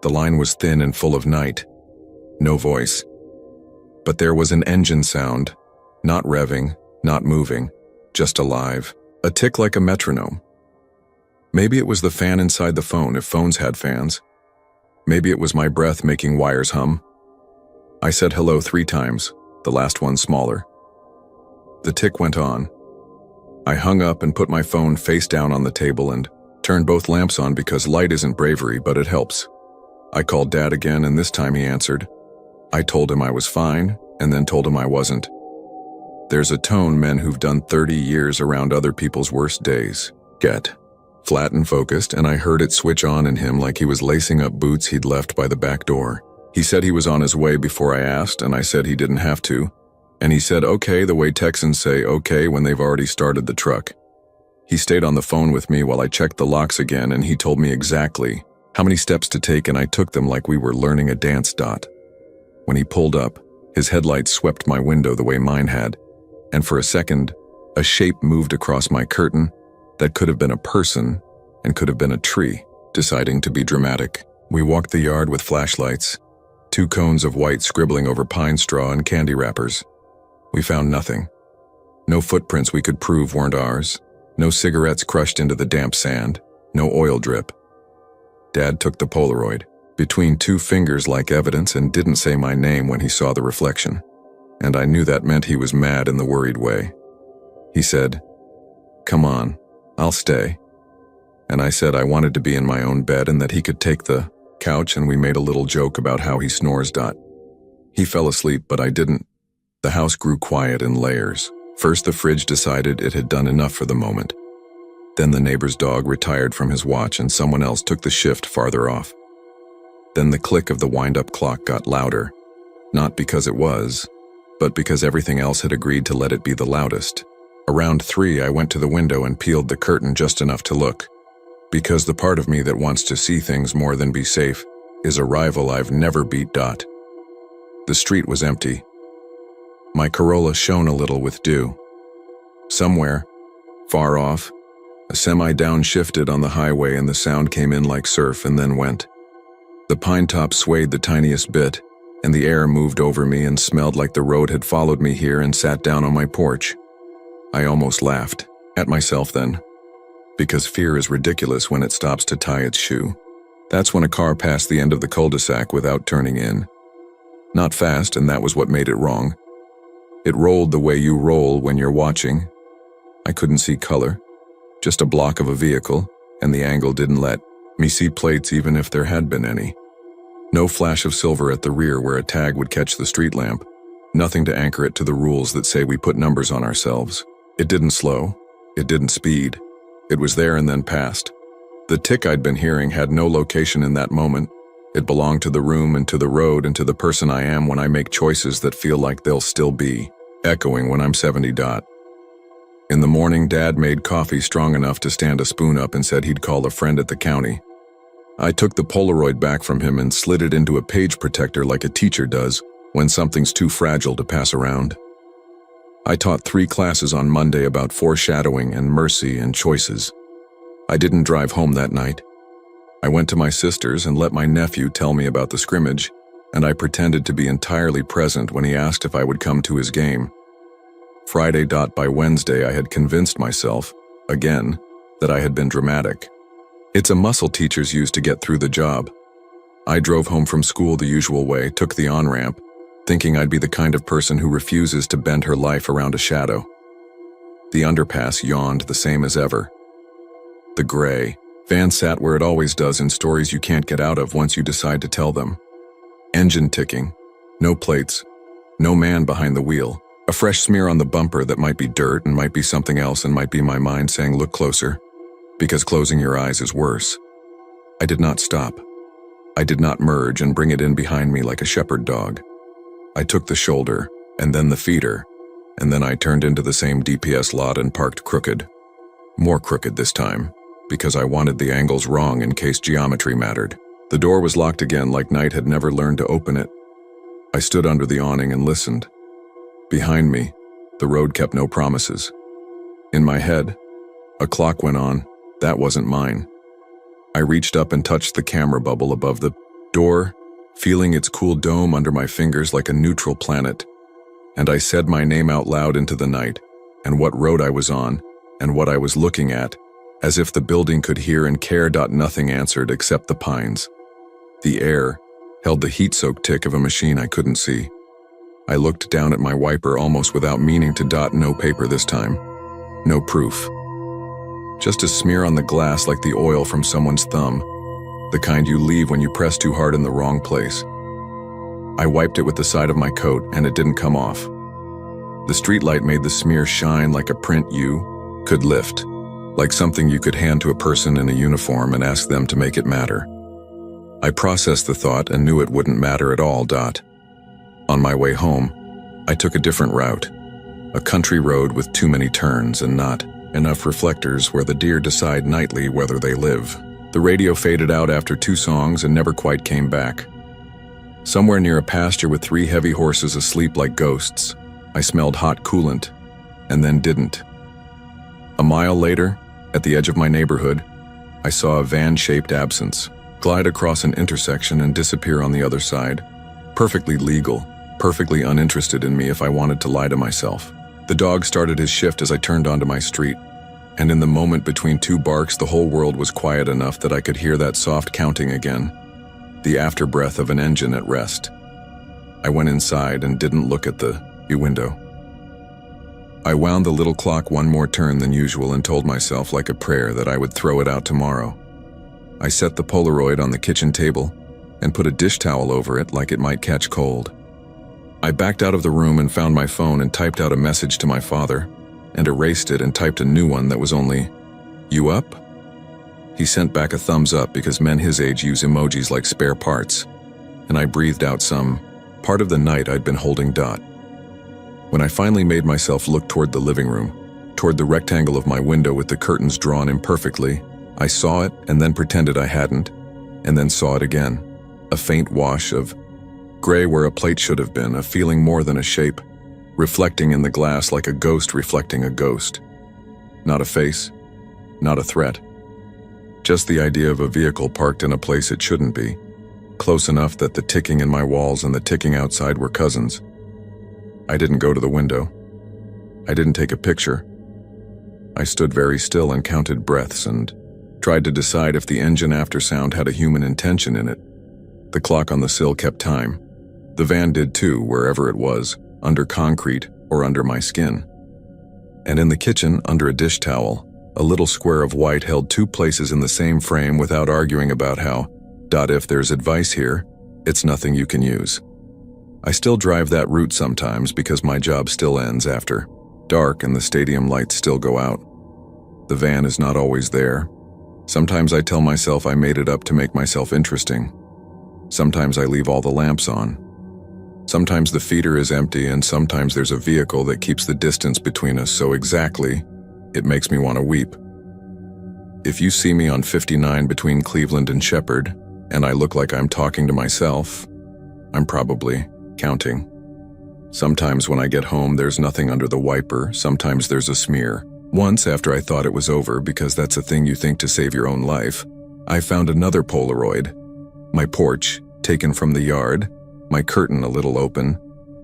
Speaker 1: The line was thin and full of night. No voice. But there was an engine sound, not revving, not moving, just alive, a tick like a metronome. Maybe it was the fan inside the phone if phones had fans. Maybe it was my breath making wires hum. I said hello 3 times, the last one smaller. The tick went on. I hung up and put my phone face down on the table and turned both lamps on because light isn't bravery, but it helps. I called Dad again, and this time he answered. I told him I was fine, and then told him I wasn't. There's a tone men who've done 30 years around other people's worst days get. Flat and focused, and I heard it switch on in him like he was lacing up boots he'd left by the back door. He said he was on his way before I asked, and I said he didn't have to. And he said okay the way Texans say okay when they've already started the truck. He stayed on the phone with me while I checked the locks again, and he told me exactly how many steps to take, and I took them like we were learning a dance dot. When he pulled up, his headlights swept my window the way mine had, and for a second, a shape moved across my curtain that could have been a person and could have been a tree, deciding to be dramatic. We walked the yard with flashlights, 2 cones of white scribbling over pine straw and candy wrappers. We found nothing. No footprints we could prove weren't ours, no cigarettes crushed into the damp sand, no oil drip. Dad took the Polaroid, between 2 fingers like evidence, and didn't say my name when he saw the reflection. And I knew that meant he was mad in the worried way. He said, "Come on, I'll stay." And I said I wanted to be in my own bed and that he could take the couch, and we made a little joke about how he snores. He fell asleep, but I didn't. The house grew quiet in layers. First, the fridge decided it had done enough for the moment. Then the neighbor's dog retired from his watch and someone else took the shift farther off. Then the click of the wind-up clock got louder, not because it was, but because everything else had agreed to let it be the loudest. Around 3, I went to the window and peeled the curtain just enough to look. Because the part of me that wants to see things more than be safe is a rival I've never beat. The street was empty. My Corolla shone a little with dew. Somewhere, far off, a semi-downshifted on the highway, and the sound came in like surf and then went. The pine top swayed the tiniest bit, and the air moved over me and smelled like the road had followed me here and sat down on my porch. I almost laughed at myself then. Because fear is ridiculous when it stops to tie its shoe. That's when a car passed the end of the cul-de-sac without turning in. Not fast, and that was what made it wrong. It rolled the way you roll when you're watching. I couldn't see color, just a block of a vehicle, and the angle didn't let me see plates even if there had been any. No flash of silver at the rear where a tag would catch the street lamp. Nothing to anchor it to the rules that say we put numbers on ourselves. It didn't slow. It didn't speed. It was there and then passed. The tick I'd been hearing had no location in that moment. It belonged to the room and to the road and to the person I am when I make choices that feel like they'll still be echoing when I'm 70. In the morning, Dad made coffee strong enough to stand a spoon up and said he'd call a friend at the county. I took the Polaroid back from him and slid it into a page protector like a teacher does when something's too fragile to pass around. I taught 3 classes on Monday about foreshadowing and mercy and choices. I didn't drive home that night. I went to my sister's and let my nephew tell me about the scrimmage, and I pretended to be entirely present when he asked if I would come to his game. Friday. By Wednesday, I had convinced myself, again, that I had been dramatic. It's a muscle teachers use to get through the job. I drove home from school the usual way, took the on-ramp, thinking I'd be the kind of person who refuses to bend her life around a shadow. The underpass yawned the same as ever. The gray van sat where it always does in stories you can't get out of once you decide to tell them. Engine ticking, no plates, no man behind the wheel, a fresh smear on the bumper that might be dirt and might be something else and might be my mind saying look closer, because closing your eyes is worse. I did not stop. I did not merge and bring it in behind me like a shepherd dog. I took the shoulder, and then the feeder, and then I turned into the same DPS lot and parked crooked. More crooked this time, because I wanted the angles wrong in case geometry mattered. The door was locked again like Knight had never learned to open it. I stood under the awning and listened. Behind me, the road kept no promises. In my head, a clock went on. That wasn't mine. I reached up and touched the camera bubble above the door, feeling its cool dome under my fingers like a neutral planet, and I said my name out loud into the night, and what road I was on, and what I was looking at, as if the building could hear and care. Nothing answered except the pines. The air held the heat-soaked tick of a machine I couldn't see. I looked down at my wiper almost without meaning to. No paper this time. No proof. Just a smear on the glass like the oil from someone's thumb, the kind you leave when you press too hard in the wrong place. I wiped it with the side of my coat and it didn't come off. The streetlight made the smear shine like a print you could lift, like something you could hand to a person in a uniform and ask them to make it matter. I processed the thought and knew it wouldn't matter at all. On my way home, I took a different route, a country road with too many turns and not enough reflectors where the deer decide nightly whether they live. The radio faded out after 2 songs and never quite came back. Somewhere near a pasture with 3 heavy horses asleep like ghosts, I smelled hot coolant, and then didn't. A mile later, at the edge of my neighborhood, I saw a van-shaped absence glide across an intersection and disappear on the other side. Perfectly legal, perfectly uninterested in me if I wanted to lie to myself. The dog started his shift as I turned onto my street, and in the moment between 2 barks the whole world was quiet enough that I could hear that soft counting again, the afterbreath of an engine at rest. I went inside and didn't look at the window. I wound the little clock one more turn than usual and told myself like a prayer that I would throw it out tomorrow. I set the Polaroid on the kitchen table and put a dish towel over it like it might catch cold. I backed out of the room and found my phone and typed out a message to my father and erased it and typed a new one that was only, "You up?" He sent back a thumbs up because men his age use emojis like spare parts, and I breathed out some part of the night I'd been holding. When I finally made myself look toward the living room, toward the rectangle of my window with the curtains drawn imperfectly, I saw it and then pretended I hadn't, and then saw it again. A faint wash of gray where a plate should have been, a feeling more than a shape, reflecting in the glass like a ghost reflecting a ghost. Not a face, not a threat. Just the idea of a vehicle parked in a place it shouldn't be, close enough that the ticking in my walls and the ticking outside were cousins. I didn't go to the window. I didn't take a picture. I stood very still and counted breaths and tried to decide if the engine aftersound had a human intention in it. The clock on the sill kept time. The van did too, wherever it was, under concrete or under my skin. And in the kitchen, under a dish towel, a little square of white held 2 places in the same frame without arguing about how, if there's advice here, it's nothing you can use. I still drive that route sometimes because my job still ends after dark and the stadium lights still go out. The van is not always there. Sometimes I tell myself I made it up to make myself interesting. Sometimes I leave all the lamps on. Sometimes the feeder is empty and sometimes there's a vehicle that keeps the distance between us so exactly, it makes me want to weep. If you see me on 59 between Cleveland and Shepherd, and I look like I'm talking to myself, I'm probably counting. Sometimes when I get home there's nothing under the wiper, sometimes there's a smear. Once, after I thought it was over, because that's a thing you think to save your own life, I found another Polaroid. My porch, taken from the yard, my curtain a little open,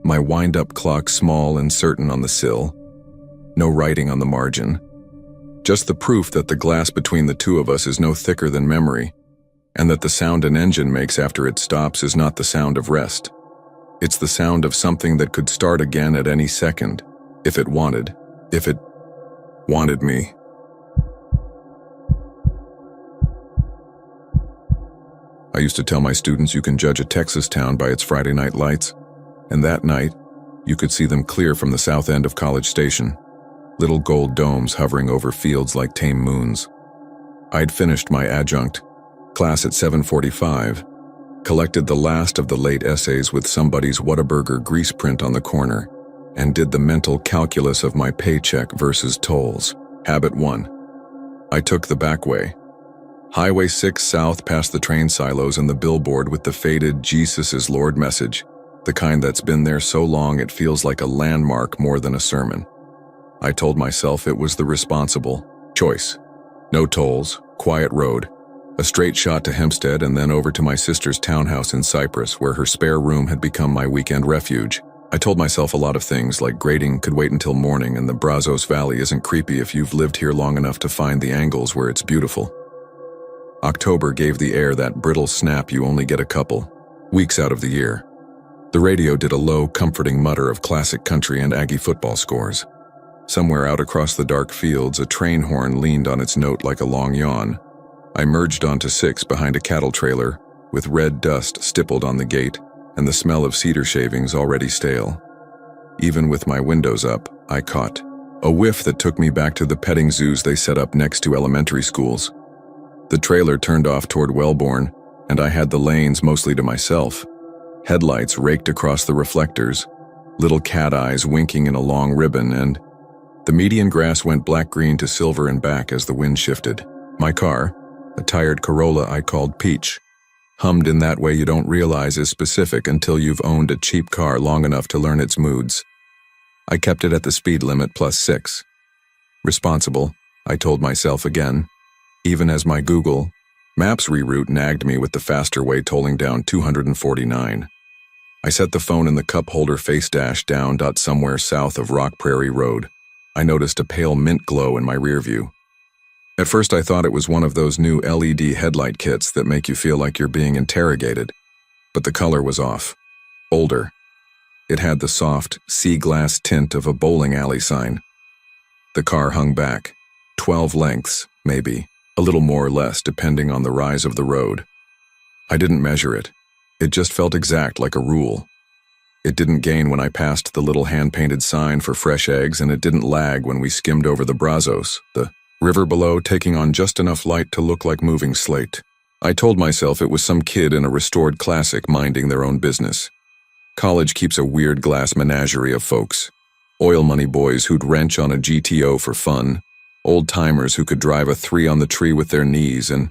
Speaker 1: my wind-up clock small and certain on the sill. No writing on the margin. Just the proof that the glass between the 2 of us is no thicker than memory, and that the sound an engine makes after it stops is not the sound of rest. It's the sound of something that could start again at any second, if it wanted me. I used to tell my students you can judge a Texas town by its Friday night lights, and that night, you could see them clear from the south end of College Station, little gold domes hovering over fields like tame moons. I'd finished my adjunct class at 7:45, collected the last of the late essays with somebody's Whataburger grease print on the corner, and did the mental calculus of my paycheck versus tolls. Habit 1. I took the back way. Highway 6 south past the train silos and the billboard with the faded "Jesus is Lord" message, the kind that's been there so long it feels like a landmark more than a sermon. I told myself it was the responsible choice. No tolls, quiet road, a straight shot to Hempstead and then over to my sister's townhouse in Cyprus where her spare room had become my weekend refuge. I told myself a lot of things, like grading could wait until morning and the Brazos Valley isn't creepy if you've lived here long enough to find the angles where it's beautiful. October gave the air that brittle snap you only get a couple weeks out of the year. The radio did a low, comforting mutter of classic country and Aggie football scores. Somewhere out across the dark fields, a train horn leaned on its note like a long yawn. I merged onto 6 behind a cattle trailer, with red dust stippled on the gate and the smell of cedar shavings already stale. Even with my windows up, I caught a whiff that took me back to the petting zoos they set up next to elementary schools. The trailer turned off toward Wellborn, and I had the lanes mostly to myself. Headlights raked across the reflectors, little cat eyes winking in a long ribbon, and the median grass went black-green to silver and back as the wind shifted. My car, a tired Corolla I called Peach, hummed in that way you don't realize is specific until you've owned a cheap car long enough to learn its moods. I kept it at the speed limit +6. Responsible, I told myself again, even as my Google Maps reroute nagged me with the faster way tolling down 249. I set the phone in the cup holder face dash down somewhere south of Rock Prairie Road. I noticed a pale mint glow in my rearview. At first I thought it was one of those new LED headlight kits that make you feel like you're being interrogated, but the color was off. Older. It had the soft, sea glass tint of a bowling alley sign. The car hung back, 12 lengths, maybe, a little more or less depending on the rise of the road. I didn't measure it. It just felt exact, like a rule. It didn't gain when I passed the little hand-painted sign for fresh eggs, and it didn't lag when we skimmed over the Brazos, the river below taking on just enough light to look like moving slate. I told myself it was some kid in a restored classic minding their own business. College keeps a weird glass menagerie of folks. Oil money boys who'd wrench on a GTO for fun, old-timers who could drive a 3 on the tree with their knees, and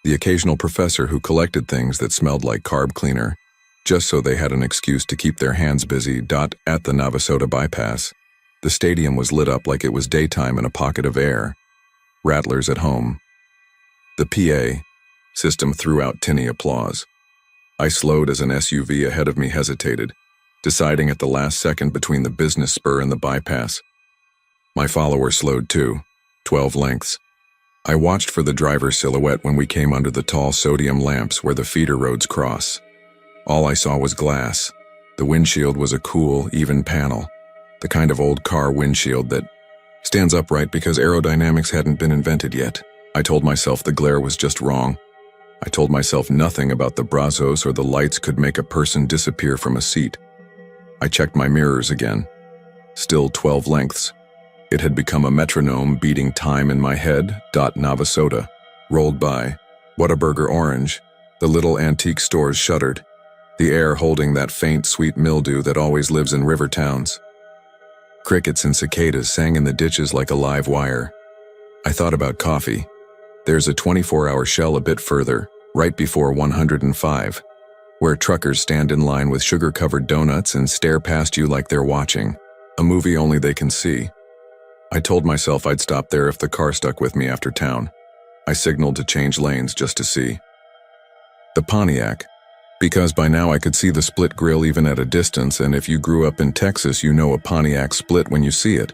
Speaker 1: the occasional professor who collected things that smelled like carb cleaner, just so they had an excuse to keep their hands busy. At the Navasota bypass, the stadium was lit up like it was daytime in a pocket of air. Rattlers at home. The PA system threw out tinny applause. I slowed as an SUV ahead of me hesitated, deciding at the last second between the business spur and the bypass. My follower slowed too, 12 lengths. I watched for the driver's silhouette when we came under the tall sodium lamps where the feeder roads cross. All I saw was glass. The windshield was a cool, even panel, the kind of old car windshield that stands upright because aerodynamics hadn't been invented yet. I told myself the glare was just wrong. I told myself nothing about the Brazos or the lights could make a person disappear from a seat. I checked my mirrors again. Still 12 lengths. It had become a metronome beating time in my head. Navasota rolled by. Whataburger Orange. The little antique stores shuttered, the air holding that faint, sweet mildew that always lives in river towns. Crickets and cicadas sang in the ditches like a live wire. I thought about coffee. There's a 24-hour Shell a bit further, right before 105, where truckers stand in line with sugar-covered donuts and stare past you like they're watching a movie only they can see. I told myself I'd stop there if the car stuck with me after town. I signaled to change lanes just to see. The Pontiac, because by now I could see the split grille even at a distance, and if you grew up in Texas, you know a Pontiac split when you see it.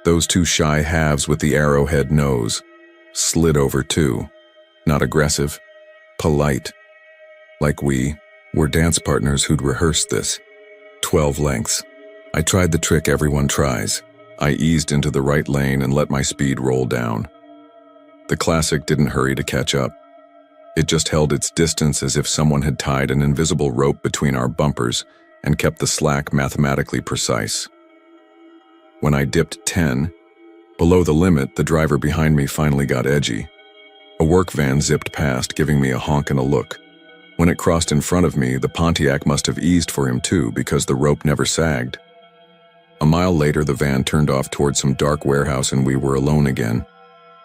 Speaker 1: Those two shy halves with the arrowhead nose. Slid over too. Not aggressive. Polite. Like we were dance partners who'd rehearsed this. 12 lengths. I tried the trick everyone tries. I eased into the right lane and let my speed roll down. The classic didn't hurry to catch up. It just held its distance as if someone had tied an invisible rope between our bumpers and kept the slack mathematically precise. When I dipped 10, below the limit, the driver behind me finally got edgy. A work van zipped past, giving me a honk and a look. When it crossed in front of me, the Pontiac must have eased for him too, because the rope never sagged. A mile later, the van turned off toward some dark warehouse and we were alone again.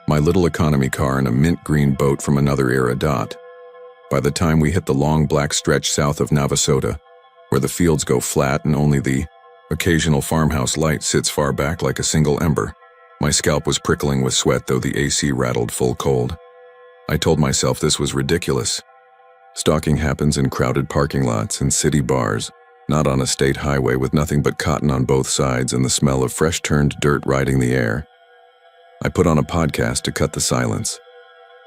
Speaker 1: My little economy car and a mint green boat from another era. By the time we hit the long black stretch south of Navasota, where the fields go flat and only the occasional farmhouse light sits far back like a single ember, my scalp was prickling with sweat, though the AC rattled full cold. I told myself this was ridiculous. Stalking happens in crowded parking lots and city bars, Not on a state highway with nothing but cotton on both sides and the smell of fresh turned dirt riding the air. I put on a podcast to cut the silence.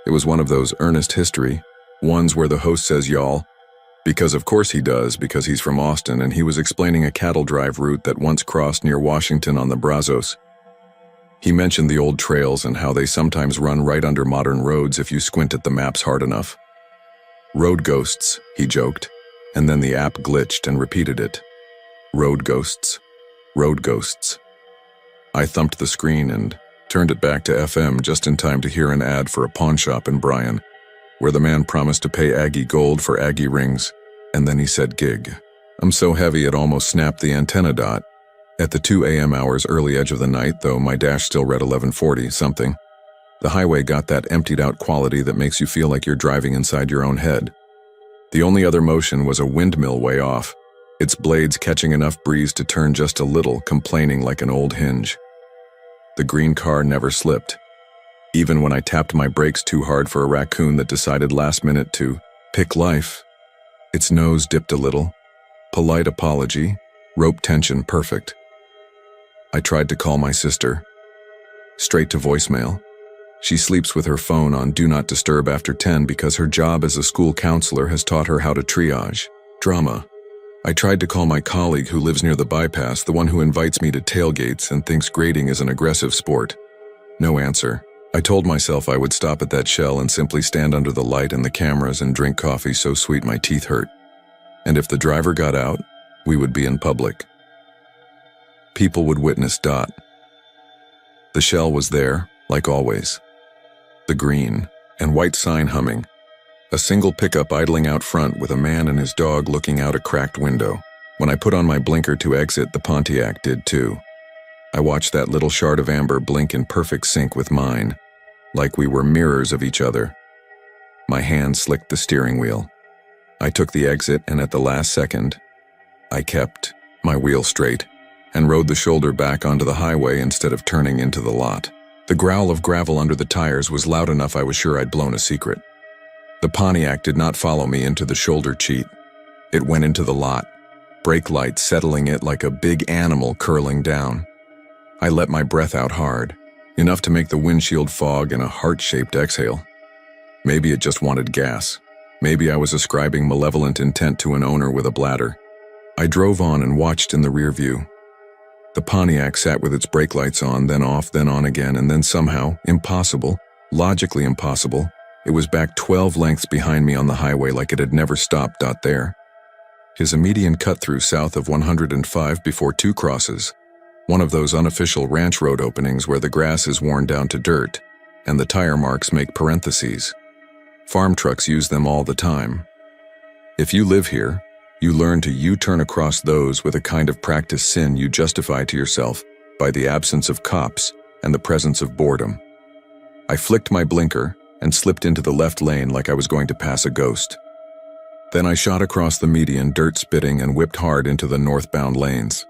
Speaker 1: It was one of those earnest history ones where the host says y'all, because of course he does, because he's from Austin and he was explaining a cattle drive route that once crossed near Washington on the Brazos. He mentioned the old trails and how they sometimes run right under modern roads if you squint at the maps hard enough. Road ghosts, he joked, and then the app glitched and repeated it. Road ghosts. Road ghosts. I thumped the screen and turned it back to FM just in time to hear an ad for a pawn shop in Bryan, where the man promised to pay Aggie gold for Aggie rings, and then he said gig. I'm so heavy it almost snapped the antenna dot. At the 2 a.m. hours early edge of the night, though my dash still read 1140 something, the highway got that emptied out quality that makes you feel like you're driving inside your own head. The only other motion was a windmill way off, its blades catching enough breeze to turn just a little, complaining like an old hinge. The green car never slipped, even when I tapped my brakes too hard for a raccoon that decided last minute to pick life. Its nose dipped a little. Polite apology, rope tension perfect. I tried to call my sister. Straight to voicemail. She sleeps with her phone on Do Not Disturb after 10 because her job as a school counselor has taught her how to triage drama. I tried to call my colleague who lives near the bypass, the one who invites me to tailgates and thinks grading is an aggressive sport. No answer. I told myself I would stop at that Shell and simply stand under the light and the cameras and drink coffee so sweet my teeth hurt. And if the driver got out, we would be in public. People would witness Dot. The Shell was there, like always. The green and white sign humming. A single pickup idling out front with a man and his dog looking out a cracked window. When I put on my blinker to exit, the Pontiac did too. I watched that little shard of amber blink in perfect sync with mine, like we were mirrors of each other. My hand slicked the steering wheel. I took the exit, and at the last second, I kept my wheel straight and rode the shoulder back onto the highway instead of turning into the lot. The growl of gravel under the tires was loud enough I was sure I'd blown a secret. The Pontiac did not follow me into the shoulder cheat. It went into the lot, brake lights settling it like a big animal curling down. I let my breath out hard, enough to make the windshield fog in a heart-shaped exhale. Maybe it just wanted gas. Maybe I was ascribing malevolent intent to an owner with a bladder. I drove on and watched in the rear view. The Pontiac sat with its brake lights on, then off, then on again, and then somehow, impossible, logically impossible, it was back 12 lengths behind me on the highway like it had never stopped. There. His median cut-through south of 105 before two crosses, one of those unofficial ranch road openings where the grass is worn down to dirt, and the tire marks make parentheses. Farm trucks use them all the time. If you live here, you learn to U-turn across those with a kind of practiced sin you justify to yourself by the absence of cops and the presence of boredom. I flicked my blinker and slipped into the left lane like I was going to pass a ghost. Then I shot across the median, dirt spitting, and whipped hard into the northbound lanes.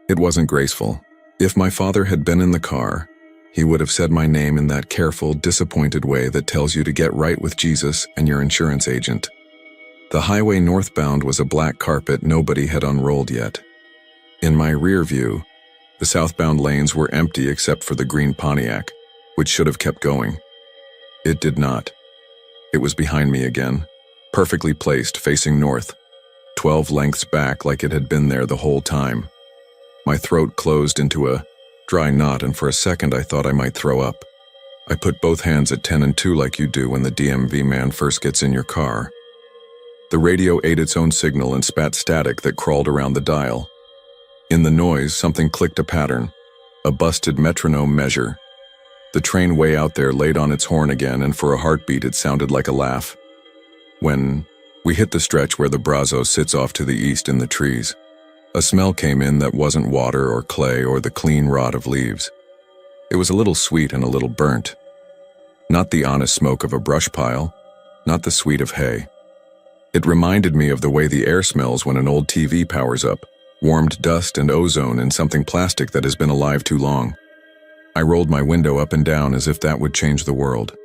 Speaker 1: It wasn't graceful. If my father had been in the car, he would have said my name in that careful, disappointed way that tells you to get right with Jesus and your insurance agent. The highway northbound was a black carpet nobody had unrolled yet. In my rear view, the southbound lanes were empty except for the green Pontiac, which should have kept going. It did not. It was behind me again, perfectly placed, facing north, 12 lengths back like it had been there the whole time. My throat closed into a dry knot, and for a second I thought I might throw up. I put both hands at 10 and 2 like you do when the DMV man first gets in your car. The radio ate its own signal and spat static that crawled around the dial. In the noise, something clicked a pattern, a busted metronome measure. The train way out there laid on its horn again, and for a heartbeat it sounded like a laugh. When we hit the stretch where the Brazos sits off to the east in the trees, a smell came in that wasn't water or clay or the clean rot of leaves. It was a little sweet and a little burnt. Not the honest smoke of a brush pile, not the sweet of hay. It reminded me of the way the air smells when an old TV powers up, warmed dust and ozone in something plastic that has been alive too long. I rolled my window up and down as if that would change the world.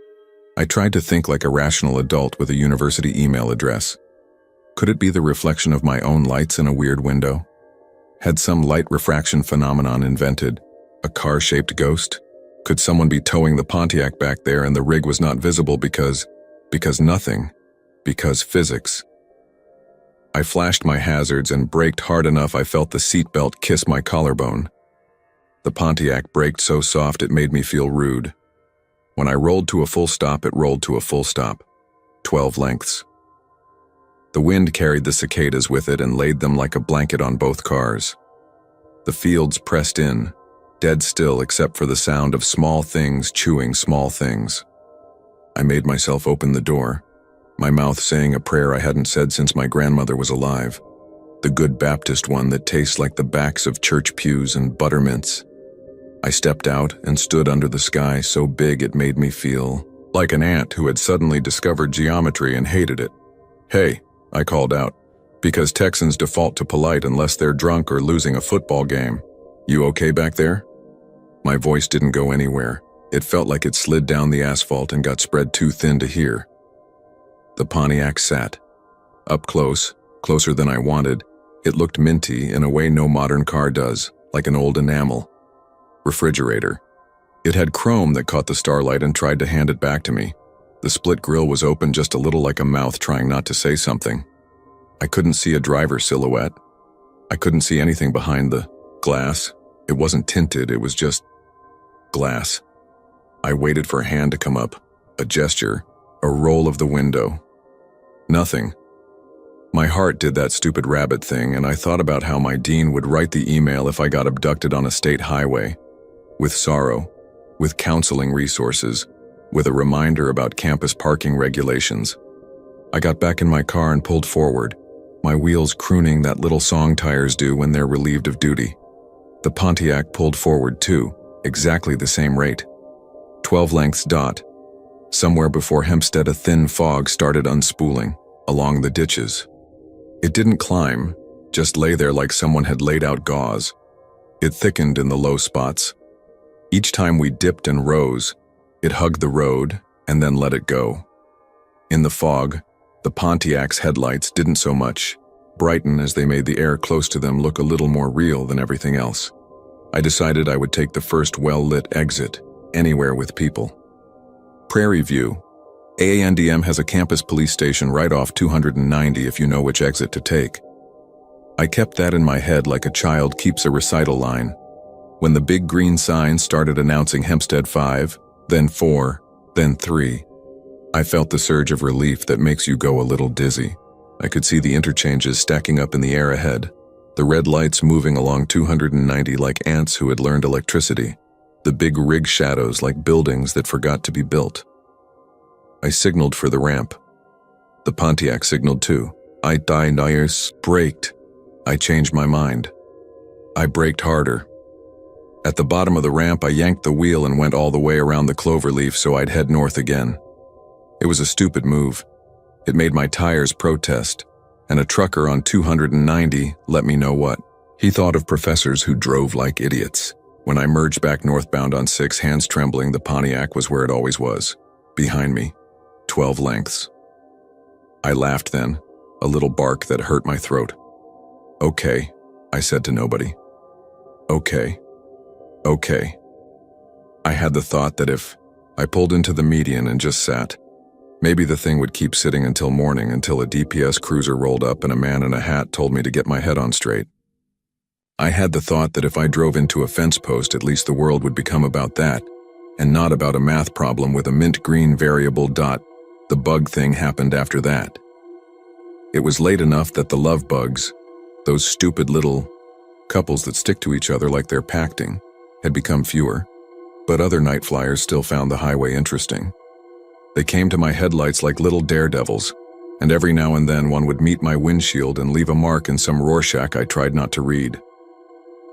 Speaker 1: I tried to think like a rational adult with a university email address. Could it be the reflection of my own lights in a weird window? Had some light refraction phenomenon invented? A car-shaped ghost? Could someone be towing the Pontiac back there and the rig was not visible because nothing? Because physics. I flashed my hazards and braked hard enough I felt the seatbelt kiss my collarbone. The Pontiac braked so soft it made me feel rude. When I rolled to a full stop, it rolled to a full stop. 12 lengths. The wind carried the cicadas with it and laid them like a blanket on both cars. The fields pressed in, dead still except for the sound of small things chewing small things. I made myself open the door, my mouth saying a prayer I hadn't said since my grandmother was alive, the good Baptist one that tastes like the backs of church pews and buttermints. I stepped out and stood under the sky so big it made me feel like an ant who had suddenly discovered geometry and hated it. "Hey," I called out, because Texans default to polite unless they're drunk or losing a football game. "You okay back there?" My voice didn't go anywhere. It felt like it slid down the asphalt and got spread too thin to hear. The Pontiac sat. Up close, closer than I wanted, it looked minty in a way no modern car does, like an old enamel. Refrigerator. It had chrome that caught the starlight and tried to hand it back to me. The split grille was open just a little like a mouth trying not to say something. I couldn't see a driver's silhouette. I couldn't see anything behind the glass. It wasn't tinted, it was just glass. I waited for a hand to come up, a gesture, a roll of the window. Nothing. My heart did that stupid rabbit thing, and I thought about how my dean would write the email if I got abducted on a state highway. With sorrow, with counseling resources, with a reminder about campus parking regulations. I got back in my car and pulled forward, my wheels crooning that little song tires do when they're relieved of duty. The Pontiac pulled forward too, exactly the same rate. 12 lengths dot. Somewhere before Hempstead a thin fog started unspooling, along the ditches. It didn't climb, just lay there like someone had laid out gauze. It thickened in the low spots. Each time we dipped and rose, it hugged the road and then let it go. In the fog, the Pontiac's headlights didn't so much brighten as they made the air close to them look a little more real than everything else. I decided I would take the first well-lit exit, anywhere with people. Prairie View. AANDM has a campus police station right off 290 if you know which exit to take. I kept that in my head like a child keeps a recital line. When the big green sign started announcing Hempstead 5, then 4, then 3, I felt the surge of relief that makes you go a little dizzy. I could see the interchanges stacking up in the air ahead, the red lights moving along 290 like ants who had learned electricity, the big rig shadows like buildings that forgot to be built. I signaled for the ramp. The Pontiac signaled too. I braked. I changed my mind. I braked harder. At the bottom of the ramp, I yanked the wheel and went all the way around the cloverleaf so I'd head north again. It was a stupid move. It made my tires protest, and a trucker on 290 let me know what. He thought of professors who drove like idiots. When I merged back northbound on 6, hands trembling, the Pontiac was where it always was, behind me, 12 lengths. I laughed then, a little bark that hurt my throat. "Okay," I said to nobody. "Okay. Okay." I had the thought that if I pulled into the median and just sat, maybe the thing would keep sitting until morning, until a DPS cruiser rolled up and a man in a hat told me to get my head on straight. I had the thought that if I drove into a fence post, at least the world would become about that, and not about a math problem with a mint green variable dot. The bug thing happened after that. It was late enough that the love bugs, those stupid little couples that stick to each other like they're pacting, had become fewer, but other night flyers still found the highway interesting. They came to my headlights like little daredevils, and every now and then one would meet my windshield and leave a mark in some Rorschach I tried not to read.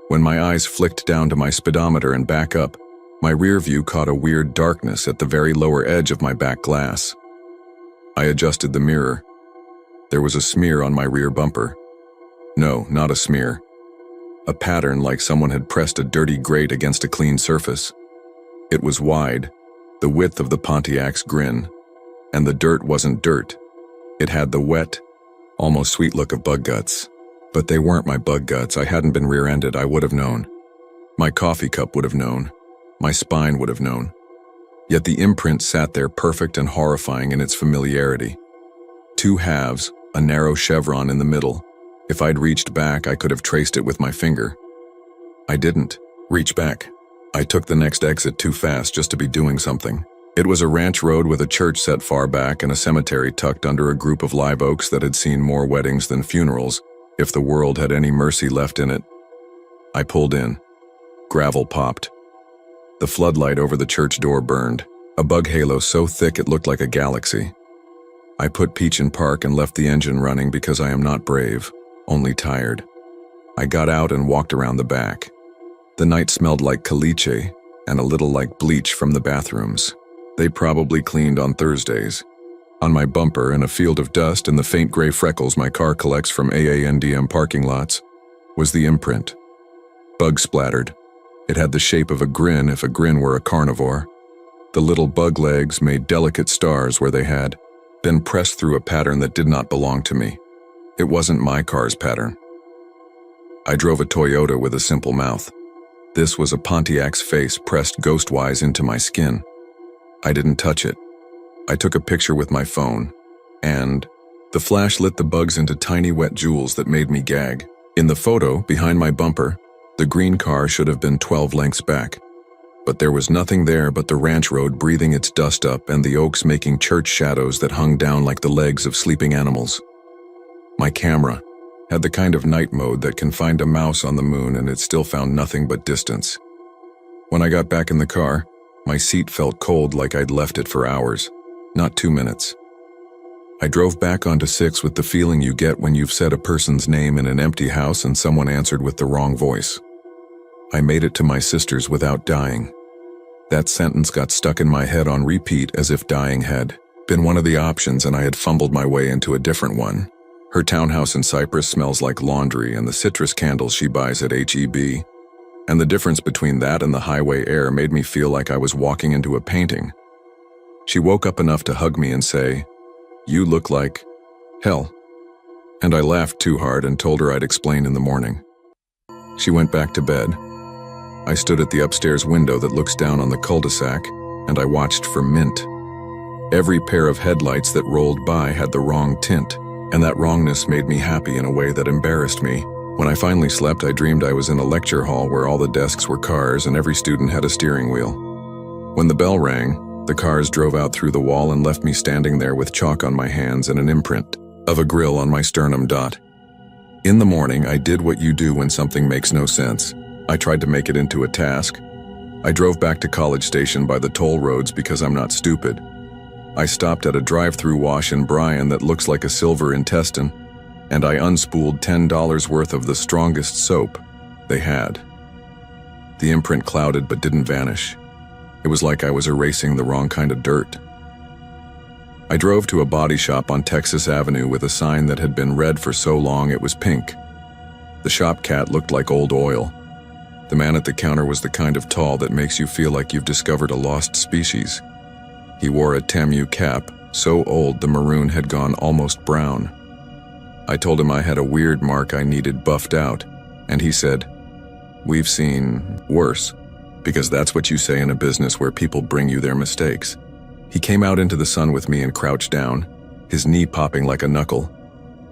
Speaker 1: When my eyes flicked down to my speedometer and back up, my rear view caught a weird darkness at the very lower edge of my back glass. I adjusted the mirror. There was a smear on my rear bumper. No, not a smear. A pattern like someone had pressed a dirty grate against a clean surface. It was wide, the width of the Pontiac's grin, and the dirt wasn't dirt. It had the wet, almost sweet look of bug guts. But they weren't my bug guts. I hadn't been rear-ended. I would have known. My coffee cup would have known. My spine would have known. Yet the imprint sat there perfect and horrifying in its familiarity. Two halves, a narrow chevron in the middle. If I'd reached back, I could have traced it with my finger. I didn't reach back. I took the next exit too fast just to be doing something. It was a ranch road with a church set far back and a cemetery tucked under a group of live oaks that had seen more weddings than funerals, if the world had any mercy left in it. I pulled in. Gravel popped. The floodlight over the church door burned, a bug halo so thick it looked like a galaxy. I put Peach in park and left the engine running because I am not brave, only tired. I got out and walked around the back. The night smelled like caliche and a little like bleach from the bathrooms. They probably cleaned on Thursdays. On my bumper, in a field of dust and the faint gray freckles my car collects from AANDM parking lots, was the imprint. Bug splattered. It had the shape of a grin if a grin were a carnivore. The little bug legs made delicate stars where they had, then pressed through a pattern that did not belong to me. It wasn't my car's pattern. I drove a Toyota with a simple mouth. This was a Pontiac's face pressed ghostwise into my skin. I didn't touch it. I took a picture with my phone, and the flash lit the bugs into tiny wet jewels that made me gag. In the photo, behind my bumper, the green car should have been 12 lengths back. But there was nothing there but the ranch road breathing its dust up and the oaks making church shadows that hung down like the legs of sleeping animals. My camera had the kind of night mode that can find a mouse on the moon and it still found nothing but distance. When I got back in the car, my seat felt cold like I'd left it for hours, not 2 minutes. I drove back onto 6 with the feeling you get when you've said a person's name in an empty house and someone answered with the wrong voice. I made it to my sister's without dying. That sentence got stuck in my head on repeat as if dying had been one of the options and I had fumbled my way into a different one. Her townhouse in Cyprus smells like laundry and the citrus candles she buys at H-E-B. And the difference between that and the highway air made me feel like I was walking into a painting. She woke up enough to hug me and say, "You look like hell." And I laughed too hard and told her I'd explain in the morning. She went back to bed. I stood at the upstairs window that looks down on the cul-de-sac, and I watched for mint. Every pair of headlights that rolled by had the wrong tint, and that wrongness made me happy in a way that embarrassed me. When I finally slept, I dreamed I was in a lecture hall where all the desks were cars and every student had a steering wheel. When the bell rang, the cars drove out through the wall and left me standing there with chalk on my hands and an imprint of a grill on my sternum dot. In the morning, I did what you do when something makes no sense. I tried to make it into a task. I drove back to College Station by the toll roads because I'm not stupid. I stopped at a drive-through wash in Bryan that looks like a silver intestine, and I unspooled $10 worth of the strongest soap they had. The imprint clouded but didn't vanish. It was like I was erasing the wrong kind of dirt. I drove to a body shop on Texas Avenue with a sign that had been red for so long it was pink. The shop cat looked like old oil. The man at the counter was the kind of tall that makes you feel like you've discovered a lost species. He wore a Tamu cap, so old the maroon had gone almost brown. I told him I had a weird mark I needed buffed out, and he said, "We've seen worse," because that's what you say in a business where people bring you their mistakes. He came out into the sun with me and crouched down, his knee popping like a knuckle.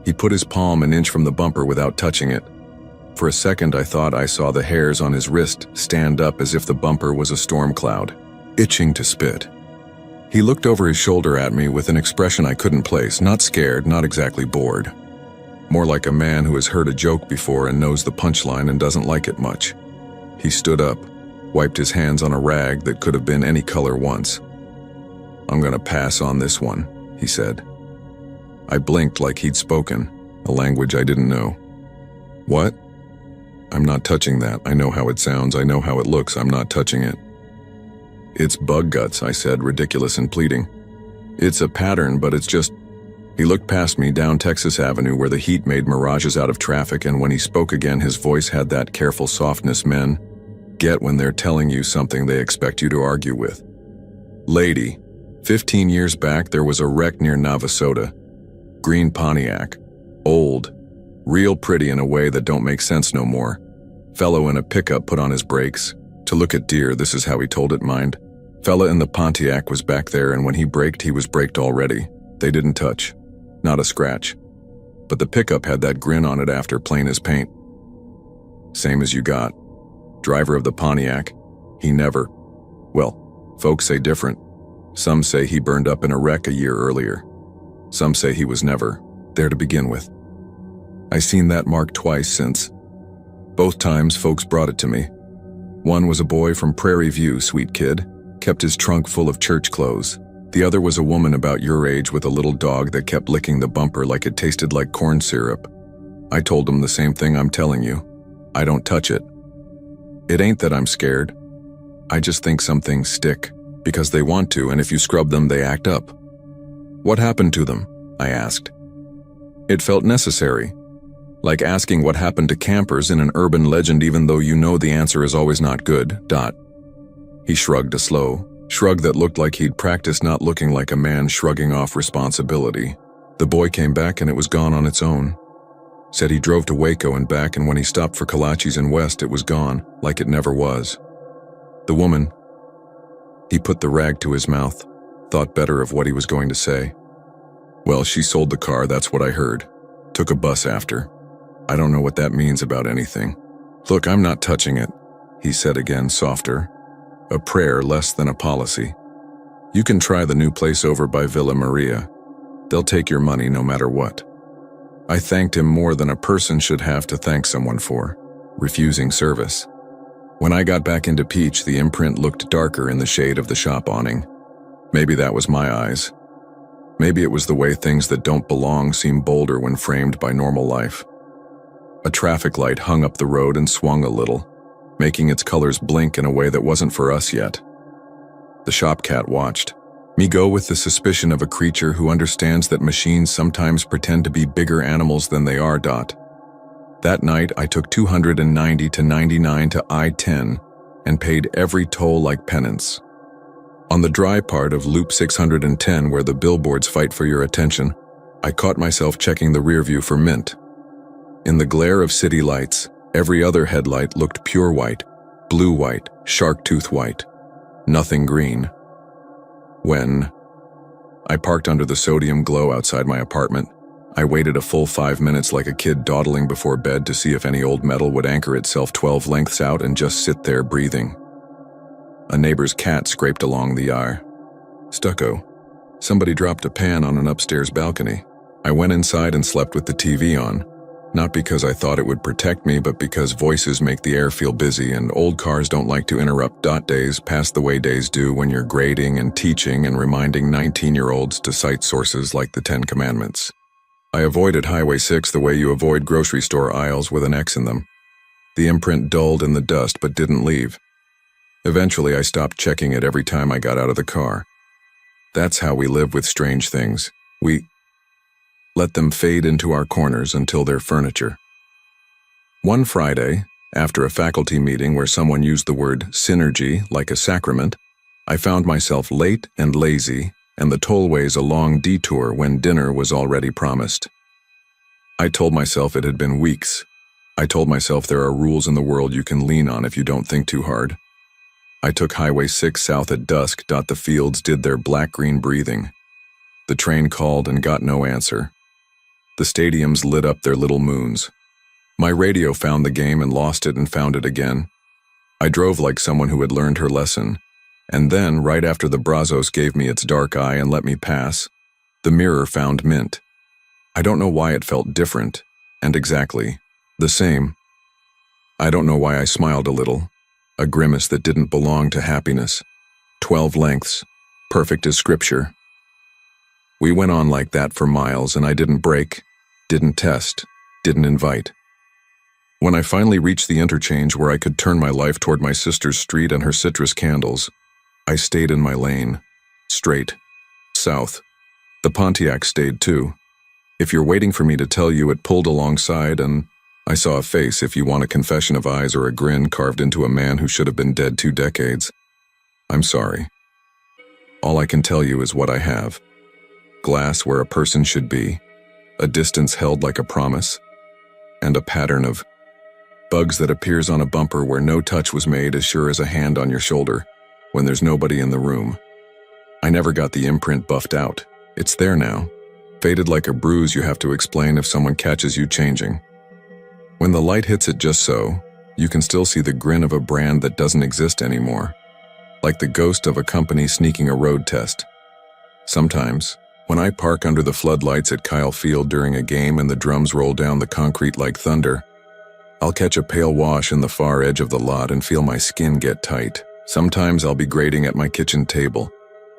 Speaker 1: He put his palm an inch from the bumper without touching it. For a second I thought I saw the hairs on his wrist stand up as if the bumper was a storm cloud, itching to spit. He looked over his shoulder at me with an expression I couldn't place, not scared, not exactly bored. More like a man who has heard a joke before and knows the punchline and doesn't like it much. He stood up, wiped his hands on a rag that could have been any color once. "I'm gonna pass on this one," he said. I blinked like he'd spoken, a language I didn't know. "What?" "I'm not touching that. I know how it sounds. I know how it looks. I'm not touching it." "It's bug guts," I said, ridiculous and pleading. "It's a pattern, but it's just..." He looked past me down Texas Avenue where the heat made mirages out of traffic, and when he spoke again his voice had that careful softness men get when they're telling you something they expect you to argue with. "Lady, 15 years back there was a wreck near Navasota. Green Pontiac. Old. Real pretty in a way that don't make sense no more. Fellow in a pickup put on his brakes. To look at deer, this is how he told it, mind. Fella in the Pontiac was back there, and when he braked, he was braked already. They didn't touch. Not a scratch. But the pickup had that grin on it after, plain as paint. Same as you got. Driver of the Pontiac. He never. Well, folks say different. Some say he burned up in a wreck a year earlier. Some say he was never there to begin with. I seen that mark twice since. Both times folks brought it to me. One was a boy from Prairie View, sweet kid, kept his trunk full of church clothes. The other was a woman about your age with a little dog that kept licking the bumper like it tasted like corn syrup. I told them the same thing I'm telling you. I don't touch it. It ain't that I'm scared. I just think some things stick, because they want to, and if you scrub them, they act up. What happened to them? I asked. It felt necessary. Like asking what happened to campers in an urban legend even though you know the answer is always not good. He shrugged a slow shrug that looked like he'd practiced not looking like a man shrugging off responsibility. The boy came back and it was gone on its own. Said he drove to Waco and back, and when he stopped for Kolaches in West, it was gone, like it never was. The woman. He put the rag to his mouth, thought better of what he was going to say. Well, she sold the car, that's what I heard. Took a bus after. I don't know what that means about anything. Look, I'm not touching it, he said again, softer. A prayer less than a policy. You can try the new place over by Villa Maria. They'll take your money no matter what. I thanked him more than a person should have to thank someone for, refusing service. When I got back into Peach, the imprint looked darker in the shade of the shop awning. Maybe that was my eyes. Maybe it was the way things that don't belong seem bolder when framed by normal life. A traffic light hung up the road and swung a little, making its colors blink in a way that wasn't for us yet. The shop cat watched me go with the suspicion of a creature who understands that machines sometimes pretend to be bigger animals than they are. That night, I took 290 to 99 to I-10 and paid every toll like penance. On the dry part of Loop 610, where the billboards fight for your attention, I caught myself checking the rearview for mint. In the glare of city lights, every other headlight looked pure white, blue white, shark tooth white, nothing green. When I parked under the sodium glow outside my apartment, I waited a full 5 minutes like a kid dawdling before bed to see if any old metal would anchor itself 12 lengths out and just sit there breathing. A neighbor's cat scraped along the yard. Stucco. Somebody dropped a pan on an upstairs balcony. I went inside and slept with the TV on. Not because I thought it would protect me, but because voices make the air feel busy and old cars don't like to interrupt. Days pass the way days do when you're grading and teaching and reminding 19-year-olds to cite sources like the 10 Commandments. I avoided Highway 6 the way you avoid grocery store aisles with an X in them. The imprint dulled in the dust but didn't leave. Eventually, I stopped checking it every time I got out of the car. That's how we live with strange things. We let them fade into our corners until they're furniture. One Friday, after a faculty meeting where someone used the word synergy like a sacrament, I found myself late and lazy, and the tollways a long detour when dinner was already promised. I told myself it had been weeks. I told myself there are rules in the world you can lean on if you don't think too hard. I took Highway 6 south at dusk. The fields did their black-green breathing. The train called and got no answer. The stadiums lit up their little moons. My radio found the game and lost it and found it again. I drove like someone who had learned her lesson. And then, right after the Brazos gave me its dark eye and let me pass, the mirror found mint. I don't know why it felt different, and exactly the same. I don't know why I smiled a little, a grimace that didn't belong to happiness. 12 lengths, perfect as scripture. We went on like that for miles, and I didn't brake, didn't test, didn't invite. When I finally reached the interchange where I could turn my life toward my sister's street and her citrus candles, I stayed in my lane, straight, south. The Pontiac stayed too. If you're waiting for me to tell you, it pulled alongside, and I saw a face, if you want a confession of eyes or a grin carved into a man who should have been dead 2 decades. I'm sorry. All I can tell you is what I have. Glass where a person should be. a distance held like a promise, and a pattern of bugs that appears on a bumper where no touch was made as sure as a hand on your shoulder when there's nobody in the room. I never got the imprint buffed out. It's there now, faded like a bruise you have to explain if someone catches you changing. When the light hits it just so, you can still see the grin of a brand that doesn't exist anymore, like the ghost of a company sneaking a road test. Sometimes, when I park under the floodlights at Kyle Field during a game and the drums roll down the concrete like thunder, I'll catch a pale wash in the far edge of the lot and feel my skin get tight. Sometimes I'll be grating at my kitchen table,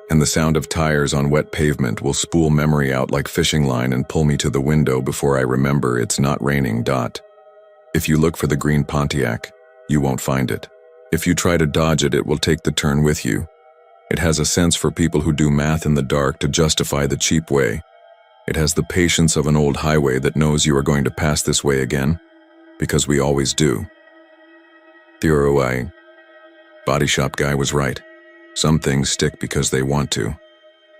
Speaker 1: and the sound of tires on wet pavement will spool memory out like fishing line and pull me to the window before I remember it's not raining. If you look for the green Pontiac, you won't find it. If you try to dodge it, it will take the turn with you. It has a sense for people who do math in the dark to justify the cheap way. It has the patience of an old highway that knows you are going to pass this way again, because we always do. The body shop guy was right. Some things stick because they want to.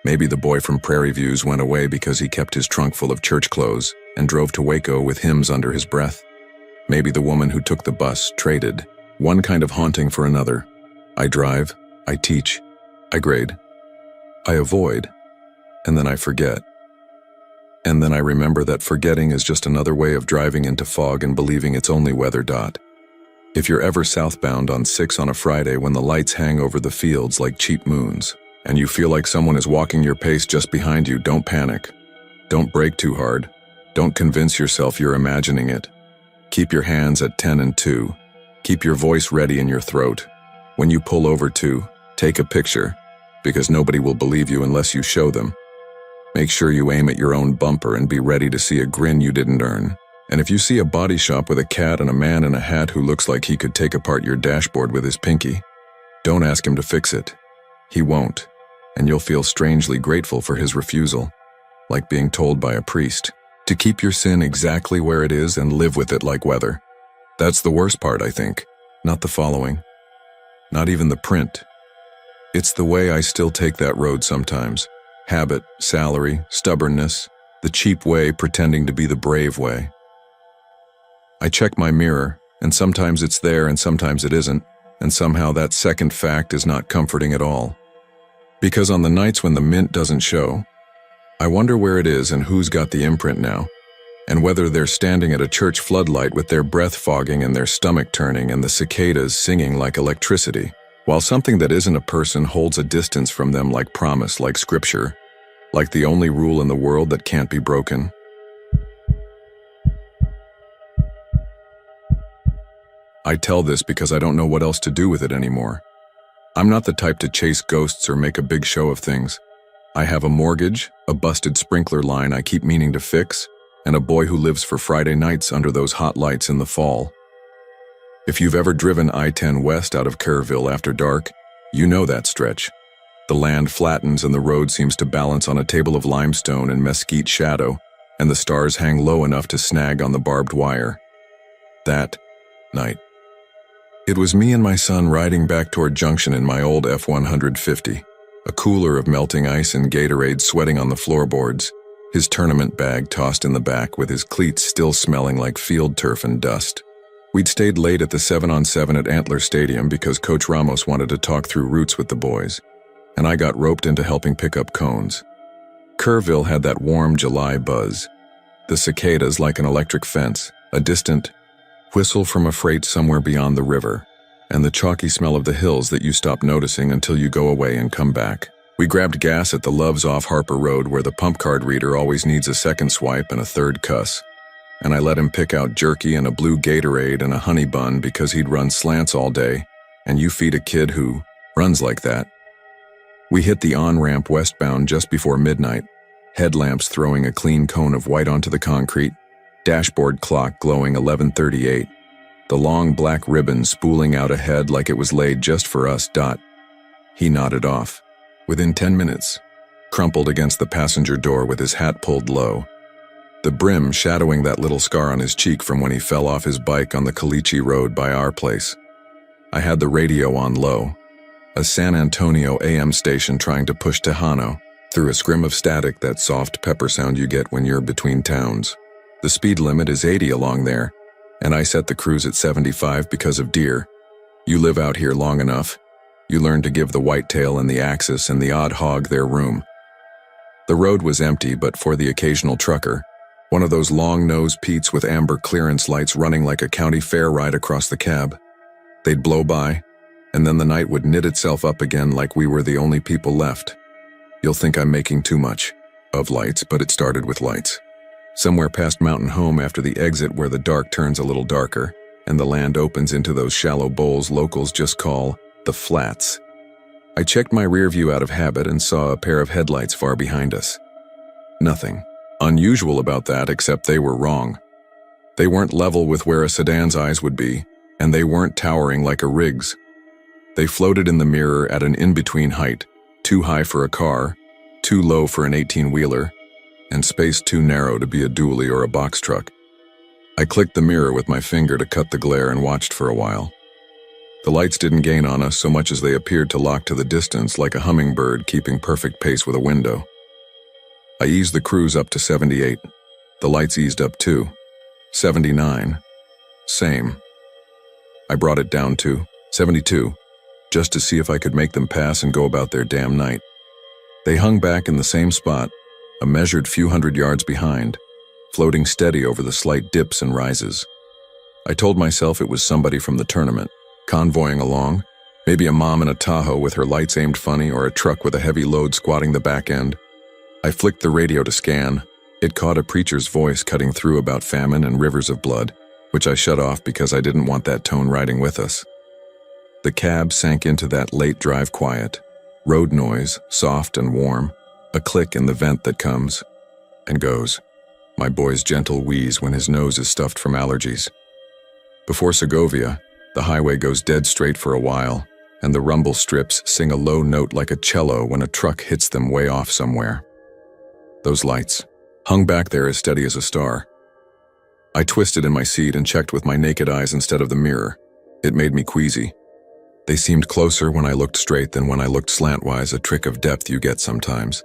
Speaker 1: Maybe the boy from Prairie Views went away because he kept his trunk full of church clothes and drove to Waco with hymns under his breath. Maybe the woman who took the bus traded one kind of haunting for another. I drive, I teach, I grade, I avoid, and then I forget. And then I remember that forgetting is just another way of driving into fog and believing it's only weather. If you're ever southbound on 6 on a Friday when the lights hang over the fields like cheap moons, and you feel like someone is walking your pace just behind you, don't panic. Don't brake too hard. Don't convince yourself you're imagining it. Keep your hands at 10 and 2. Keep your voice ready in your throat. When you pull over take a picture, because nobody will believe you unless you show them. Make sure you aim at your own bumper and be ready to see a grin you didn't earn. And if you see a body shop with a cat and a man in a hat who looks like he could take apart your dashboard with his pinky, don't ask him to fix it. He won't, and you'll feel strangely grateful for his refusal, like being told by a priest to keep your sin exactly where it is and live with it like weather. That's the worst part, I think, not the following, not even the print. It's the way I still take that road sometimes. Habit, salary, stubbornness, the cheap way pretending to be the brave way. I check my mirror, and sometimes it's there and sometimes it isn't, and somehow that second fact is not comforting at all. Because on the nights when the mint doesn't show, I wonder where it is and who's got the imprint now, and whether they're standing at a church floodlight with their breath fogging and their stomach turning and the cicadas singing like electricity, while something that isn't a person holds a distance from them like promise, like scripture, like the only rule in the world that can't be broken. I tell this because I don't know what else to do with it anymore. I'm not the type to chase ghosts or make a big show of things. I have a mortgage, a busted sprinkler line I keep meaning to fix, and a boy who lives for Friday nights under those hot lights in the fall. If you've ever driven I-10 west out of Kerrville after dark, you know that stretch. The land flattens and the road seems to balance on a table of limestone and mesquite shadow, and the stars hang low enough to snag on the barbed wire. That night, it was me and my son riding back toward Junction in my old F-150, a cooler of melting ice and Gatorade sweating on the floorboards, his tournament bag tossed in the back with his cleats still smelling like field turf and dust. We'd stayed late at the 7-on-7 at Antler Stadium because Coach Ramos wanted to talk through routes with the boys, and I got roped into helping pick up cones. Kerrville had that warm July buzz, the cicadas like an electric fence, a distant whistle from a freight somewhere beyond the river, and the chalky smell of the hills that you stop noticing until you go away and come back. We grabbed gas at the Loves off Harper Road where the pump card reader always needs a second swipe and a third cuss, and I let him pick out jerky and a blue Gatorade and a honey bun because he'd run slants all day, and you feed a kid who runs like that. We hit the on-ramp westbound just before midnight, headlamps throwing a clean cone of white onto the concrete, dashboard clock glowing 11:38, the long black ribbon spooling out ahead like it was laid just for us. He nodded off. Within 10 minutes, crumpled against the passenger door with his hat pulled low, the brim shadowing that little scar on his cheek from when he fell off his bike on the Caliche Road by our place. I had the radio on low, a San Antonio AM station trying to push Tejano, Through a scrim of static, that soft pepper sound you get when you're between towns. The speed limit is 80 along there, and I set the cruise at 75 because of deer. You live out here long enough, you learn to give the whitetail and the axis and the odd hog their room. The road was empty but for the occasional trucker, one of those long-nosed Petes with amber clearance lights running like a county fair ride across the cab. They'd blow by, and then the night would knit itself up again like we were the only people left. You'll think I'm making too much of lights, but it started with lights. Somewhere past Mountain Home after the exit where the dark turns a little darker, and the land opens into those shallow bowls locals just call the flats. I checked my rear view out of habit and saw a pair of headlights far behind us. Nothing unusual about that except they were wrong. They weren't level with where a sedan's eyes would be, and they weren't towering like a rig's. They floated in the mirror at an in-between height, too high for a car, too low for an 18-wheeler, and space too narrow to be a dually or a box truck. I clicked the mirror with my finger to cut the glare and watched for a while. The lights didn't gain on us so much as they appeared to lock to the distance like a hummingbird keeping perfect pace with a window. I eased the cruise up to 78. The lights eased up too. 79. Same. I brought it down to 72, just to see if I could make them pass and go about their damn night. They hung back in the same spot, a measured few hundred yards behind, floating steady over the slight dips and rises. I told myself it was somebody from the tournament, convoying along, maybe a mom in a Tahoe with her lights aimed funny or a truck with a heavy load squatting the back end. I flicked the radio to scan. It caught a preacher's voice cutting through about famine and rivers of blood, which I shut off because I didn't want that tone riding with us. The cab sank into that late drive quiet, road noise, soft and warm, a click in the vent that comes and goes, my boy's gentle wheeze when his nose is stuffed from allergies. Before Segovia, the highway goes dead straight for a while, and the rumble strips sing a low note like a cello when a truck hits them way off somewhere. Those lights, hung back there as steady as a star. I twisted in my seat and checked with my naked eyes instead of the mirror. It made me queasy. They seemed closer when I looked straight than when I looked slantwise, a trick of depth you get sometimes.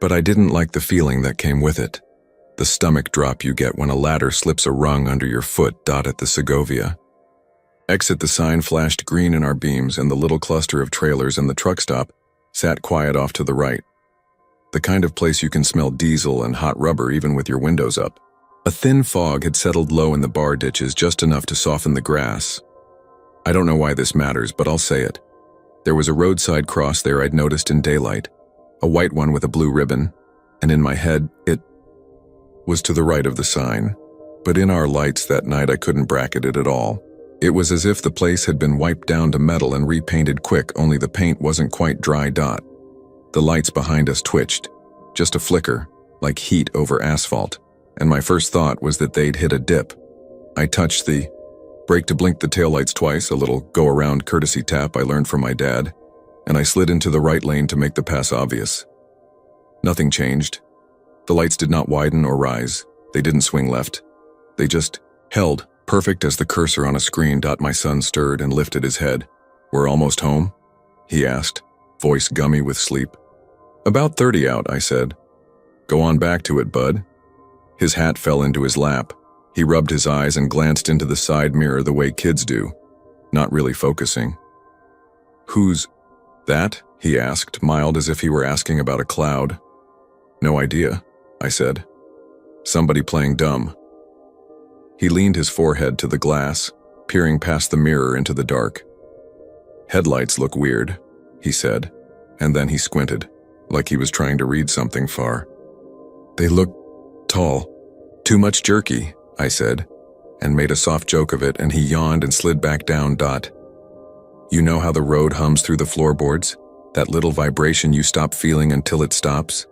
Speaker 1: But I didn't like the feeling that came with it. The stomach drop you get when a ladder slips a rung under your foot. At the Segovia. Exit the sign flashed green in our beams, and the little cluster of trailers and the truck stop sat quiet off to the right. The kind of place you can smell diesel and hot rubber even with your windows up. A thin fog had settled low in the bar ditches, just enough to soften the grass. I don't know why this matters, but I'll say it. There was a roadside cross there I'd noticed in daylight, a white one with a blue ribbon, and in my head, it was to the right of the sign. But in our lights that night, I couldn't bracket it at all. It was as if the place had been wiped down to metal and repainted quick, only the paint wasn't quite dry. The lights behind us twitched, just a flicker, like heat over asphalt, and my first thought was that they'd hit a dip. I touched the brake to blink the taillights twice, a little go-around courtesy tap I learned from my dad, and I slid into the right lane to make the pass obvious. Nothing changed. The lights did not widen or rise. They didn't swing left. They just held, perfect as the cursor on a screen. My son stirred and lifted his head. "We're almost home?" he asked, voice gummy with sleep. "About 30 out," I said. "Go on back to it, bud." His hat fell into his lap. He rubbed his eyes and glanced into the side mirror the way kids do, not really focusing. "Who's that?" he asked, mild as if he were asking about a cloud. "No idea," I said. "Somebody playing dumb." He leaned his forehead to the glass, peering past the mirror into the dark. "Headlights look weird," he said, and then he squinted, like he was trying to read something far. "They look tall. Too much jerky," I said, and made a soft joke of it, and he yawned and slid back down. "You know how the road hums through the floorboards? That little vibration you stop feeling until it stops?"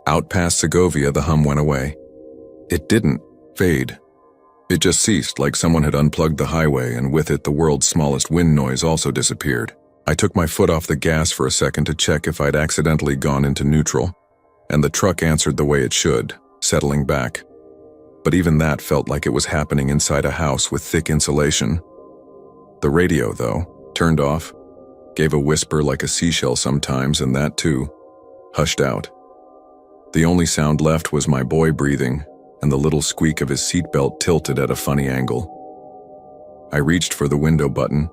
Speaker 1: Out past Segovia, the hum went away. It didn't fade. It just ceased, like someone had unplugged the highway, and with it the world's smallest wind noise also disappeared. I took my foot off the gas for a second to check if I'd accidentally gone into neutral, and the truck answered the way it should, settling back. But even that felt like it was happening inside a house with thick insulation. The radio, though, turned off, gave a whisper like a seashell sometimes, and that too hushed out. The only sound left was my boy breathing and the little squeak of his seatbelt tilted at a funny angle. I reached for the window button,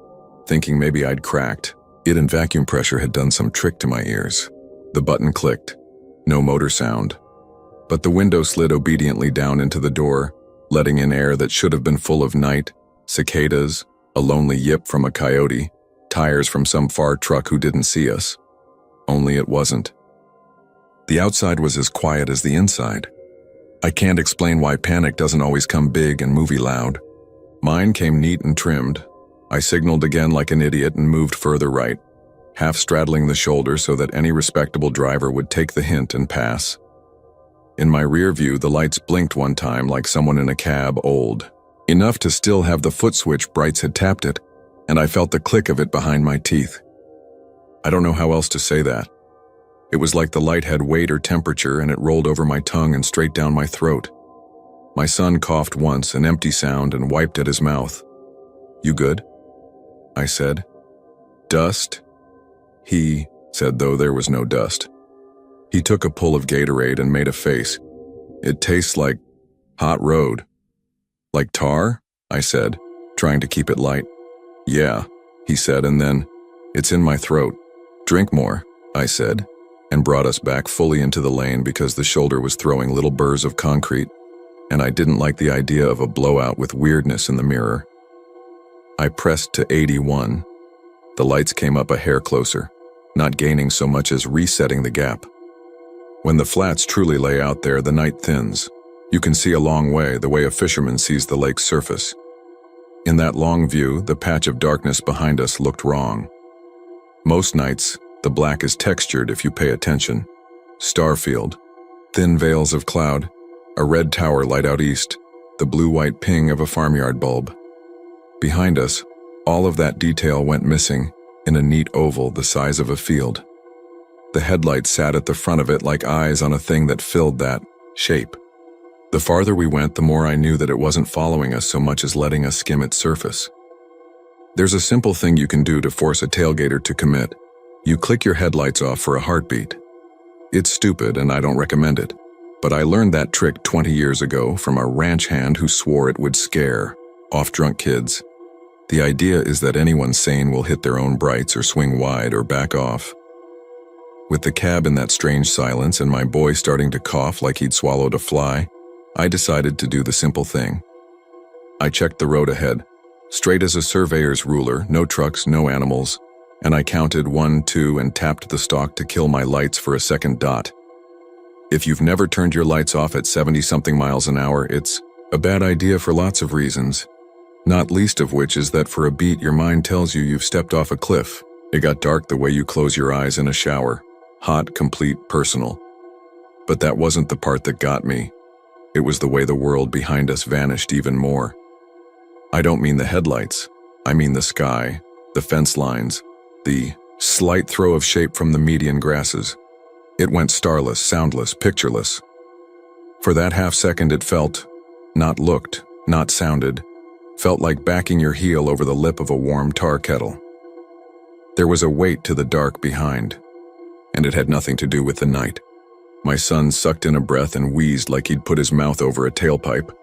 Speaker 1: thinking maybe I'd cracked. It and vacuum pressure had done some trick to my ears. The button clicked. No motor sound. But the window slid obediently down into the door, letting in air that should have been full of night, cicadas, a lonely yip from a coyote, tires from some far truck who didn't see us. Only it wasn't. The outside was as quiet as the inside. I can't explain why panic doesn't always come big and movie loud. Mine came neat and trimmed. I signaled again like an idiot and moved further right, half straddling the shoulder so that any respectable driver would take the hint and pass. In my rear view, the lights blinked one time like someone in a cab, old enough to still have the foot switch Brights had tapped it, and I felt the click of it behind my teeth. I don't know how else to say that. It was like the light had weight or temperature and it rolled over my tongue and straight down my throat. My son coughed once, an empty sound, and wiped at his mouth. "You good?" I said. "Dust?" He said, though there was no dust. He took a pull of Gatorade and made a face. "It tastes like hot road." "Like tar?" I said, trying to keep it light. "Yeah," he said, and then, "It's in my throat. Drink more," I said, and brought us back fully into the lane because the shoulder was throwing little burrs of concrete, and I didn't like the idea of a blowout with weirdness in the mirror. I pressed to 81. The lights came up a hair closer, not gaining so much as resetting the gap. When the flats truly lay out there, the night thins. You can see a long way, the way a fisherman sees the lake's surface. In that long view, the patch of darkness behind us looked wrong. Most nights, the black is textured if you pay attention. Starfield, thin veils of cloud, a red tower light out east, the blue-white ping of a farmyard bulb. Behind us, all of that detail went missing in a neat oval the size of a field. The headlights sat at the front of it like eyes on a thing that filled that shape. The farther we went, the more I knew that it wasn't following us so much as letting us skim its surface. There's a simple thing you can do to force a tailgater to commit. You click your headlights off for a heartbeat. It's stupid and I don't recommend it, but I learned that trick 20 years ago from a ranch hand who swore it would scare off drunk kids. The idea is that anyone sane will hit their own brights or swing wide or back off. With the cab in that strange silence and my boy starting to cough like he'd swallowed a fly, I decided to do the simple thing. I checked the road ahead, straight as a surveyor's ruler, no trucks, no animals, and I counted 1, 2, and tapped the stalk to kill my lights for a second dot. If you've never turned your lights off at 70-something miles an hour, it's a bad idea for lots of reasons, not least of which is that for a beat your mind tells you you've stepped off a cliff. It got dark the way you close your eyes in a shower. Hot, complete, personal. But that wasn't the part that got me. It was the way the world behind us vanished even more. I don't mean the headlights. I mean the sky, the fence lines, the slight throw of shape from the median grasses. It went starless, soundless, pictureless. For that half second it felt, not looked, not sounded, felt like backing your heel over the lip of a warm tar kettle. There was a weight to the dark behind, and it had nothing to do with the night. My son sucked in a breath and wheezed like he'd put his mouth over a tailpipe.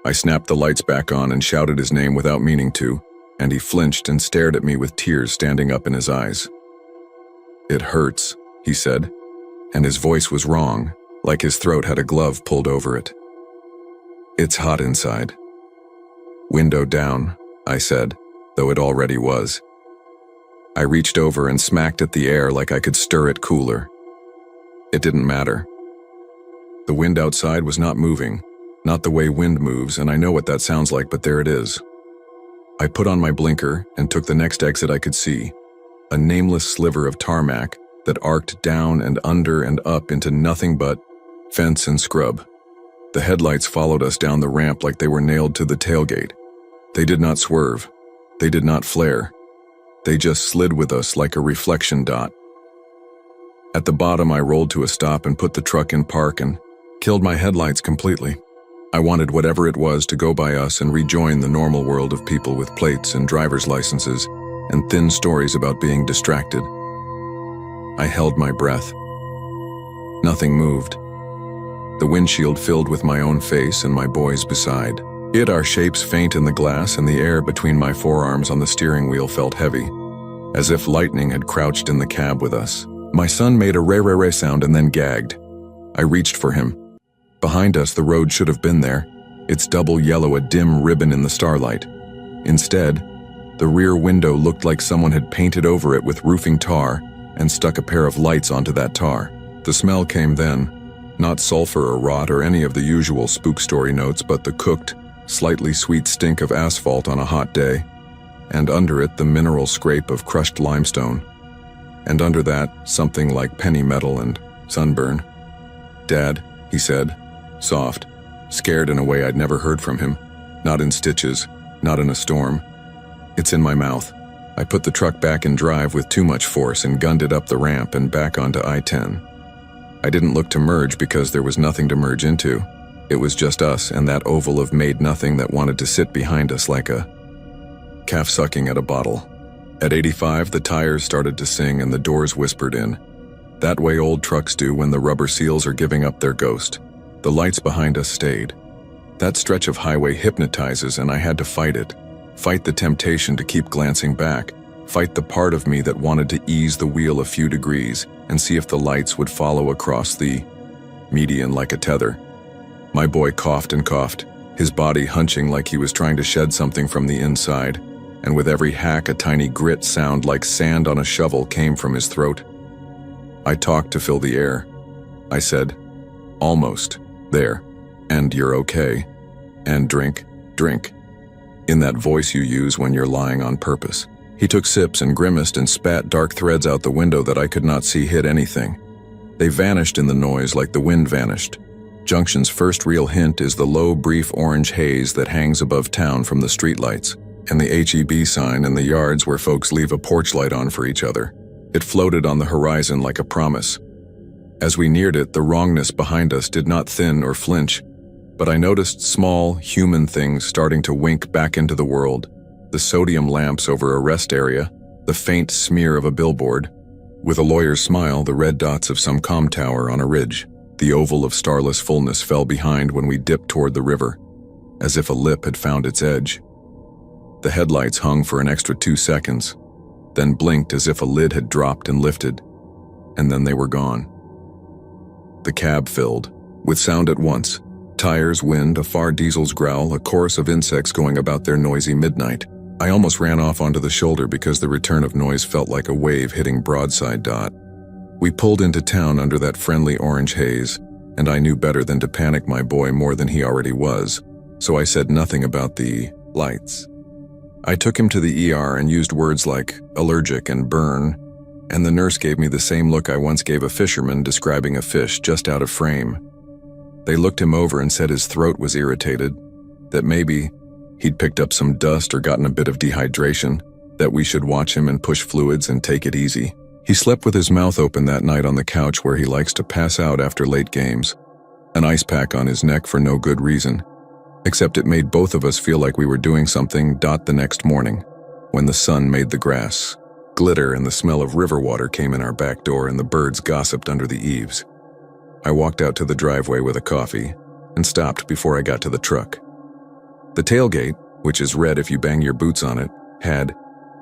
Speaker 1: I snapped the lights back on and shouted his name without meaning to, and he flinched and stared at me with tears standing up in his eyes. "It hurts," he said, and his voice was wrong, like his throat had a glove pulled over it. "It's hot inside." "Window down," I said, though it already was. I reached over and smacked at the air like I could stir it cooler. It didn't matter. The wind outside was not moving, not the way wind moves, and I know what that sounds like, but there it is. I put on my blinker and took the next exit I could see, a nameless sliver of tarmac that arced down and under and up into nothing but fence and scrub. The headlights followed us down the ramp like they were nailed to the tailgate. They did not swerve. They did not flare. They just slid with us like a reflection dot. At the bottom, I rolled to a stop and put the truck in park and killed my headlights completely. I wanted whatever it was to go by us and rejoin the normal world of people with plates and driver's licenses and thin stories about being distracted. I held my breath. Nothing moved. The windshield filled with my own face and my boy's beside. Our shapes faint in the glass, and the air between my forearms on the steering wheel felt heavy, as if lightning had crouched in the cab with us. My son made a re-re-re sound and then gagged. I reached for him. Behind us, the road should have been there, its double yellow a dim ribbon in the starlight. Instead, the rear window looked like someone had painted over it with roofing tar and stuck a pair of lights onto that tar. The smell came then, not sulfur or rot or any of the usual spook story notes, but the cooked, slightly sweet stink of asphalt on a hot day, and under it the mineral scrape of crushed limestone, and under that something like penny metal and sunburn. "Dad," he said, soft, scared in a way I'd never heard from him, not in stitches, not in a storm. "It's in my mouth." I put the truck back in drive with too much force and gunned it up the ramp and back onto I-10. I didn't look to merge because there was nothing to merge into. It was just us and that oval of made nothing that wanted to sit behind us like a calf sucking at a bottle. At 85, the tires started to sing and the doors whispered in. That way old trucks do when the rubber seals are giving up their ghost. The lights behind us stayed. That stretch of highway hypnotizes, and I had to fight it. Fight the temptation to keep glancing back. Fight the part of me that wanted to ease the wheel a few degrees and see if the lights would follow across the median like a tether. My boy coughed and coughed, his body hunching like he was trying to shed something from the inside, and with every hack a tiny grit sound like sand on a shovel came from his throat. I talked to fill the air. I said, "Almost. There. And you're okay. And drink, drink." In that voice you use when you're lying on purpose. He took sips and grimaced and spat dark threads out the window that I could not see hit anything. They vanished in the noise like the wind vanished. Junction's first real hint is the low, brief orange haze that hangs above town from the streetlights, and the HEB sign in the yards where folks leave a porch light on for each other. It floated on the horizon like a promise. As we neared it, the wrongness behind us did not thin or flinch, but I noticed small, human things starting to wink back into the world. The sodium lamps over a rest area, the faint smear of a billboard. With a lawyer's smile, the red dots of some comm tower on a ridge. The oval of starless fullness fell behind when we dipped toward the river, as if a lip had found its edge. The headlights hung for an extra 2 seconds, then blinked as if a lid had dropped and lifted, and then they were gone. The cab filled, with sound at once. Tires, wind, a far diesel's growl, a chorus of insects going about their noisy midnight. I almost ran off onto the shoulder because the return of noise felt like a wave hitting broadside dot. We pulled into town under that friendly orange haze, and I knew better than to panic my boy more than he already was, so I said nothing about the lights. I took him to the ER and used words like allergic and burn, and the nurse gave me the same look I once gave a fisherman describing a fish just out of frame. They looked him over and said his throat was irritated, that maybe he'd picked up some dust or gotten a bit of dehydration, that we should watch him and push fluids and take it easy. He slept with his mouth open that night on the couch where he likes to pass out after late games, an ice pack on his neck for no good reason, except it made both of us feel like we were doing something. The next morning, when the sun made the grass glitter and the smell of river water came in our back door and the birds gossiped under the eaves. I walked out to the driveway with a coffee and stopped before I got to the truck. The tailgate, which is red if you bang your boots on it, had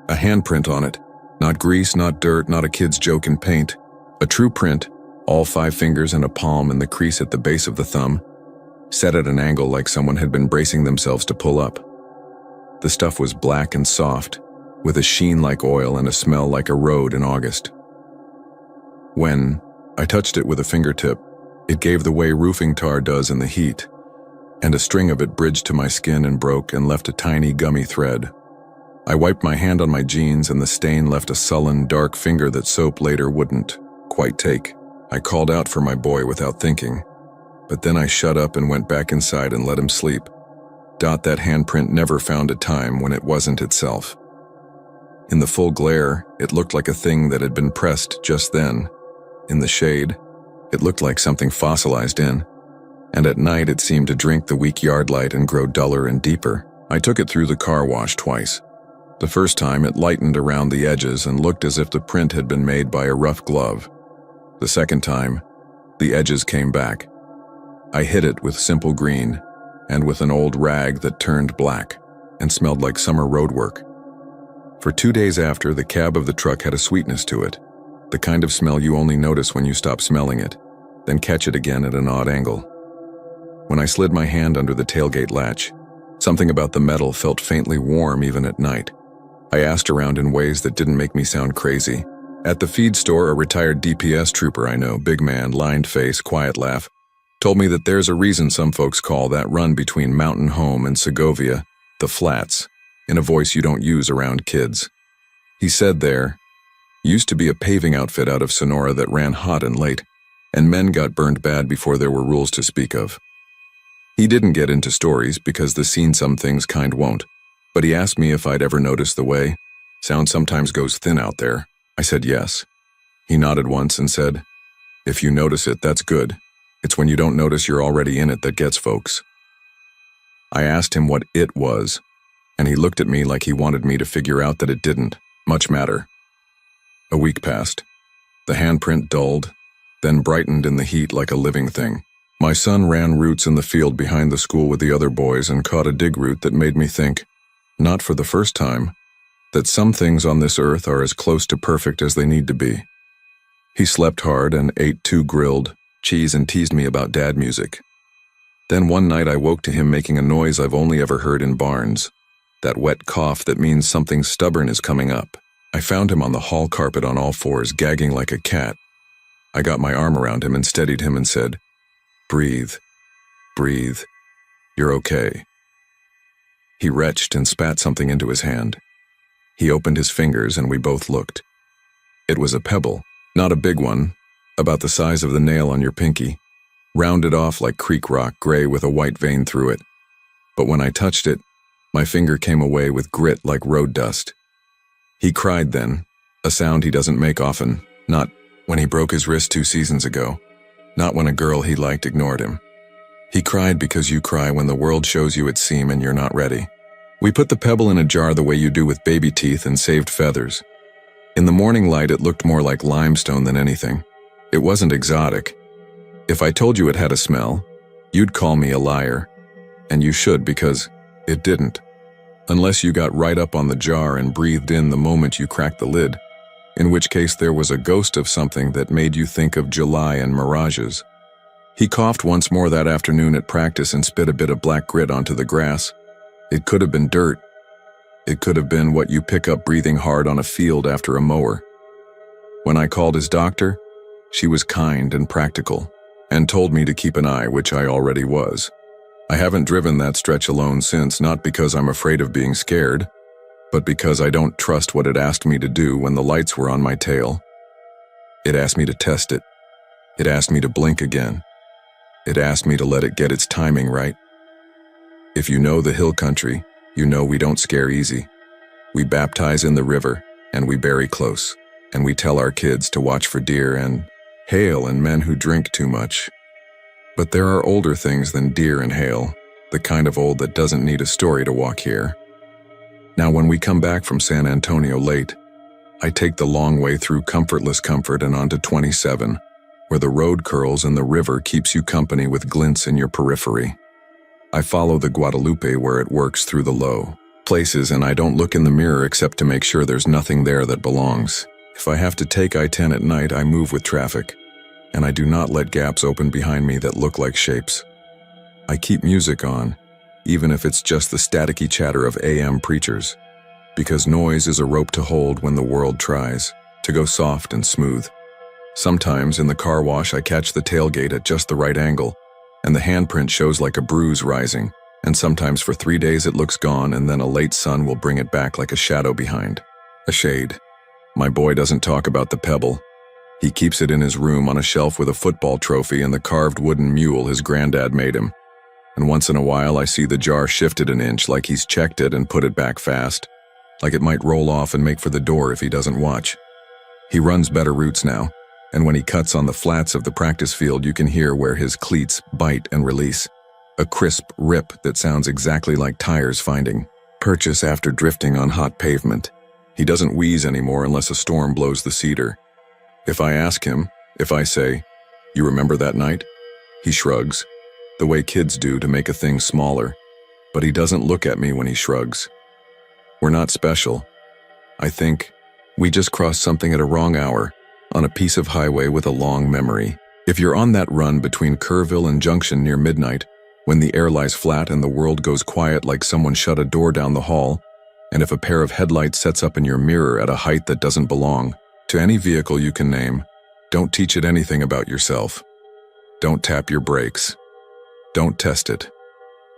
Speaker 1: a handprint on it. Not grease, not dirt, not a kid's joke in paint. A true print, all 5 fingers and a palm in the crease at the base of the thumb, set at an angle like someone had been bracing themselves to pull up. The stuff was black and soft, with a sheen like oil and a smell like a road in August. When I touched it with a fingertip, it gave the way roofing tar does in the heat, and a string of it bridged to my skin and broke and left a tiny gummy thread. I wiped my hand on my jeans and the stain left a sullen, dark finger that soap later wouldn't quite take. I called out for my boy without thinking, but then I shut up and went back inside and let him sleep. That handprint never found a time when it wasn't itself. In the full glare, it looked like a thing that had been pressed just then. In the shade, it looked like something fossilized in, and at night it seemed to drink the weak yard light and grow duller and deeper. I took it through the car wash twice. The first time it lightened around the edges and looked as if the print had been made by a rough glove. The second time, The edges came back. I hit it with simple green, and with an old rag that turned black and smelled like summer roadwork. For 2 days after, the cab of the truck had a sweetness to it, the kind of smell you only notice when you stop smelling it, then catch it again at an odd angle. When I slid my hand under the tailgate latch, something about the metal felt faintly warm even at night. I asked around in ways that didn't make me sound crazy. At the feed store, a retired DPS trooper I know, big man, lined face, quiet laugh, told me that there's a reason some folks call that run between Mountain Home and Segovia the Flats, in a voice you don't use around kids. He said there used to be a paving outfit out of Sonora that ran hot and late, and men got burned bad before there were rules to speak of. He didn't get into stories because the seen some things kind won't, but he asked me if I'd ever noticed the way sound sometimes goes thin out there. I said yes. He nodded once and said, "If you notice it, that's good. It's when you don't notice you're already in it that gets folks." I asked him what it was, and he looked at me like he wanted me to figure out that it didn't much matter. A week passed. The handprint dulled, then brightened in the heat like a living thing. My son ran routes in the field behind the school with the other boys and caught a dig root that made me think, not for the first time, that some things on this earth are as close to perfect as they need to be. He slept hard and ate 2 grilled cheese and teased me about dad music. Then one night I woke to him making a noise I've only ever heard in barns, that wet cough that means something stubborn is coming up. I found him on the hall carpet on all fours, gagging like a cat. I got my arm around him and steadied him and said, "Breathe, breathe, you're okay." He retched and spat something into his hand. He opened his fingers and we both looked. It was a pebble, not a big one, about the size of the nail on your pinky, rounded off like creek rock, gray with a white vein through it. But when I touched it, my finger came away with grit like road dust. He cried then, a sound he doesn't make often, not when he broke his wrist 2 seasons ago, not when a girl he liked ignored him. He cried because you cry when the world shows you its seam and you're not ready. We put the pebble in a jar the way you do with baby teeth and saved feathers. In the morning light, it looked more like limestone than anything. It wasn't exotic. If I told you it had a smell, you'd call me a liar. And you should, because it didn't. Unless you got right up on the jar and breathed in the moment you cracked the lid, in which case there was a ghost of something that made you think of July and mirages. He coughed once more that afternoon at practice and spit a bit of black grit onto the grass. It could have been dirt. It could have been what you pick up breathing hard on a field after a mower. When I called his doctor, she was kind and practical, and told me to keep an eye, which I already was. I haven't driven that stretch alone since, not because I'm afraid of being scared, but because I don't trust what it asked me to do when the lights were on my tail. It asked me to test it. It asked me to blink again. It asked me to let it get its timing right. If you know the hill country, you know we don't scare easy. We baptize in the river, and we bury close, and we tell our kids to watch for deer and hail and men who drink too much. But there are older things than deer and hail, the kind of old that doesn't need a story to walk here. Now when we come back from San Antonio late, I take the long way through comfortless comfort and onto 27, where the road curls and the river keeps you company with glints in your periphery. I follow the Guadalupe where it works through the low places, and I don't look in the mirror except to make sure there's nothing there that belongs. If I have to take I-10 at night, I move with traffic, and I do not let gaps open behind me that look like shapes. I keep music on, even if it's just the staticky chatter of AM preachers, because noise is a rope to hold when the world tries to go soft and smooth. Sometimes in the car wash, I catch the tailgate at just the right angle, and the handprint shows like a bruise rising, and sometimes for 3 days it looks gone, and then a late sun will bring it back like a shadow behind. A shade. My boy doesn't talk about the pebble. He keeps it in his room on a shelf with a football trophy and the carved wooden mule his granddad made him. And once in a while I see the jar shifted an inch, like he's checked it and put it back fast, like it might roll off and make for the door if he doesn't watch. He runs better routes now, and when he cuts on the flats of the practice field, you can hear where his cleats bite and release. A crisp rip that sounds exactly like tires finding purchase after drifting on hot pavement. He doesn't wheeze anymore unless a storm blows the cedar. If I ask him, if I say, You remember that night? He shrugs, the way kids do to make a thing smaller, but he doesn't look at me when he shrugs. We're not special. I think we just crossed something at a wrong hour, on a piece of highway with a long memory. If you're on that run between Kerrville and Junction near midnight, when the air lies flat and the world goes quiet like someone shut a door down the hall, and if a pair of headlights sets up in your mirror at a height that doesn't belong to any vehicle you can name, don't teach it anything about yourself. Don't tap your brakes. Don't test it.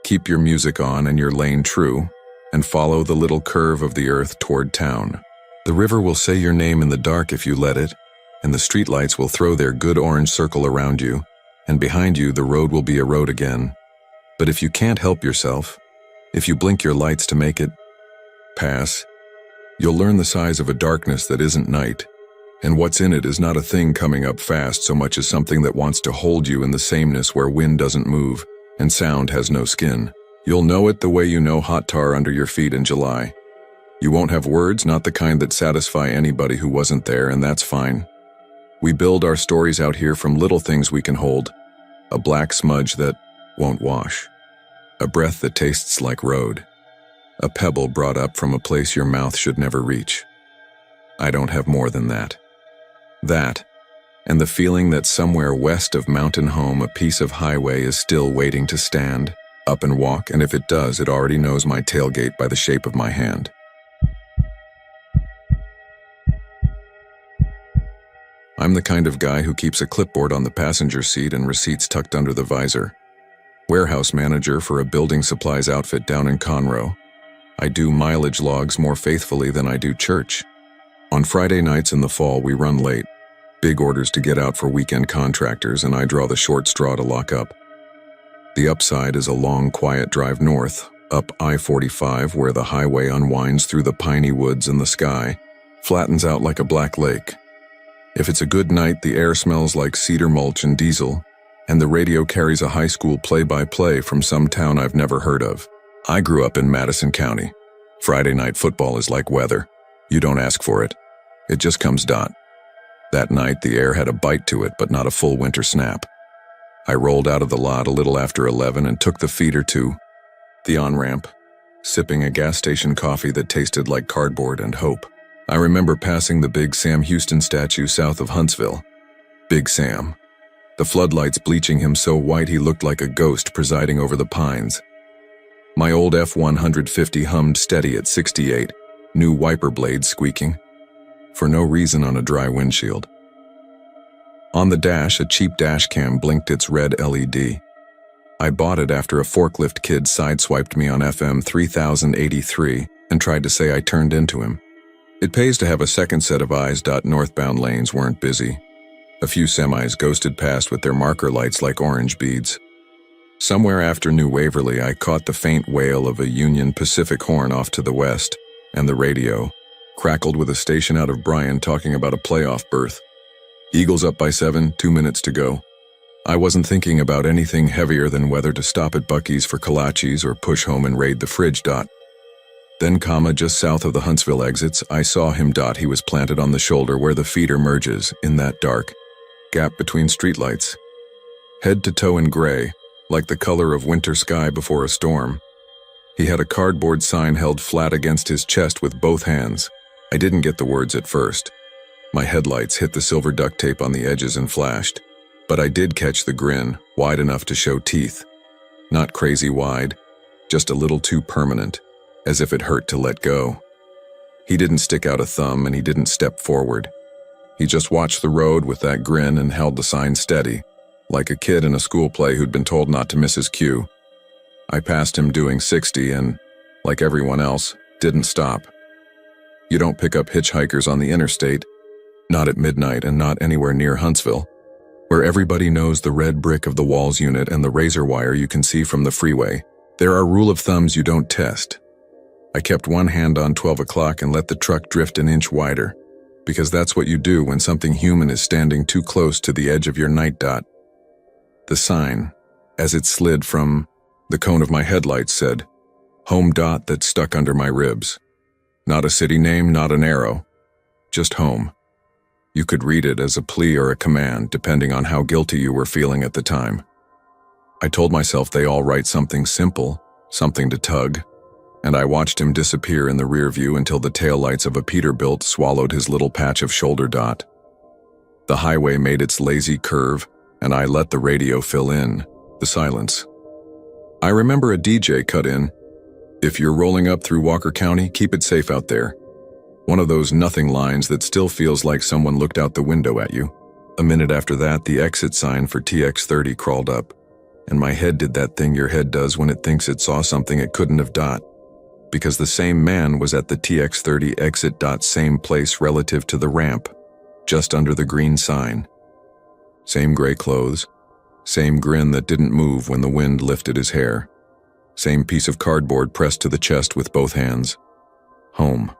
Speaker 1: Keep your music on and your lane true, and follow the little curve of the earth toward town. The river will say your name in the dark if you let it, and the streetlights will throw their good orange circle around you, and behind you the road will be a road again. But if you can't help yourself, if you blink your lights to make it pass, you'll learn the size of a darkness that isn't night, and what's in it is not a thing coming up fast so much as something that wants to hold you in the sameness where wind doesn't move and sound has no skin. You'll know it the way you know hot tar under your feet in July. You won't have words, not the kind that satisfy anybody who wasn't there, and that's fine. We build our stories out here from little things we can hold, a black smudge that won't wash, a breath that tastes like road, a pebble brought up from a place your mouth should never reach. I don't have more than that. That, and the feeling that somewhere west of Mountain Home a piece of highway is still waiting to stand, up and walk, and if it does, it already knows my tailgate by the shape of my hand. I'm the kind of guy who keeps a clipboard on the passenger seat and receipts tucked under the visor. Warehouse manager for a building supplies outfit down in Conroe. I do mileage logs more faithfully than I do church. On Friday nights in the fall, we run late. Big orders to get out for weekend contractors, and I draw the short straw to lock up. The upside is a long, quiet drive north, up I-45, where the highway unwinds through the piney woods and the sky flattens out like a black lake. If it's a good night, the air smells like cedar mulch and diesel, and the radio carries a high school play-by-play from some town I've never heard of. I grew up in Madison County. Friday night football is like weather. You don't ask for it. It just comes. That night, the air had a bite to it, but not a full winter snap. I rolled out of the lot a little after 11 and took the feeder to the on-ramp, sipping a gas station coffee that tasted like cardboard and hope. I remember passing the Big Sam Houston statue south of Huntsville. Big Sam. The floodlights bleaching him so white he looked like a ghost presiding over the pines. My old F-150 hummed steady at 68, new wiper blades squeaking, for no reason on a dry windshield. On the dash, a cheap dash cam blinked its red LED. I bought it after a forklift kid sideswiped me on FM 3083 and tried to say I turned into him. It pays to have a second set of eyes. Northbound lanes weren't busy. A few semis ghosted past with their marker lights like orange beads. Somewhere after New Waverly, I caught the faint wail of a Union Pacific horn off to the west, and the radio crackled with a station out of Bryan talking about a playoff berth. Eagles up by 7, 2 minutes to go. I wasn't thinking about anything heavier than whether to stop at Buc-ee's for kolaches or push home and raid the fridge. Then, just south of the Huntsville exits, I saw him. He was planted on the shoulder where the feeder merges, in that dark gap between streetlights. Head to toe in gray, like the color of winter sky before a storm. He had a cardboard sign held flat against his chest with both hands. I didn't get the words at first. My headlights hit the silver duct tape on the edges and flashed, but I did catch the grin, wide enough to show teeth. Not crazy wide, just a little too permanent, as if it hurt to let go. He didn't stick out a thumb and he didn't step forward. He just watched the road with that grin and held the sign steady, like a kid in a school play who'd been told not to miss his cue. I passed him doing 60 and, like everyone else, didn't stop. You don't pick up hitchhikers on the interstate, not at midnight and not anywhere near Huntsville, where everybody knows the red brick of the walls unit and the razor wire you can see from the freeway. There are rule of thumbs you don't test. I kept one hand on 12 o'clock and let the truck drift an inch wider, because that's what you do when something human is standing too close to the edge of your night. The sign, as it slid from the cone of my headlights, said, "Home." That stuck under my ribs. Not a city name, not an arrow. Just home. You could read it as a plea or a command, depending on how guilty you were feeling at the time. I told myself they all write something simple, something to tug, and I watched him disappear in the rear view until the taillights of a Peterbilt swallowed his little patch of shoulder dot. The highway made its lazy curve, and I let the radio fill in the silence. I remember a DJ cut in, "If you're rolling up through Walker County, keep it safe out there." One of those nothing lines that still feels like someone looked out the window at you. A minute after that, the exit sign for TX30 crawled up, and my head did that thing your head does when it thinks it saw something it couldn't have dot. Because the same man was at the TX30 exit dot same place relative to the ramp, just under the green sign. Same gray clothes, same grin that didn't move when the wind lifted his hair. Same piece of cardboard pressed to the chest with both hands. Home.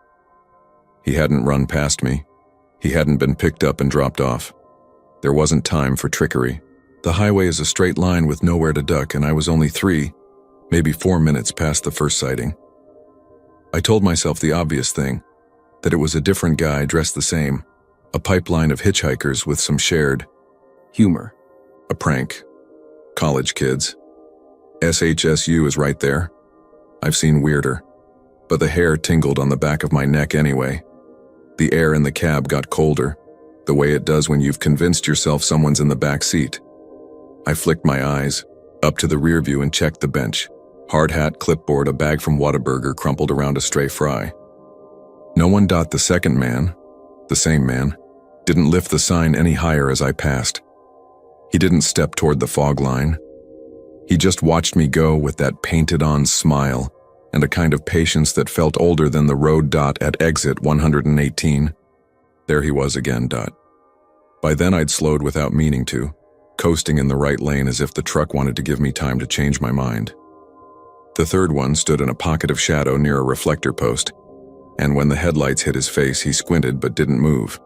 Speaker 1: He hadn't run past me. He hadn't been picked up and dropped off. There wasn't time for trickery. The highway is a straight line with nowhere to duck, and I was only 3, maybe 4 minutes past the first sighting. I told myself the obvious thing, that it was a different guy dressed the same, a pipeline of hitchhikers with some shared humor, a prank, college kids. SHSU is right there. I've seen weirder, but the hair tingled on the back of my neck anyway. The air in the cab got colder, the way it does when you've convinced yourself someone's in the back seat. I flicked my eyes, up to the rear view and checked the bench. Hard hat, clipboard, a bag from Whataburger crumpled around a stray fry. No one. The second man, the same man, didn't lift the sign any higher as I passed. He didn't step toward the fog line. He just watched me go with that painted-on smile and a kind of patience that felt older than the road dot at exit 118. There he was again, dot. By then I'd slowed without meaning to, coasting in the right lane as if the truck wanted to give me time to change my mind. The third one stood in a pocket of shadow near a reflector post, and when the headlights hit his face, he squinted but didn't move.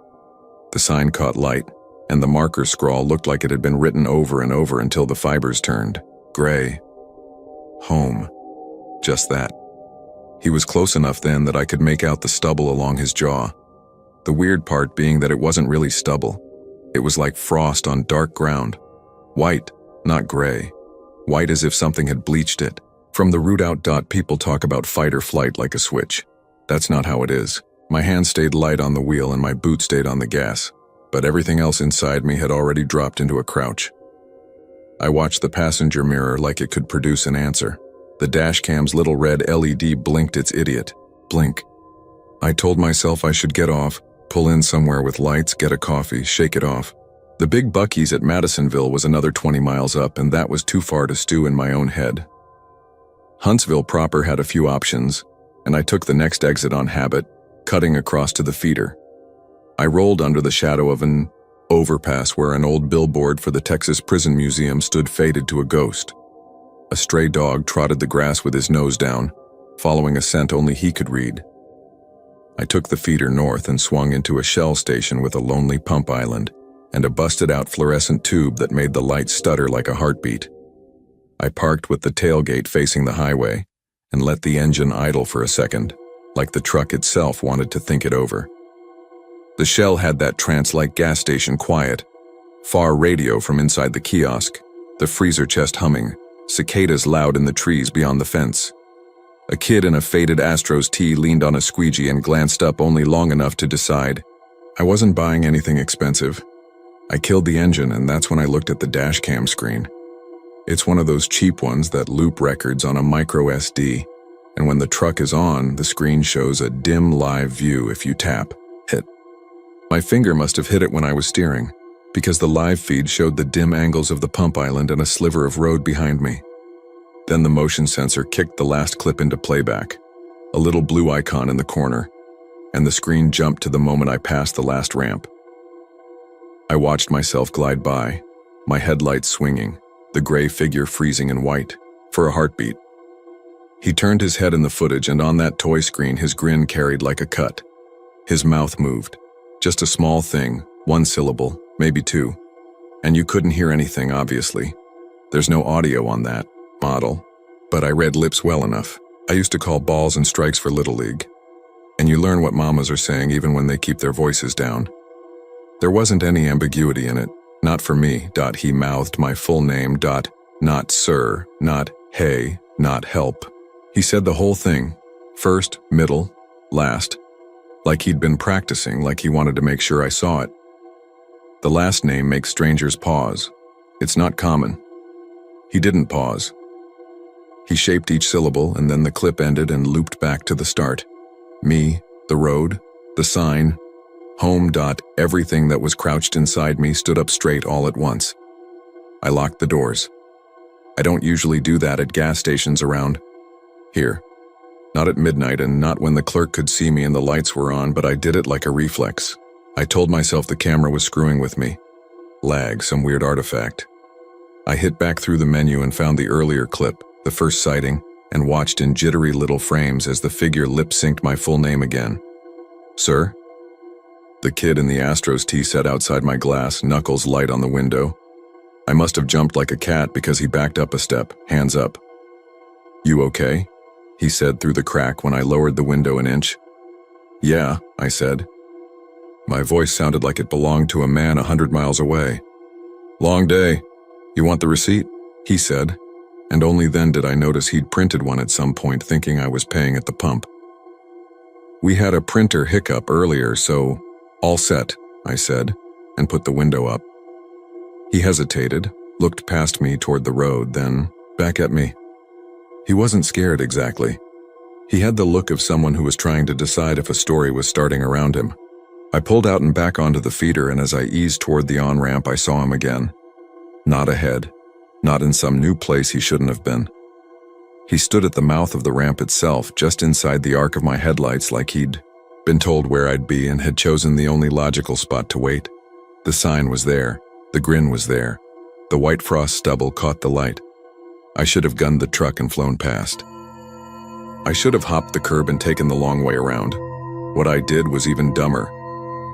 Speaker 1: The sign caught light, and the marker scrawl looked like it had been written over and over until the fibers turned gray. Home. Just that. He was close enough then that I could make out the stubble along his jaw. The weird part being that it wasn't really stubble. It was like frost on dark ground. White, not gray. White as if something had bleached it. From the root out dot, people talk about fight or flight like a switch. That's not how it is. My hand stayed light on the wheel and my boot stayed on the gas, but everything else inside me had already dropped into a crouch. I watched the passenger mirror like it could produce an answer. The dashcam's little red LED blinked its idiot. Blink. I told myself I should get off, pull in somewhere with lights, get a coffee, shake it off. The big Buc-ee's at Madisonville was another 20 miles up, and that was too far to stew in my own head. Huntsville proper had a few options, and I took the next exit on habit, cutting across to the feeder. I rolled under the shadow of an overpass where an old billboard for the Texas Prison Museum stood faded to a ghost. A stray dog trotted the grass with his nose down, following a scent only he could read. I took the feeder north and swung into a shell station with a lonely pump island and a busted-out fluorescent tube that made the light stutter like a heartbeat. I parked with the tailgate facing the highway and let the engine idle for a second, like the truck itself wanted to think it over. The shell had that trance-like gas station quiet, far radio from inside the kiosk, the freezer chest humming, cicadas loud in the trees beyond the fence. A kid in a faded Astros tee leaned on a squeegee and glanced up only long enough to decide. I wasn't buying anything expensive. I killed the engine, and that's when I looked at the dash cam screen. It's one of those cheap ones that loop records on a micro SD, and when the truck is on, the screen shows a dim live view if you tap hit. My finger must have hit it when I was steering, because the live feed showed the dim angles of the pump island and a sliver of road behind me. Then the motion sensor kicked the last clip into playback, a little blue icon in the corner, and the screen jumped to the moment I passed the last ramp. I watched myself glide by, my headlights swinging, the gray figure freezing in white, for a heartbeat. He turned his head in the footage, and on that toy screen his grin carried like a cut. His mouth moved. Just a small thing, one syllable, maybe two. And you couldn't hear anything, obviously. There's no audio on that model, but I read lips well enough. I used to call balls and strikes for Little League. And you learn what mamas are saying even when they keep their voices down. There wasn't any ambiguity in it. Not for me. He mouthed my full name. Not sir, not hey, not help. He said the whole thing. First, middle, last. Like he'd been practicing, like he wanted to make sure I saw it. The last name makes strangers pause. It's not common. He didn't pause. He shaped each syllable, and then the clip ended and looped back to the start. Me, the road, the sign, home. Everything that was crouched inside me stood up straight all at once. I locked the doors. I don't usually do that at gas stations around here. Not at midnight and not when the clerk could see me and the lights were on, but I did it like a reflex. I told myself the camera was screwing with me. Lag, some weird artifact. I hit back through the menu and found the earlier clip, the first sighting, and watched in jittery little frames as the figure lip-synced my full name again. Sir? The kid in the Astros tee sat outside my glass, knuckles light on the window. I must have jumped like a cat because he backed up a step, hands up. You okay? He said through the crack when I lowered the window an inch. Yeah, I said. My voice sounded like it belonged to a man 100 miles away. Long day. You want the receipt? He said, and only then did I notice he'd printed one at some point, thinking I was paying at the pump. We had a printer hiccup earlier, so all set, I said, and put the window up. He hesitated, looked past me toward the road, then back at me. He wasn't scared exactly. He had the look of someone who was trying to decide if a story was starting around him. I pulled out and back onto the feeder, and as I eased toward the on-ramp, I saw him again. Not ahead, not in some new place he shouldn't have been. He stood at the mouth of the ramp itself, just inside the arc of my headlights, like he'd been told where I'd be and had chosen the only logical spot to wait. The sign was there, the grin was there, the white frost stubble caught the light. I should have gunned the truck and flown past. I should have hopped the curb and taken the long way around. What I did was even dumber.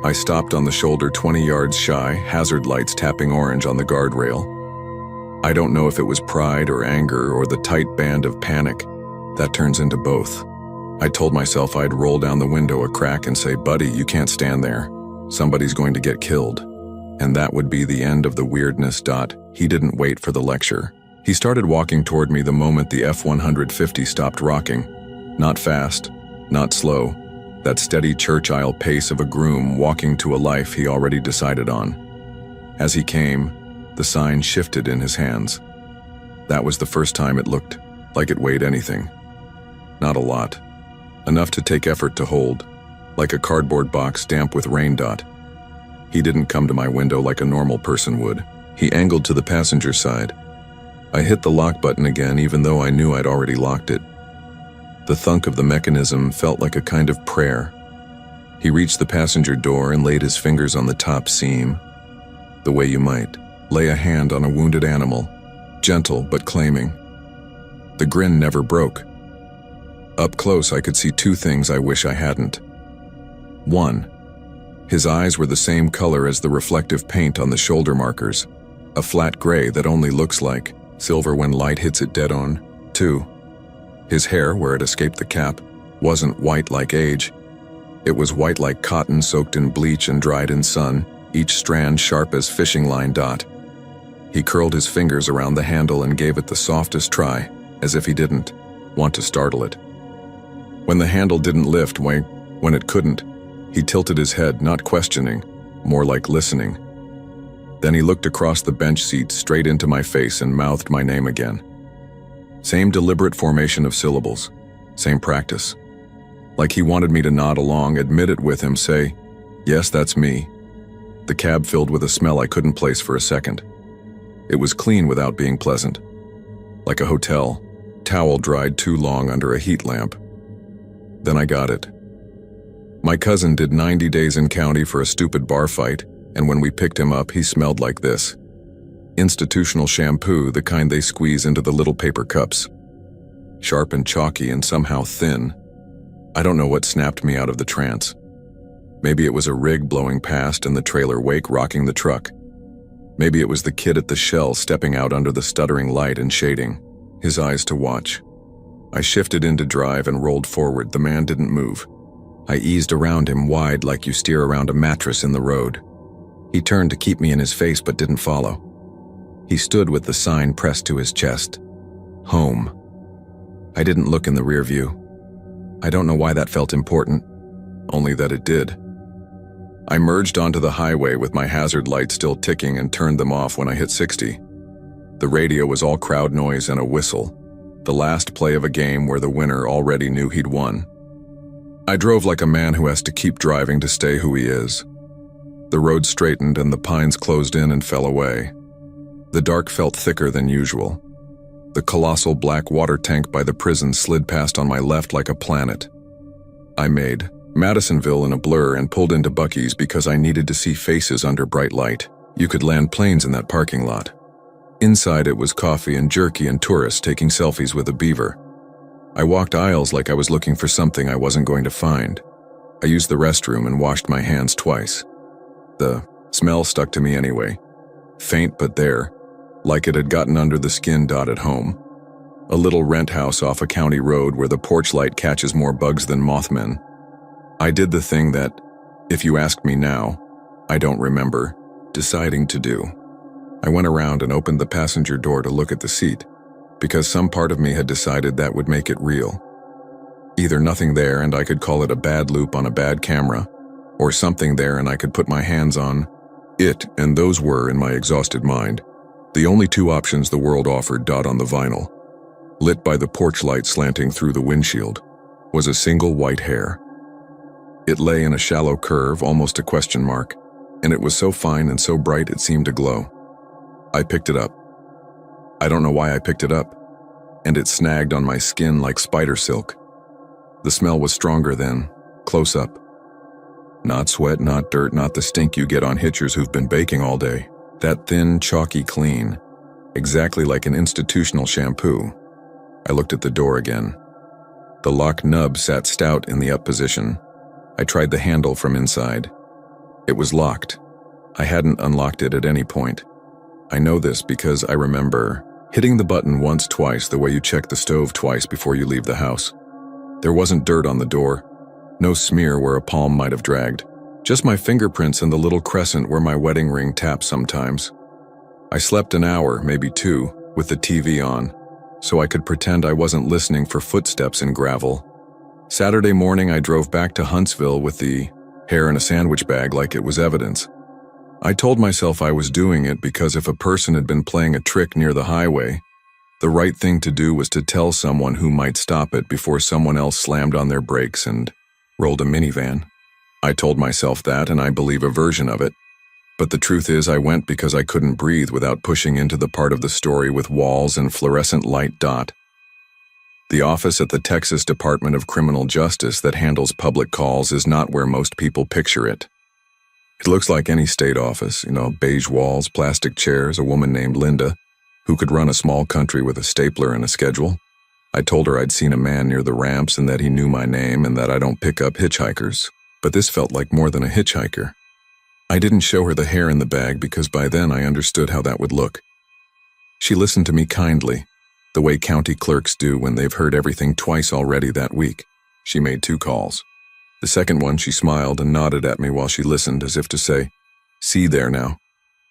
Speaker 1: I stopped on the shoulder 20 yards shy, hazard lights tapping orange on the guardrail. I don't know if it was pride or anger or the tight band of panic. That turns into both. I told myself I'd roll down the window a crack and say, "Buddy, you can't stand there. Somebody's going to get killed." And that would be the end of the weirdness. He didn't wait for the lecture. He started walking toward me the moment the F-150 stopped rocking. Not fast, not slow. That steady church aisle pace of a groom walking to a life he already decided on. As he came, the sign shifted in his hands. That was the first time it looked like it weighed anything. Not a lot. Enough to take effort to hold, like a cardboard box damp with rain. He didn't come to my window like a normal person would. He angled to the passenger side. I hit the lock button again, even though I knew I'd already locked it. The thunk of the mechanism felt like a kind of prayer. He reached the passenger door and laid his fingers on the top seam, the way you might lay a hand on a wounded animal, gentle but claiming. The grin never broke. Up close, I could see two things I wish I hadn't. One, his eyes were the same color as the reflective paint on the shoulder markers, a flat gray that only looks like silver when light hits it dead on. Two, his hair, where it escaped the cap, wasn't white like age. It was white like cotton soaked in bleach and dried in sun, each strand sharp as fishing line. He curled his fingers around the handle and gave it the softest try, as if he didn't want to startle it. When the handle didn't lift, when it couldn't, he tilted his head, not questioning, more like listening. Then he looked across the bench seat straight into my face and mouthed my name again. Same deliberate formation of syllables, same practice. Like he wanted me to nod along, admit it with him, say, "Yes, that's me." The cab filled with a smell I couldn't place for a second. It was clean without being pleasant. Like a hotel, towel dried too long under a heat lamp. Then I got it. My cousin did 90 days in county for a stupid bar fight, and when we picked him up, he smelled like this. Institutional shampoo, the kind they squeeze into the little paper cups. Sharp and chalky and somehow thin. I don't know what snapped me out of the trance. Maybe it was a rig blowing past and the trailer wake rocking the truck. Maybe it was the kid at the Shell stepping out under the stuttering light and shading, his eyes to watch. I shifted into drive and rolled forward. The man didn't move. I eased around him wide like you steer around a mattress in the road. He turned to keep me in his face but didn't follow. He stood with the sign pressed to his chest. Home. I didn't look in the rear view. I don't know why that felt important, only that it did. I merged onto the highway with my hazard lights still ticking and turned them off when I hit 60. The radio was all crowd noise and a whistle, the last play of a game where the winner already knew he'd won. I drove like a man who has to keep driving to stay who he is. The road straightened and the pines closed in and fell away. The dark felt thicker than usual. The colossal black water tank by the prison slid past on my left like a planet. I made Madisonville in a blur and pulled into Buc-ee's because I needed to see faces under bright light. You could land planes in that parking lot. Inside it was coffee and jerky and tourists taking selfies with a beaver. I walked aisles like I was looking for something I wasn't going to find. I used the restroom and washed my hands twice. The smell stuck to me anyway. Faint but there, like it had gotten under the skin. At home. A little rent house off a county road where the porch light catches more bugs than Mothmen. I did the thing that, if you ask me now, I don't remember deciding to do. I went around and opened the passenger door to look at the seat, because some part of me had decided that would make it real. Either nothing there and I could call it a bad loop on a bad camera, or something there and I could put my hands on it, and those were, in my exhausted mind, the only two options the world offered. On the vinyl, lit by the porch light slanting through the windshield, was a single white hair. It lay in a shallow curve, almost a question mark, and it was so fine and so bright it seemed to glow. I picked it up. I don't know why I picked it up, and it snagged on my skin like spider silk. The smell was stronger then, close up. Not sweat, not dirt, not the stink you get on hitchers who've been baking all day. That thin, chalky clean, exactly like an institutional shampoo. I looked at the door again. The lock nub sat stout in the up position. I tried the handle from inside. It was locked. I hadn't unlocked it at any point. I know this because I remember hitting the button once, twice, the way you check the stove twice before you leave the house. There wasn't dirt on the door, no smear where a palm might have dragged, just my fingerprints and the little crescent where my wedding ring taps sometimes. I slept an hour, maybe two, with the TV on, so I could pretend I wasn't listening for footsteps in gravel. Saturday morning I drove back to Huntsville with the hair in a sandwich bag like it was evidence. I told myself I was doing it because if a person had been playing a trick near the highway, the right thing to do was to tell someone who might stop it before someone else slammed on their brakes and rolled a minivan. I told myself that, and I believe a version of it. But the truth is I went because I couldn't breathe without pushing into the part of the story with walls and fluorescent light. The office at the Texas Department of Criminal Justice that handles public calls is not where most people picture it. It looks like any state office, beige walls, plastic chairs, a woman named Linda, who could run a small country with a stapler and a schedule. I told her I'd seen a man near the ramps and that he knew my name and that I don't pick up hitchhikers. But this felt like more than a hitchhiker. I didn't show her the hair in the bag because by then I understood how that would look. She listened to me kindly, the way county clerks do when they've heard everything twice already that week. She made 2 calls. The second one, she smiled and nodded at me while she listened as if to say, "See there now.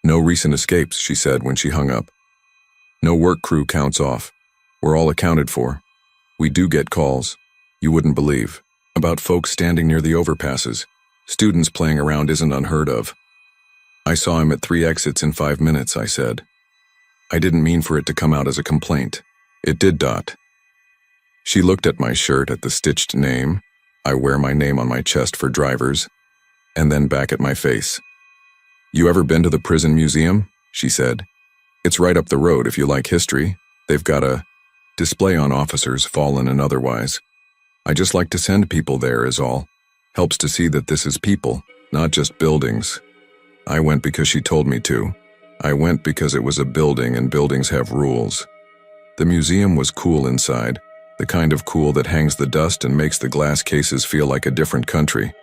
Speaker 1: No recent escapes," she said when she hung up. "No work crew counts off. We're all accounted for. We do get calls, you wouldn't believe, about folks standing near the overpasses. Students playing around isn't unheard of." "I saw him at 3 exits in 5 minutes," I said. I didn't mean for it to come out as a complaint. It did. She looked at my shirt, at the stitched name. I wear my name on my chest for drivers, and then back at my face. "You ever been to the prison museum?" she said. "It's right up the road if you like history. They've got a display on officers, fallen and otherwise. I just like to send people there is all. Helps to see that this is people, not just buildings." I went because she told me to. I went because it was a building and buildings have rules. The museum was cool inside, the kind of cool that hangs the dust and makes the glass cases feel like a different country.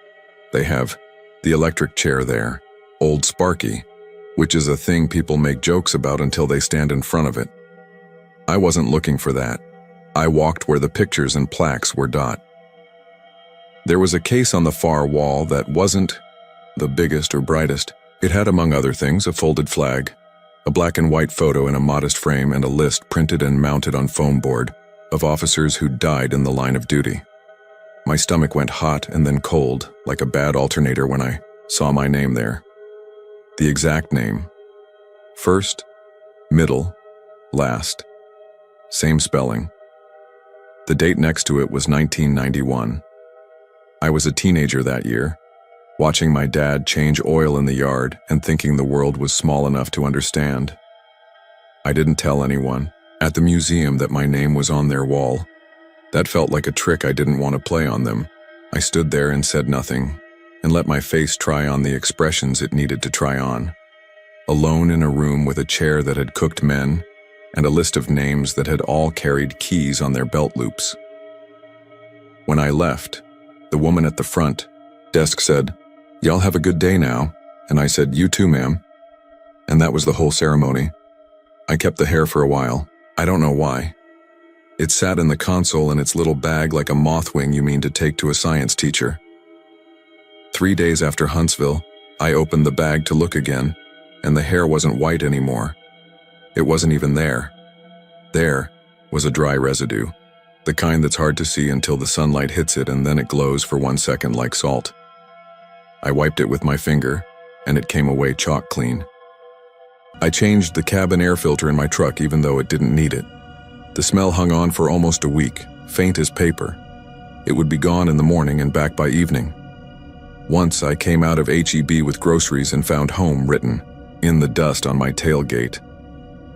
Speaker 1: They have the electric chair there, Old Sparky, which is a thing people make jokes about until they stand in front of it. I wasn't looking for that. I walked where the pictures and plaques were. There was a case on the far wall that wasn't the biggest or brightest, It had, among other things, a folded flag, a black and white photo in a modest frame, and a list printed and mounted on foam board of officers who'd died in the line of duty. My stomach went hot and then cold, like a bad alternator when I saw my name there. The exact name. First, middle, last. Same spelling. The date next to it was 1991. I was a teenager that year, watching my dad change oil in the yard and thinking the world was small enough to understand. I didn't tell anyone at the museum that my name was on their wall. That felt like a trick I didn't want to play on them. I stood there and said nothing, and let my face try on the expressions it needed to try on. Alone in a room with a chair that had cooked men, and a list of names that had all carried keys on their belt loops. When I left, the woman at the front desk said, "Y'all have a good day now," and I said, "You too, ma'am." And that was the whole ceremony. I kept the hair for a while. I don't know why. It sat in the console in its little bag like a moth wing you mean to take to a science teacher. 3 days after Huntsville, I opened the bag to look again, and the hair wasn't white anymore. It wasn't even there. There was a dry residue, the kind that's hard to see until the sunlight hits it and then it glows for 1 second like salt. I wiped it with my finger, and it came away chalk clean. I changed the cabin air filter in my truck even though it didn't need it. The smell hung on for almost a week, faint as paper. It would be gone in the morning and back by evening. Once I came out of H-E-B with groceries and found home written in the dust on my tailgate.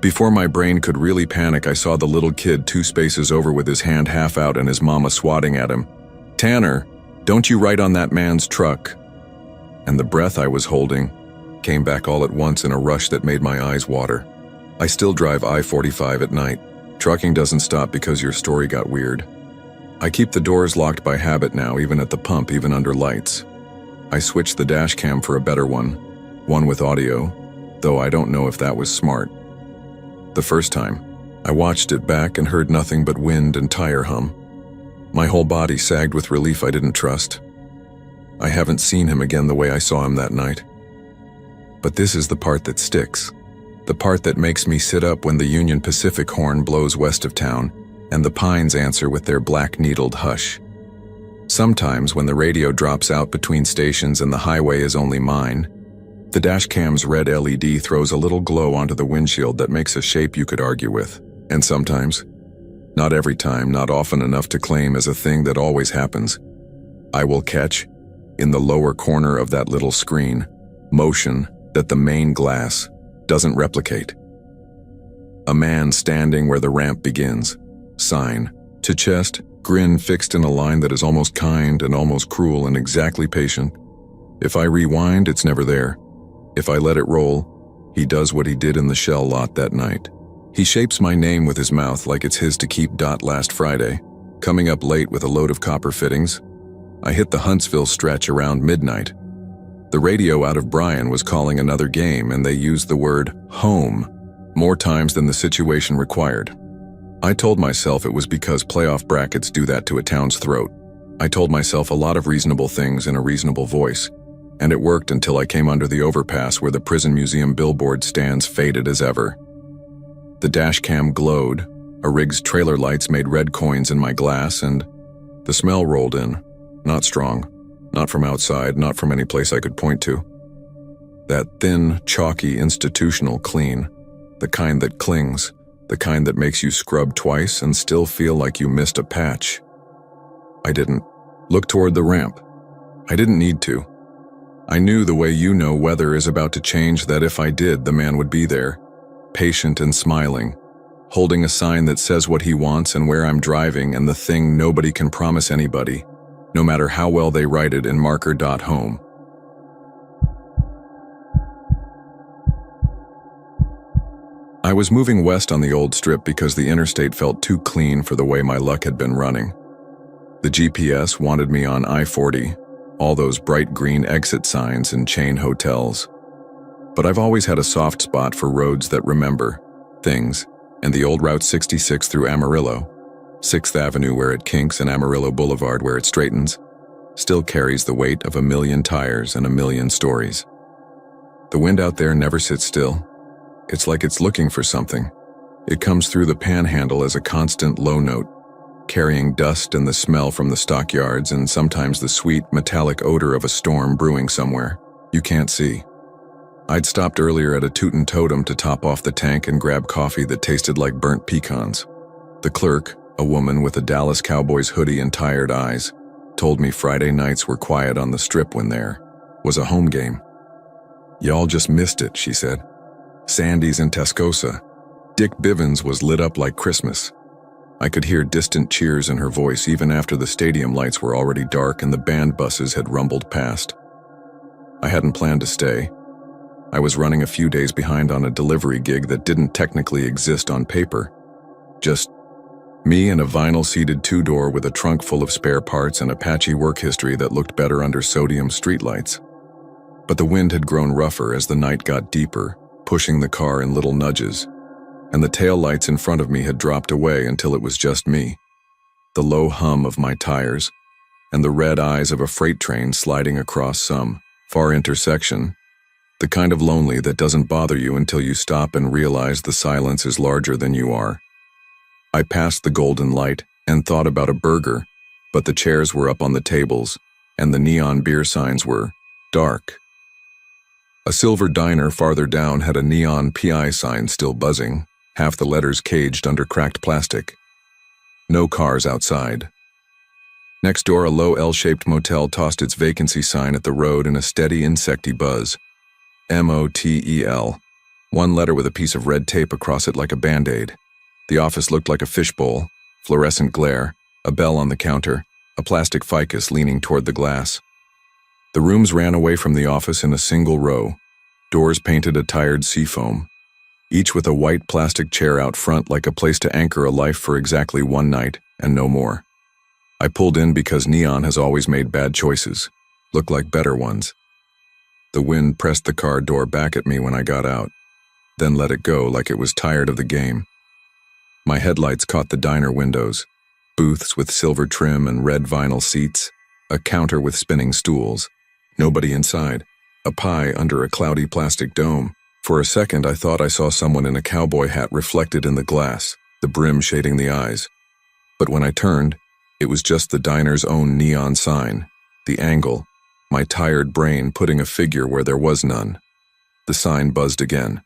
Speaker 1: Before my brain could really panic, I saw the little kid 2 spaces over with his hand half out and his mama swatting at him. "Tanner, don't you write on that man's truck." And the breath I was holding came back all at once in a rush that made my eyes water. I still drive I-45 at night. Trucking doesn't stop because your story got weird. I keep the doors locked by habit now, even at the pump, even under lights. I switched the dash cam for a better one with audio, though I don't know if that was smart. The first time, I watched it back and heard nothing but wind and tire hum. My whole body sagged with relief I didn't trust. I haven't seen him again the way I saw him that night. But this is the part that sticks. The part that makes me sit up when the Union Pacific horn blows west of town and the pines answer with their black-needled hush. Sometimes when the radio drops out between stations and the highway is only mine, the dash cam's red LED throws a little glow onto the windshield that makes a shape you could argue with. And sometimes, not every time, not often enough to claim as a thing that always happens, I will catch, in the lower corner of that little screen, motion that the main glass doesn't replicate. A man standing where the ramp begins, sign, to chest, grin fixed in a line that is almost kind and almost cruel and exactly patient. If I rewind, it's never there. If I let it roll, he does what he did in the Shell lot that night. He shapes my name with his mouth like it's his to keep. Last Friday, coming up late with a load of copper fittings, I hit the Huntsville stretch around midnight. The radio out of Bryan was calling another game, and they used the word home more times than the situation required. I told myself it was because playoff brackets do that to a town's throat. I told myself a lot of reasonable things in a reasonable voice, and it worked until I came under the overpass where the prison museum billboard stands faded as ever. The dash cam glowed, a rig's trailer lights made red coins in my glass, and the smell rolled in, not strong. Not from outside, not from any place I could point to. That thin, chalky, institutional clean, the kind that clings, the kind that makes you scrub twice and still feel like you missed a patch. I didn't look toward the ramp. I didn't need to. I knew the way you know weather is about to change that if I did, the man would be there, patient and smiling, holding a sign that says what he wants and where I'm driving and the thing nobody can promise anybody, no matter how well they write it in marker.home. I was moving west on the old strip because the interstate felt too clean for the way my luck had been running. The GPS wanted me on I-40, all those bright green exit signs and chain hotels. But I've always had a soft spot for roads that remember things, and the old Route 66 through Amarillo, 6th Avenue where it kinks and Amarillo Boulevard where it straightens, still carries the weight of 1,000,000 tires and 1,000,000 stories. The wind out there never sits still. It's like it's looking for something. It comes through the panhandle as a constant low note, carrying dust and the smell from the stockyards and sometimes the sweet, metallic odor of a storm brewing somewhere you can't see. I'd stopped earlier at a Tootin' Totem to top off the tank and grab coffee that tasted like burnt pecans. The clerk, a woman with a Dallas Cowboys hoodie and tired eyes, told me Friday nights were quiet on the strip when there was a home game. "Y'all just missed it," she said. "Sandy's in Tascosa. Dick Bivens was lit up like Christmas." I could hear distant cheers in her voice even after the stadium lights were already dark and the band buses had rumbled past. I hadn't planned to stay. I was running a few days behind on a delivery gig that didn't technically exist on paper. Just me and a vinyl-seated two-door with a trunk full of spare parts and a patchy work history that looked better under sodium streetlights. But the wind had grown rougher as the night got deeper, pushing the car in little nudges, and the tail lights in front of me had dropped away until it was just me, the low hum of my tires, and the red eyes of a freight train sliding across some far intersection, the kind of lonely that doesn't bother you until you stop and realize the silence is larger than you are. I passed the golden light and thought about a burger, but the chairs were up on the tables, and the neon beer signs were dark. A silver diner farther down had a neon PI sign still buzzing, half the letters caged under cracked plastic. No cars outside. Next door, a low L-shaped motel tossed its vacancy sign at the road in a steady insecty buzz. MOTEL. One letter with a piece of red tape across it like a Band-Aid. The office looked like a fishbowl, fluorescent glare, a bell on the counter, a plastic ficus leaning toward the glass. The rooms ran away from the office in a single row, doors painted a tired seafoam, each with a white plastic chair out front like a place to anchor a life for exactly one night and no more. I pulled in because neon has always made bad choices, look like better ones. The wind pressed the car door back at me when I got out, then let it go like it was tired of the game. My headlights caught the diner windows, booths with silver trim and red vinyl seats, a counter with spinning stools, nobody inside, a pie under a cloudy plastic dome. For a second I thought I saw someone in a cowboy hat reflected in the glass, the brim shading the eyes. But when I turned, it was just the diner's own neon sign, the angle, my tired brain putting a figure where there was none. The sign buzzed again.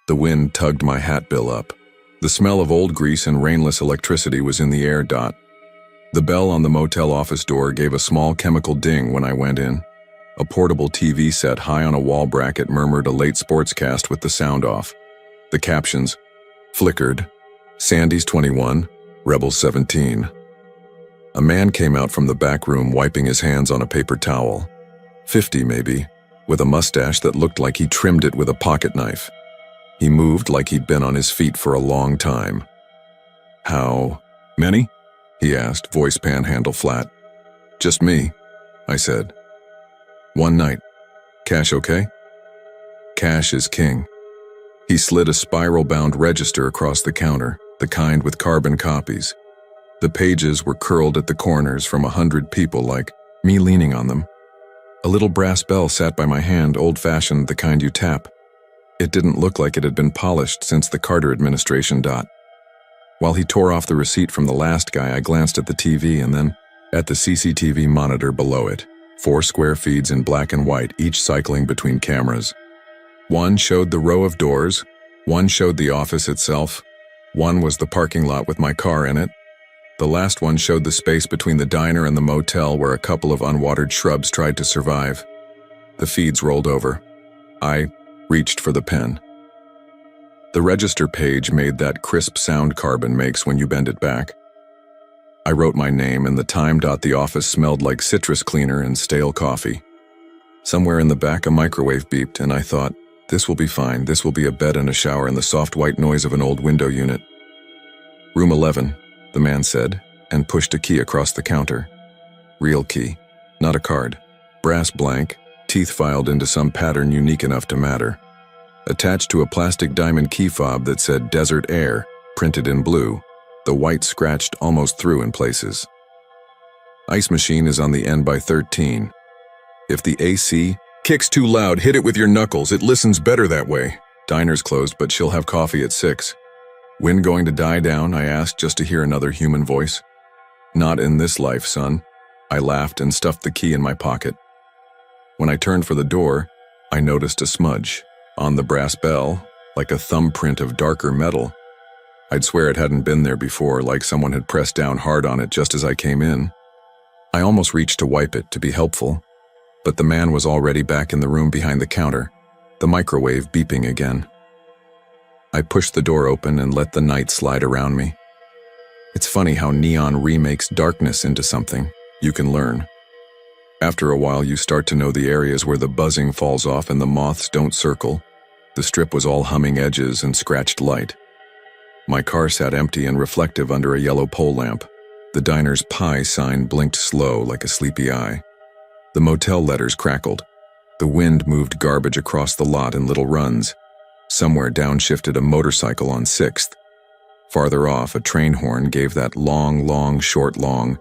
Speaker 1: The wind tugged my hat bill up. The smell of old grease and rainless electricity was in the air. The bell on the motel office door gave a small chemical ding when I went in. A portable TV set high on a wall bracket murmured a late sportscast with the sound off. The captions flickered. Sandy's 21, Rebels 17. A man came out from the back room wiping his hands on a paper towel. 50 maybe, with a mustache that looked like he trimmed it with a pocket knife. He moved like he'd been on his feet for a long time. "How many?" he asked, voice panhandle flat. "Just me," I said. "One night. Cash okay?" "Cash is king." He slid a spiral-bound register across the counter, the kind with carbon copies. The pages were curled at the corners from 100 people like me leaning on them. A little brass bell sat by my hand, old-fashioned, the kind you tap. It didn't look like it had been polished since the Carter administration. While he tore off the receipt from the last guy, I glanced at the TV and then at the CCTV monitor below it. 4 square feeds in black and white, each cycling between cameras. One showed the row of doors, one showed the office itself, one was the parking lot with my car in it. The last one showed the space between the diner and the motel where a couple of unwatered shrubs tried to survive. The feeds rolled over. I reached for the pen. The register page made that crisp sound carbon makes when you bend it back. I wrote my name and the time. The office smelled like citrus cleaner and stale coffee. Somewhere in the back a microwave beeped and I thought, this will be fine, this will be a bed and a shower and the soft white noise of an old window unit. "Room 11, the man said, and pushed a key across the counter. Real key, not a card. Brass blank, teeth filed into some pattern unique enough to matter. Attached to a plastic diamond key fob that said Desert Air, printed in blue, the white scratched almost through in places. Ice machine is on the N by 13. If the AC Kick's too loud, hit it with your knuckles, it listens better that way. Diner's closed, but she'll have coffee at 6. When going to die down, I asked just to hear another human voice. Not in this life, son. I laughed and stuffed the key in my pocket. When I turned for the door, I noticed a smudge on the brass bell, like a thumbprint of darker metal. I'd swear it hadn't been there before, like someone had pressed down hard on it just as I came in. I almost reached to wipe it to be helpful, but the man was already back in the room behind the counter, the microwave beeping again. I pushed the door open and let the night slide around me. It's funny how neon remakes darkness into something you can learn. After a while, you start to know the areas where the buzzing falls off and the moths don't circle. The strip was all humming edges and scratched light. My car sat empty and reflective under a yellow pole lamp. The diner's pie sign blinked slow like a sleepy eye. The motel letters crackled. The wind moved garbage across the lot in little runs. Somewhere downshifted a motorcycle on 6th. Farther off, a train horn gave that long, short long,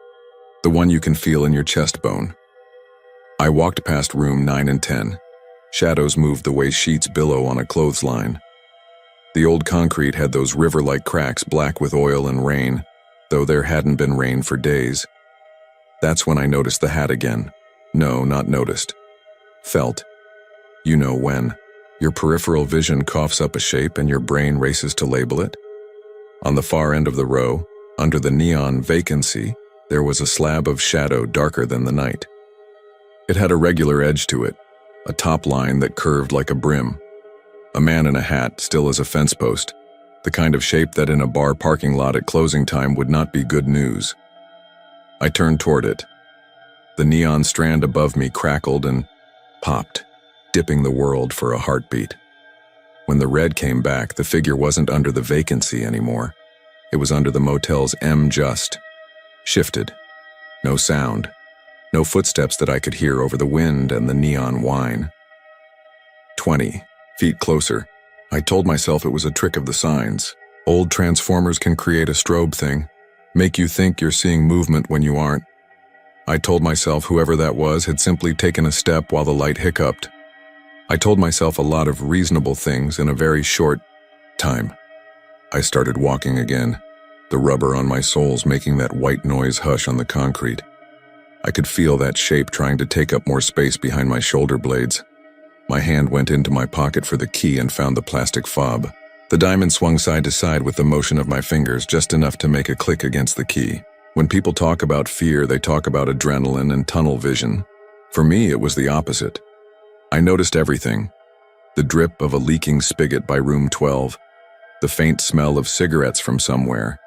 Speaker 1: the one you can feel in your chest bone. I walked past room 9 and 10. Shadows moved the way sheets billow on a clothesline. The old concrete had those river-like cracks black with oil and rain, though there hadn't been rain for days. That's when I noticed the hat again. No, not noticed. Felt. You know when. Your peripheral vision coughs up a shape and your brain races to label it. On the far end of the row, under the neon vacancy, there was a slab of shadow darker than the night. It had a regular edge to it, a top line that curved like a brim. A man in a hat, still as a fence post, the kind of shape that in a bar parking lot at closing time would not be good news. I turned toward it. The neon strand above me crackled and popped, dipping the world for a heartbeat. When the red came back, the figure wasn't under the vacancy anymore. It was under the motel's just. Shifted. No sound. No footsteps that I could hear over the wind and the neon whine. 20 feet closer. I told myself it was a trick of the signs. Old transformers can create a strobe thing, make you think you're seeing movement when you aren't. I told myself whoever that was had simply taken a step while the light hiccuped. I told myself a lot of reasonable things in a very short time. I started walking again, the rubber on my soles making that white noise hush on the concrete. I could feel that shape trying to take up more space behind my shoulder blades. My hand went into my pocket for the key and found the plastic fob. The diamond swung side to side with the motion of my fingers, just enough to make a click against the key. When people talk about fear, they talk about adrenaline and tunnel vision. For me, it was the opposite. I noticed everything. The drip of a leaking spigot by room 12, the faint smell of cigarettes from somewhere,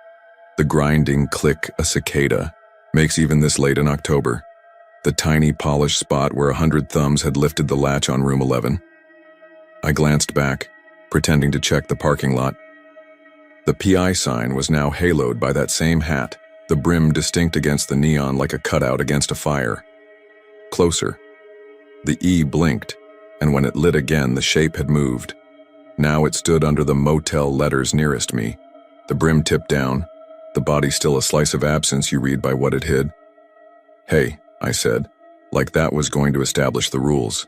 Speaker 1: the grinding click a cicada makes even this late in October, the tiny polished spot where 100 thumbs had lifted the latch on room 11. I glanced back, pretending to check the parking lot. The PI sign was now haloed by that same hat, the brim distinct against the neon like a cutout against a fire. Closer. The E blinked, and when it lit again, the shape had moved. Now it stood under the motel letters nearest me, the brim tipped down, the body still a slice of absence you read by what it hid. "Hey," I said, like that was going to establish the rules.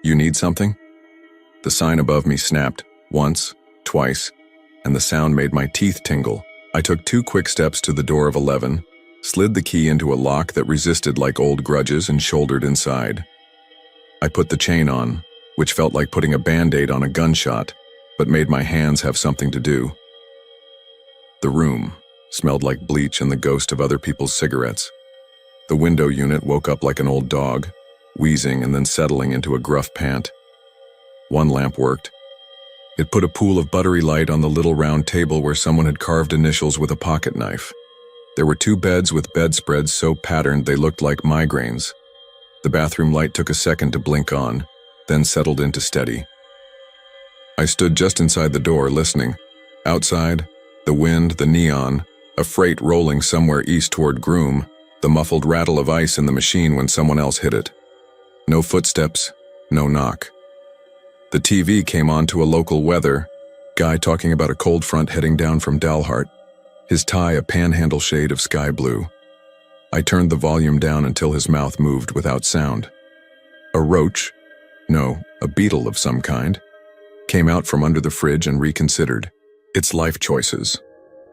Speaker 1: "You need something?" The sign above me snapped, once, twice, and the sound made my teeth tingle. I took 2 quick steps to the door of 11, slid the key into a lock that resisted like old grudges and shouldered inside. I put the chain on, which felt like putting a Band-Aid on a gunshot, but made my hands have something to do. The room smelled like bleach and the ghost of other people's cigarettes. The window unit woke up like an old dog, wheezing and then settling into a gruff pant. One lamp worked. It put a pool of buttery light on the little round table where someone had carved initials with a pocket knife. There were 2 beds with bedspreads so patterned they looked like migraines. The bathroom light took a second to blink on, then settled into steady. I stood just inside the door, listening. Outside, the wind, the neon, a freight rolling somewhere east toward Groom, the muffled rattle of ice in the machine when someone else hit it. No footsteps, no knock. The TV came on to a local weather, guy talking about a cold front heading down from Dalhart, his tie a panhandle shade of sky blue. I turned the volume down until his mouth moved without sound. A roach, no, a beetle of some kind, came out from under the fridge and reconsidered its life choices.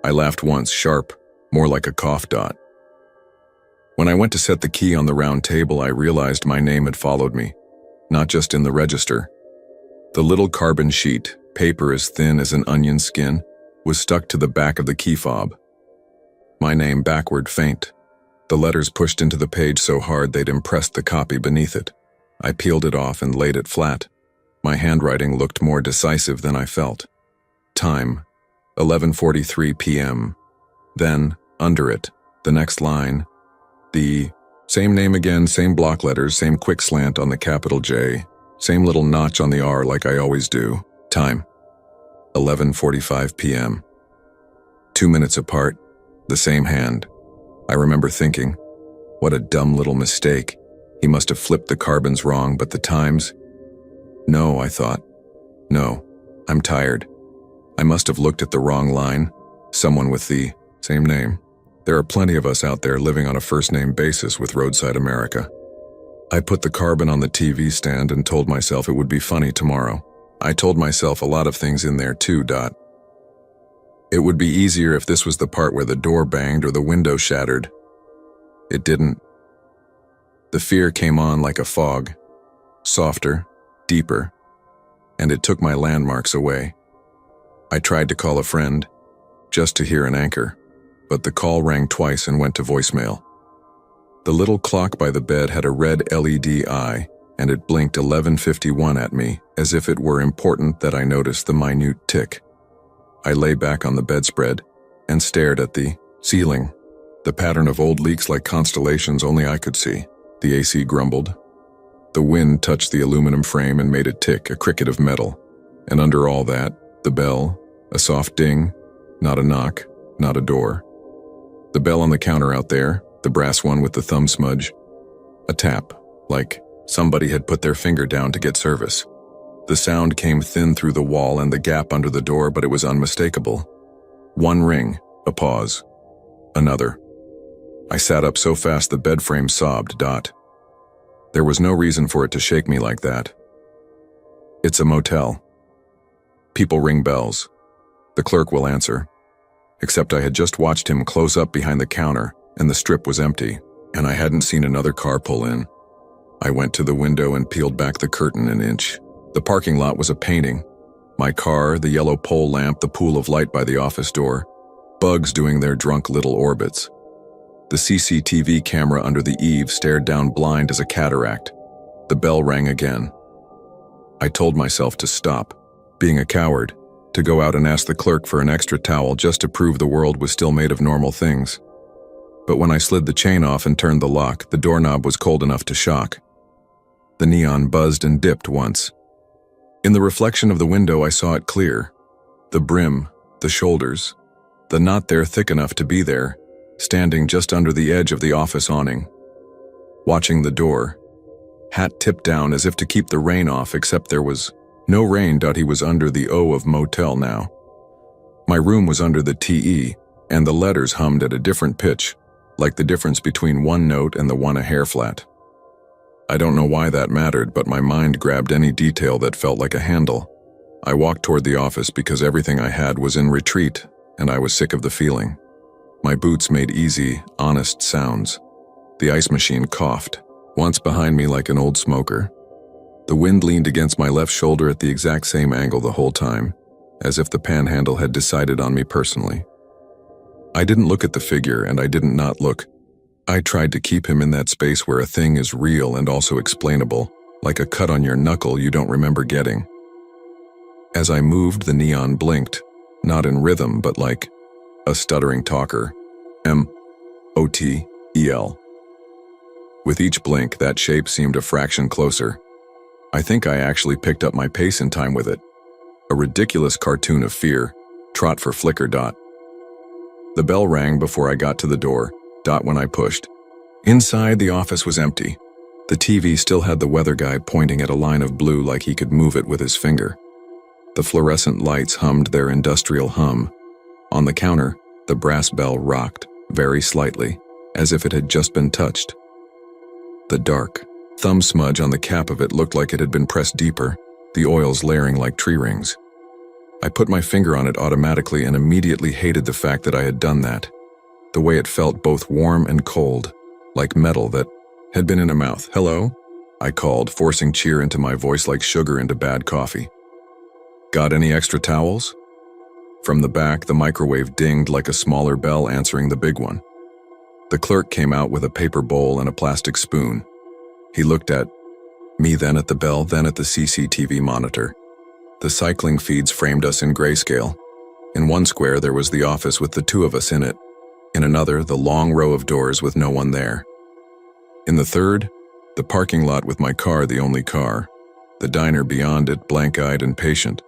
Speaker 1: I laughed once, sharp, more like a cough dot. When I went to set the key on the round table, I realized my name had followed me, not just in the register. The little carbon sheet, paper as thin as an onion skin, was stuck to the back of the key fob. My name backward faint. The letters pushed into the page so hard they'd impressed the copy beneath it. I peeled it off and laid it flat. My handwriting looked more decisive than I felt. Time, 11:43 p.m. Then, under it, the next line, the same name again, same block letters, same quick slant on the capital J, same little notch on the R like I always do. Time, 11:45 p.m. 2 minutes apart, the same hand. I remember thinking, what a dumb little mistake. He must have flipped the carbons wrong, but the times? No, I thought. No, I'm tired. I must have looked at the wrong line. Someone with the same name. There are plenty of us out there living on a first-name basis with roadside America. I put the carbon on the TV stand and told myself it would be funny tomorrow. I told myself a lot of things in there too. It would be easier if this was the part where the door banged or the window shattered. It didn't. The fear came on like a fog, softer, deeper, and it took my landmarks away. I tried to call a friend, just to hear an anchor, but the call rang twice and went to voicemail. The little clock by the bed had a red LED eye, and it blinked 11:51 at me, as if it were important that I noticed the minute tick. I lay back on the bedspread and stared at the ceiling, the pattern of old leaks like constellations only I could see. The AC grumbled. The wind touched the aluminum frame and made it tick, a cricket of metal. And under all that, the bell, a soft ding, not a knock, not a door. The bell on the counter out there, the brass one with the thumb smudge. A tap, like somebody had put their finger down to get service. The sound came thin through the wall and the gap under the door, but it was unmistakable. One ring, a pause. Another. I sat up so fast the bed frame sobbed. There was no reason for it to shake me like that. It's a motel. People ring bells. The clerk will answer. Except I had just watched him close up behind the counter, and the strip was empty, and I hadn't seen another car pull in. I went to the window and peeled back the curtain an inch. The parking lot was a painting. My car, the yellow pole lamp, the pool of light by the office door, bugs doing their drunk little orbits. The CCTV camera under the eave stared down blind as a cataract. The bell rang again. I told myself to stop, being a coward, to go out and ask the clerk for an extra towel just to prove the world was still made of normal things. But when I slid the chain off and turned the lock, the doorknob was cold enough to shock. The neon buzzed and dipped once. In the reflection of the window, I saw it clear. The brim, the shoulders, the knot there thick enough to be there, standing just under the edge of the office awning. Watching the door, hat tipped down as if to keep the rain off, except there was no rain. He was under the O of motel now. My room was under the TE, and the letters hummed at a different pitch, like the difference between one note and the one a hair flat. I don't know why that mattered, but my mind grabbed any detail that felt like a handle. I walked toward the office because everything I had was in retreat, and I was sick of the feeling. My boots made easy, honest sounds. The ice machine coughed, once behind me like an old smoker. The wind leaned against my left shoulder at the exact same angle the whole time, as if the panhandle had decided on me personally. I didn't look at the figure, and I didn't not look. I tried to keep him in that space where a thing is real and also explainable, like a cut on your knuckle you don't remember getting. As I moved, the neon blinked, not in rhythm, but like a stuttering talker. M-O-T-E-L. With each blink, that shape seemed a fraction closer. I think I actually picked up my pace in time with it. A ridiculous cartoon of fear, trot for flicker. The bell rang before I got to the door, when I pushed. Inside, the office was empty. The TV still had the weather guy pointing at a line of blue like he could move it with his finger. The fluorescent lights hummed their industrial hum. On the counter, the brass bell rocked, very slightly, as if it had just been touched. The dark, Thumb smudge on the cap of it looked like it had been pressed deeper, the oils layering like tree rings. I put my finger on it automatically and immediately hated the fact that I had done that. The way it felt both warm and cold, like metal that had been in a mouth. "Hello?" I called, forcing cheer into my voice like sugar into bad coffee. "Got any extra towels?" From the back, the microwave dinged like a smaller bell answering the big one. The clerk came out with a paper bowl and a plastic spoon. He looked at me, then at the bell, then at the CCTV monitor. The cycling feeds framed us in grayscale. In one square, there was the office with the two of us in it. In another, the long row of doors with no one there. In the third, the parking lot with my car, the only car. The diner beyond it, blank-eyed and patient.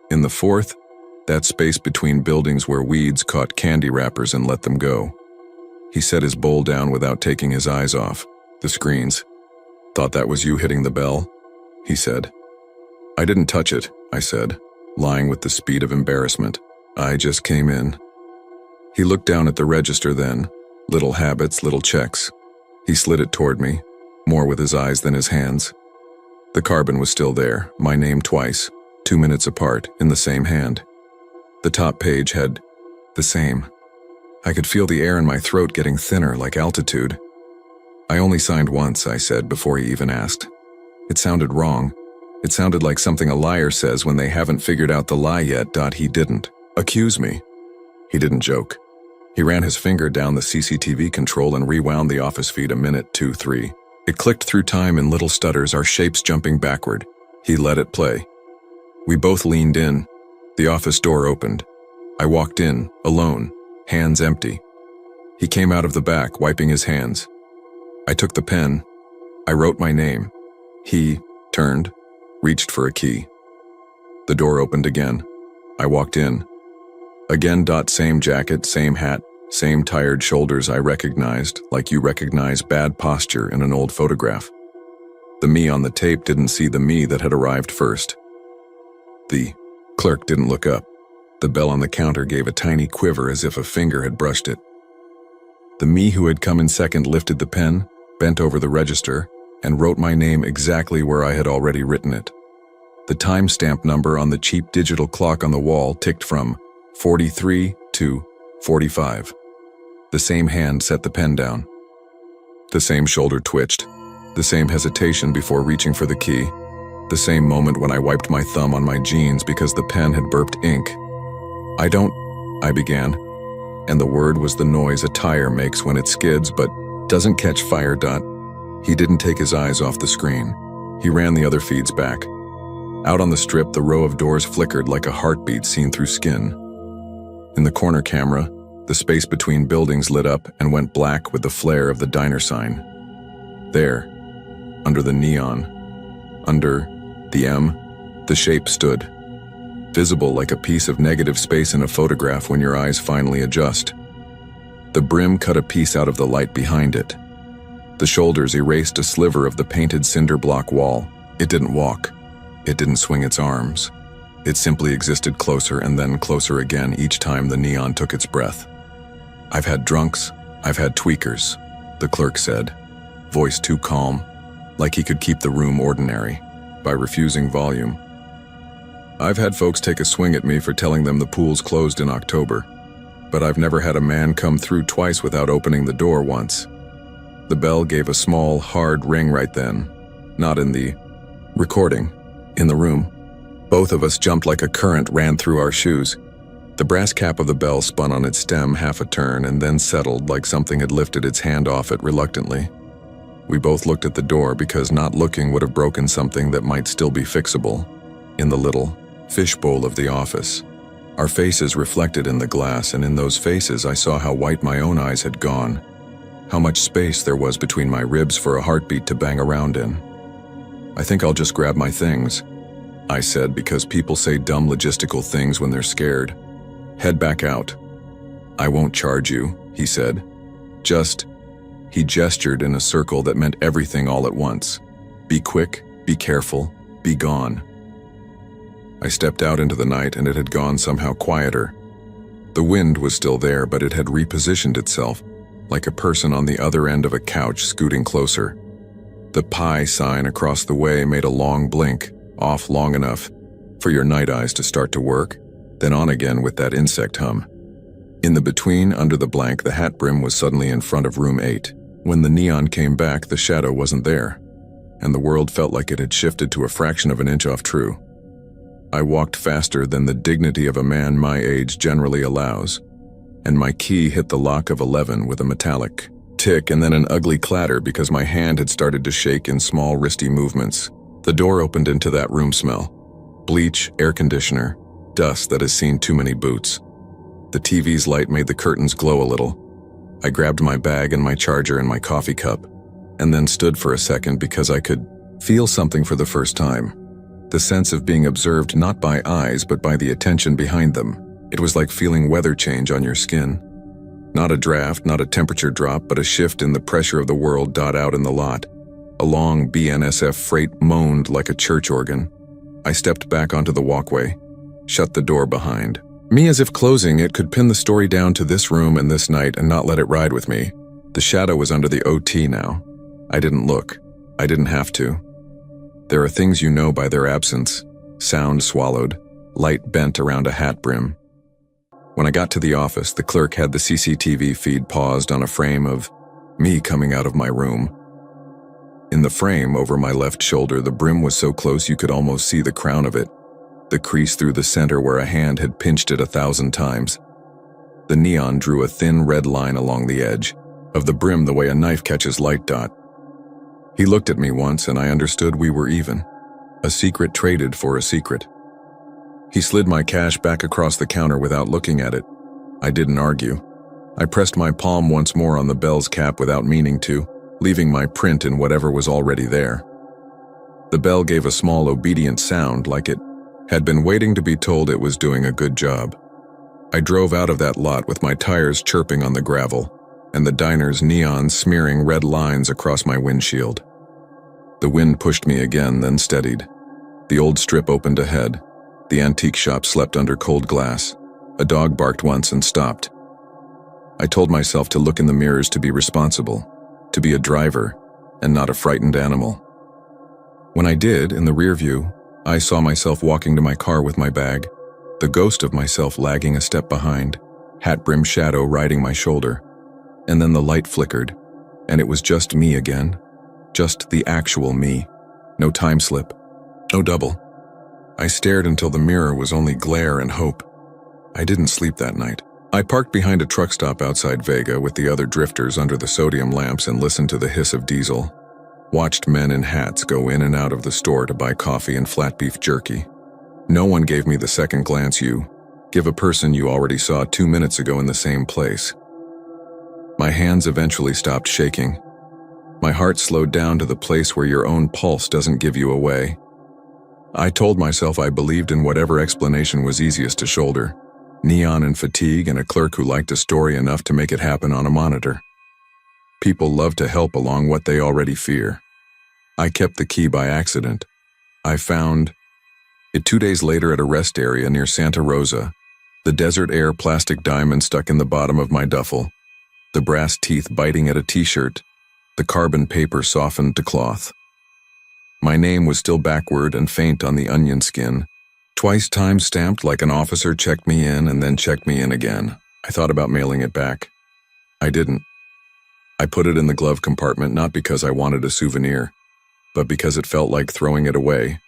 Speaker 1: In the fourth, that space between buildings where weeds caught candy wrappers and let them go. He set his bowl down without taking his eyes off the screens. "Thought that was you hitting the bell?" he said. "I didn't touch it," I said, lying with the speed of embarrassment. "I just came in." He looked down at the register then. Little habits, little checks. He slid it toward me, more with his eyes than his hands. The carbon was still there, my name twice, 2 minutes apart, in the same hand. The top page had the same. I could feel the air in my throat getting thinner, like altitude. "I only signed once," I said before he even asked. It sounded wrong. It sounded like something a liar says when they haven't figured out the lie yet. He didn't accuse me. He didn't joke. He ran his finger down the CCTV control and rewound the office feed a minute, 2, 3. It clicked through time in little stutters, our shapes jumping backward. He let it play. We both leaned in. The office door opened. I walked in, alone, hands empty. He came out of the back, wiping his hands. I took the pen. I wrote my name. He turned, reached for a key. The door opened again. I walked in. Again, same jacket, same hat, same tired shoulders I recognized, like you recognize bad posture in an old photograph. The me on the tape didn't see the me that had arrived first. The clerk didn't look up. The bell on the counter gave a tiny quiver as if a finger had brushed it. The me who had come in second lifted the pen, bent over the register, and wrote my name exactly where I had already written it. The timestamp number on the cheap digital clock on the wall ticked from 43 to 45. The same hand set the pen down. The same shoulder twitched. The same hesitation before reaching for the key. The same moment when I wiped my thumb on my jeans because the pen had burped ink. I began, and the word was the noise a tire makes when it skids but doesn't catch fire. He didn't take his eyes off the screen. He ran the other feeds back. Out on the strip, the row of doors flickered like a heartbeat seen through skin. In the corner camera, the space between buildings lit up and went black with the flare of the diner sign. There, under the neon, under the M, the shape stood, visible like a piece of negative space in a photograph when your eyes finally adjust. The brim cut a piece out of the light behind it. The shoulders erased a sliver of the painted cinder block wall. It didn't walk. It didn't swing its arms. It simply existed closer and then closer again each time the neon took its breath. "I've had drunks, I've had tweakers," the clerk said, voice too calm, like he could keep the room ordinary, by refusing volume. "I've had folks take a swing at me for telling them the pool's closed in October, but I've never had a man come through twice without opening the door once." The bell gave a small, hard ring right then, not in the recording, in the room. Both of us jumped like a current ran through our shoes. The brass cap of the bell spun on its stem half a turn and then settled like something had lifted its hand off it reluctantly. We both looked at the door because not looking would have broken something that might still be fixable, in the little fishbowl of the office. Our faces reflected in the glass, and in those faces I saw how white my own eyes had gone, how much space there was between my ribs for a heartbeat to bang around in. "I think I'll just grab my things," I said, because people say dumb logistical things when they're scared. "Head back out." "I won't charge you," he said. He gestured in a circle that meant everything all at once. "Be quick, be careful, be gone." I stepped out into the night and it had gone somehow quieter. The wind was still there, but it had repositioned itself, like a person on the other end of a couch scooting closer. The pie sign across the way made a long blink, off long enough for your night eyes to start to work, then on again with that insect hum. In the between, under the blank, the hat brim was suddenly in front of room 8. When the neon came back, the shadow wasn't there, and the world felt like it had shifted to a fraction of an inch off true. I walked faster than the dignity of a man my age generally allows, and my key hit the lock of 11 with a metallic tick and then an ugly clatter because my hand had started to shake in small wristy movements. The door opened into that room smell. Bleach, air conditioner, dust that has seen too many boots. The TV's light made the curtains glow a little. I grabbed my bag and my charger and my coffee cup, and then stood for a second because I could feel something for the first time. The sense of being observed not by eyes but by the attention behind them. It was like feeling weather change on your skin. Not a draft, not a temperature drop, but a shift in the pressure of the world out in the lot. A long BNSF freight moaned like a church organ. I stepped back onto the walkway, shut the door behind me as if closing it could pin the story down to this room and this night and not let it ride with me. The shadow was under the OT now. I didn't look. I didn't have to. There are things you know by their absence. Sound swallowed, light bent around a hat brim. When I got to the office, the clerk had the CCTV feed paused on a frame of me coming out of my room. In the frame, over my left shoulder, the brim was so close you could almost see the crown of it, the crease through the center where a hand had pinched it 1,000 times. The neon drew a thin red line along the edge of the brim the way a knife catches light dot. He looked at me once and I understood we were even. A secret traded for a secret. He slid my cash back across the counter without looking at it. I didn't argue. I pressed my palm once more on the bell's cap without meaning to, leaving my print in whatever was already there. The bell gave a small obedient sound like it had been waiting to be told it was doing a good job. I drove out of that lot with my tires chirping on the gravel and the diner's neon smearing red lines across my windshield. The wind pushed me again, then steadied. The old strip opened ahead. The antique shop slept under cold glass. A dog barked once and stopped. I told myself to look in the mirrors to be responsible, to be a driver, and not a frightened animal. When I did, in the rear view, I saw myself walking to my car with my bag, the ghost of myself lagging a step behind, hat brim shadow riding my shoulder. And then the light flickered, and it was just me again. Just the actual me. No time slip. No double. I stared until the mirror was only glare and hope. I didn't sleep that night. I parked behind a truck stop outside Vega with the other drifters under the sodium lamps and listened to the hiss of diesel. Watched men in hats go in and out of the store to buy coffee and flat beef jerky. No one gave me the second glance you give a person you already saw 2 minutes ago in the same place. My hands eventually stopped shaking. My heart slowed down to the place where your own pulse doesn't give you away. I told myself I believed in whatever explanation was easiest to shoulder. Neon and fatigue and a clerk who liked a story enough to make it happen on a monitor. People love to help along what they already fear. I kept the key by accident. I found it 2 days later at a rest area near Santa Rosa, the desert air plastic diamond stuck in the bottom of my duffel, the brass teeth biting at a t-shirt, the carbon paper softened to cloth. My name was still backward and faint on the onion skin, twice time-stamped like an officer checked me in and then checked me in again. I thought about mailing it back. I didn't. I put it in the glove compartment not because I wanted a souvenir, but because it felt like throwing it away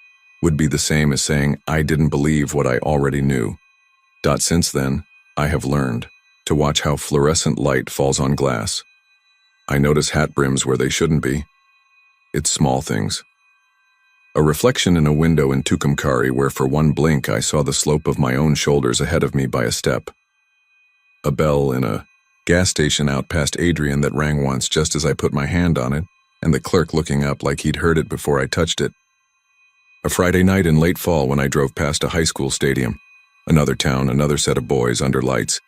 Speaker 1: would be the same as saying I didn't believe what I already knew. Since then, I have learned to watch how fluorescent light falls on glass. I notice hat brims where they shouldn't be. It's small things. A reflection in a window in Tucumcari where for one blink I saw the slope of my own shoulders ahead of me by a step. A bell in a gas station out past Adrian that rang once just as I put my hand on it, and the clerk looking up like he'd heard it before I touched it. A Friday night in late fall when I drove past a high school stadium. Another town, another set of boys under lights,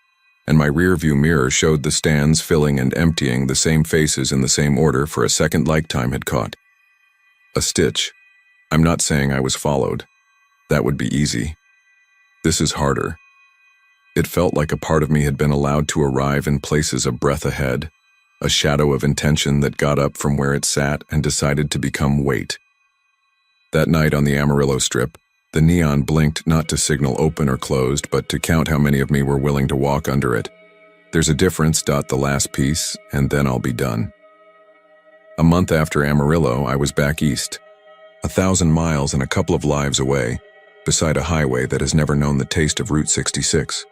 Speaker 1: and my rearview mirror showed the stands filling and emptying the same faces in the same order for a second like time had caught. A stitch. I'm not saying I was followed. That would be easy. This is harder. It felt like a part of me had been allowed to arrive in places a breath ahead, a shadow of intention that got up from where it sat and decided to become weight. That night on the Amarillo Strip, the neon blinked not to signal open or closed, but to count how many of me were willing to walk under it. There's a difference. The last piece, and then I'll be done. A month after Amarillo, I was back east, 1,000 miles and a couple of lives away, beside a highway that has never known the taste of Route 66.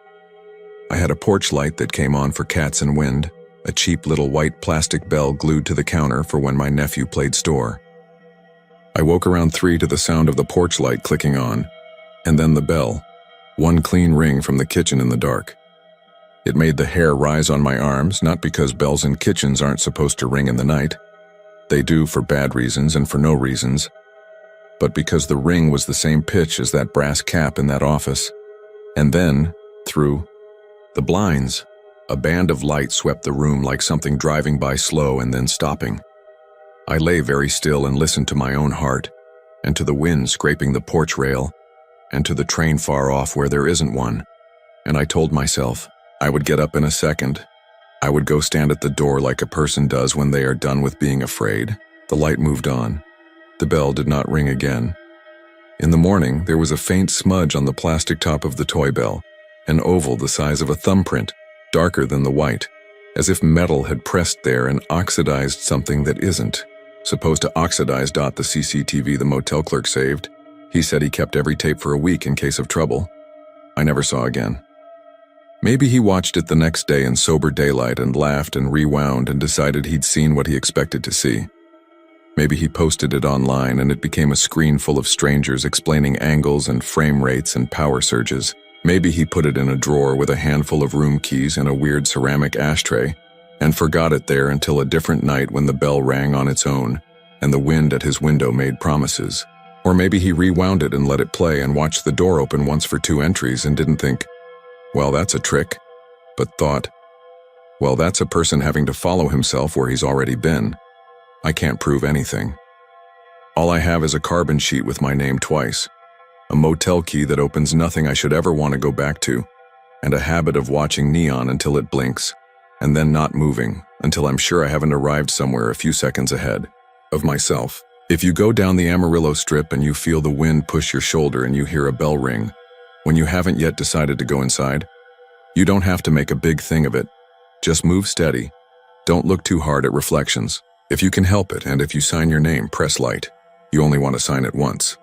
Speaker 1: I had a porch light that came on for cats and wind, a cheap little white plastic bell glued to the counter for when my nephew played store. I woke around 3 to the sound of the porch light clicking on, and then the bell, one clean ring from the kitchen in the dark. It made the hair rise on my arms, not because bells in kitchens aren't supposed to ring in the night. They do for bad reasons and for no reasons, but because the ring was the same pitch as that brass cap in that office. And then, through the blinds, a band of light swept the room like something driving by slow and then stopping. I lay very still and listened to my own heart, and to the wind scraping the porch rail, and to the train far off where there isn't one. And I told myself I would get up in a second. I would go stand at the door like a person does when they are done with being afraid. The light moved on. The bell did not ring again. In the morning, there was a faint smudge on the plastic top of the toy bell, an oval the size of a thumbprint, darker than the white, as if metal had pressed there and oxidized something that isn't supposed to oxidize. The CCTV the motel clerk saved. He said he kept every tape for a week in case of trouble. I never saw again. Maybe he watched it the next day in sober daylight and laughed and rewound and decided he'd seen what he expected to see. Maybe he posted it online and it became a screen full of strangers explaining angles and frame rates and power surges. Maybe he put it in a drawer with a handful of room keys and a weird ceramic ashtray and forgot it there until a different night when the bell rang on its own and the wind at his window made promises. Or maybe he rewound it and let it play and watched the door open once for 2 entries and didn't think, well, that's a trick, but thought, well, that's a person having to follow himself where he's already been. I can't prove anything. All I have is a carbon sheet with my name twice, a motel key that opens nothing I should ever want to go back to, and a habit of watching neon until it blinks, and then not moving until I'm sure I haven't arrived somewhere a few seconds ahead of myself. If you go down the Amarillo Strip and you feel the wind push your shoulder and you hear a bell ring, when you haven't yet decided to go inside, you don't have to make a big thing of it. Just move steady. Don't look too hard at reflections. If you can help it, and if you sign your name, press light. You only want to sign it once.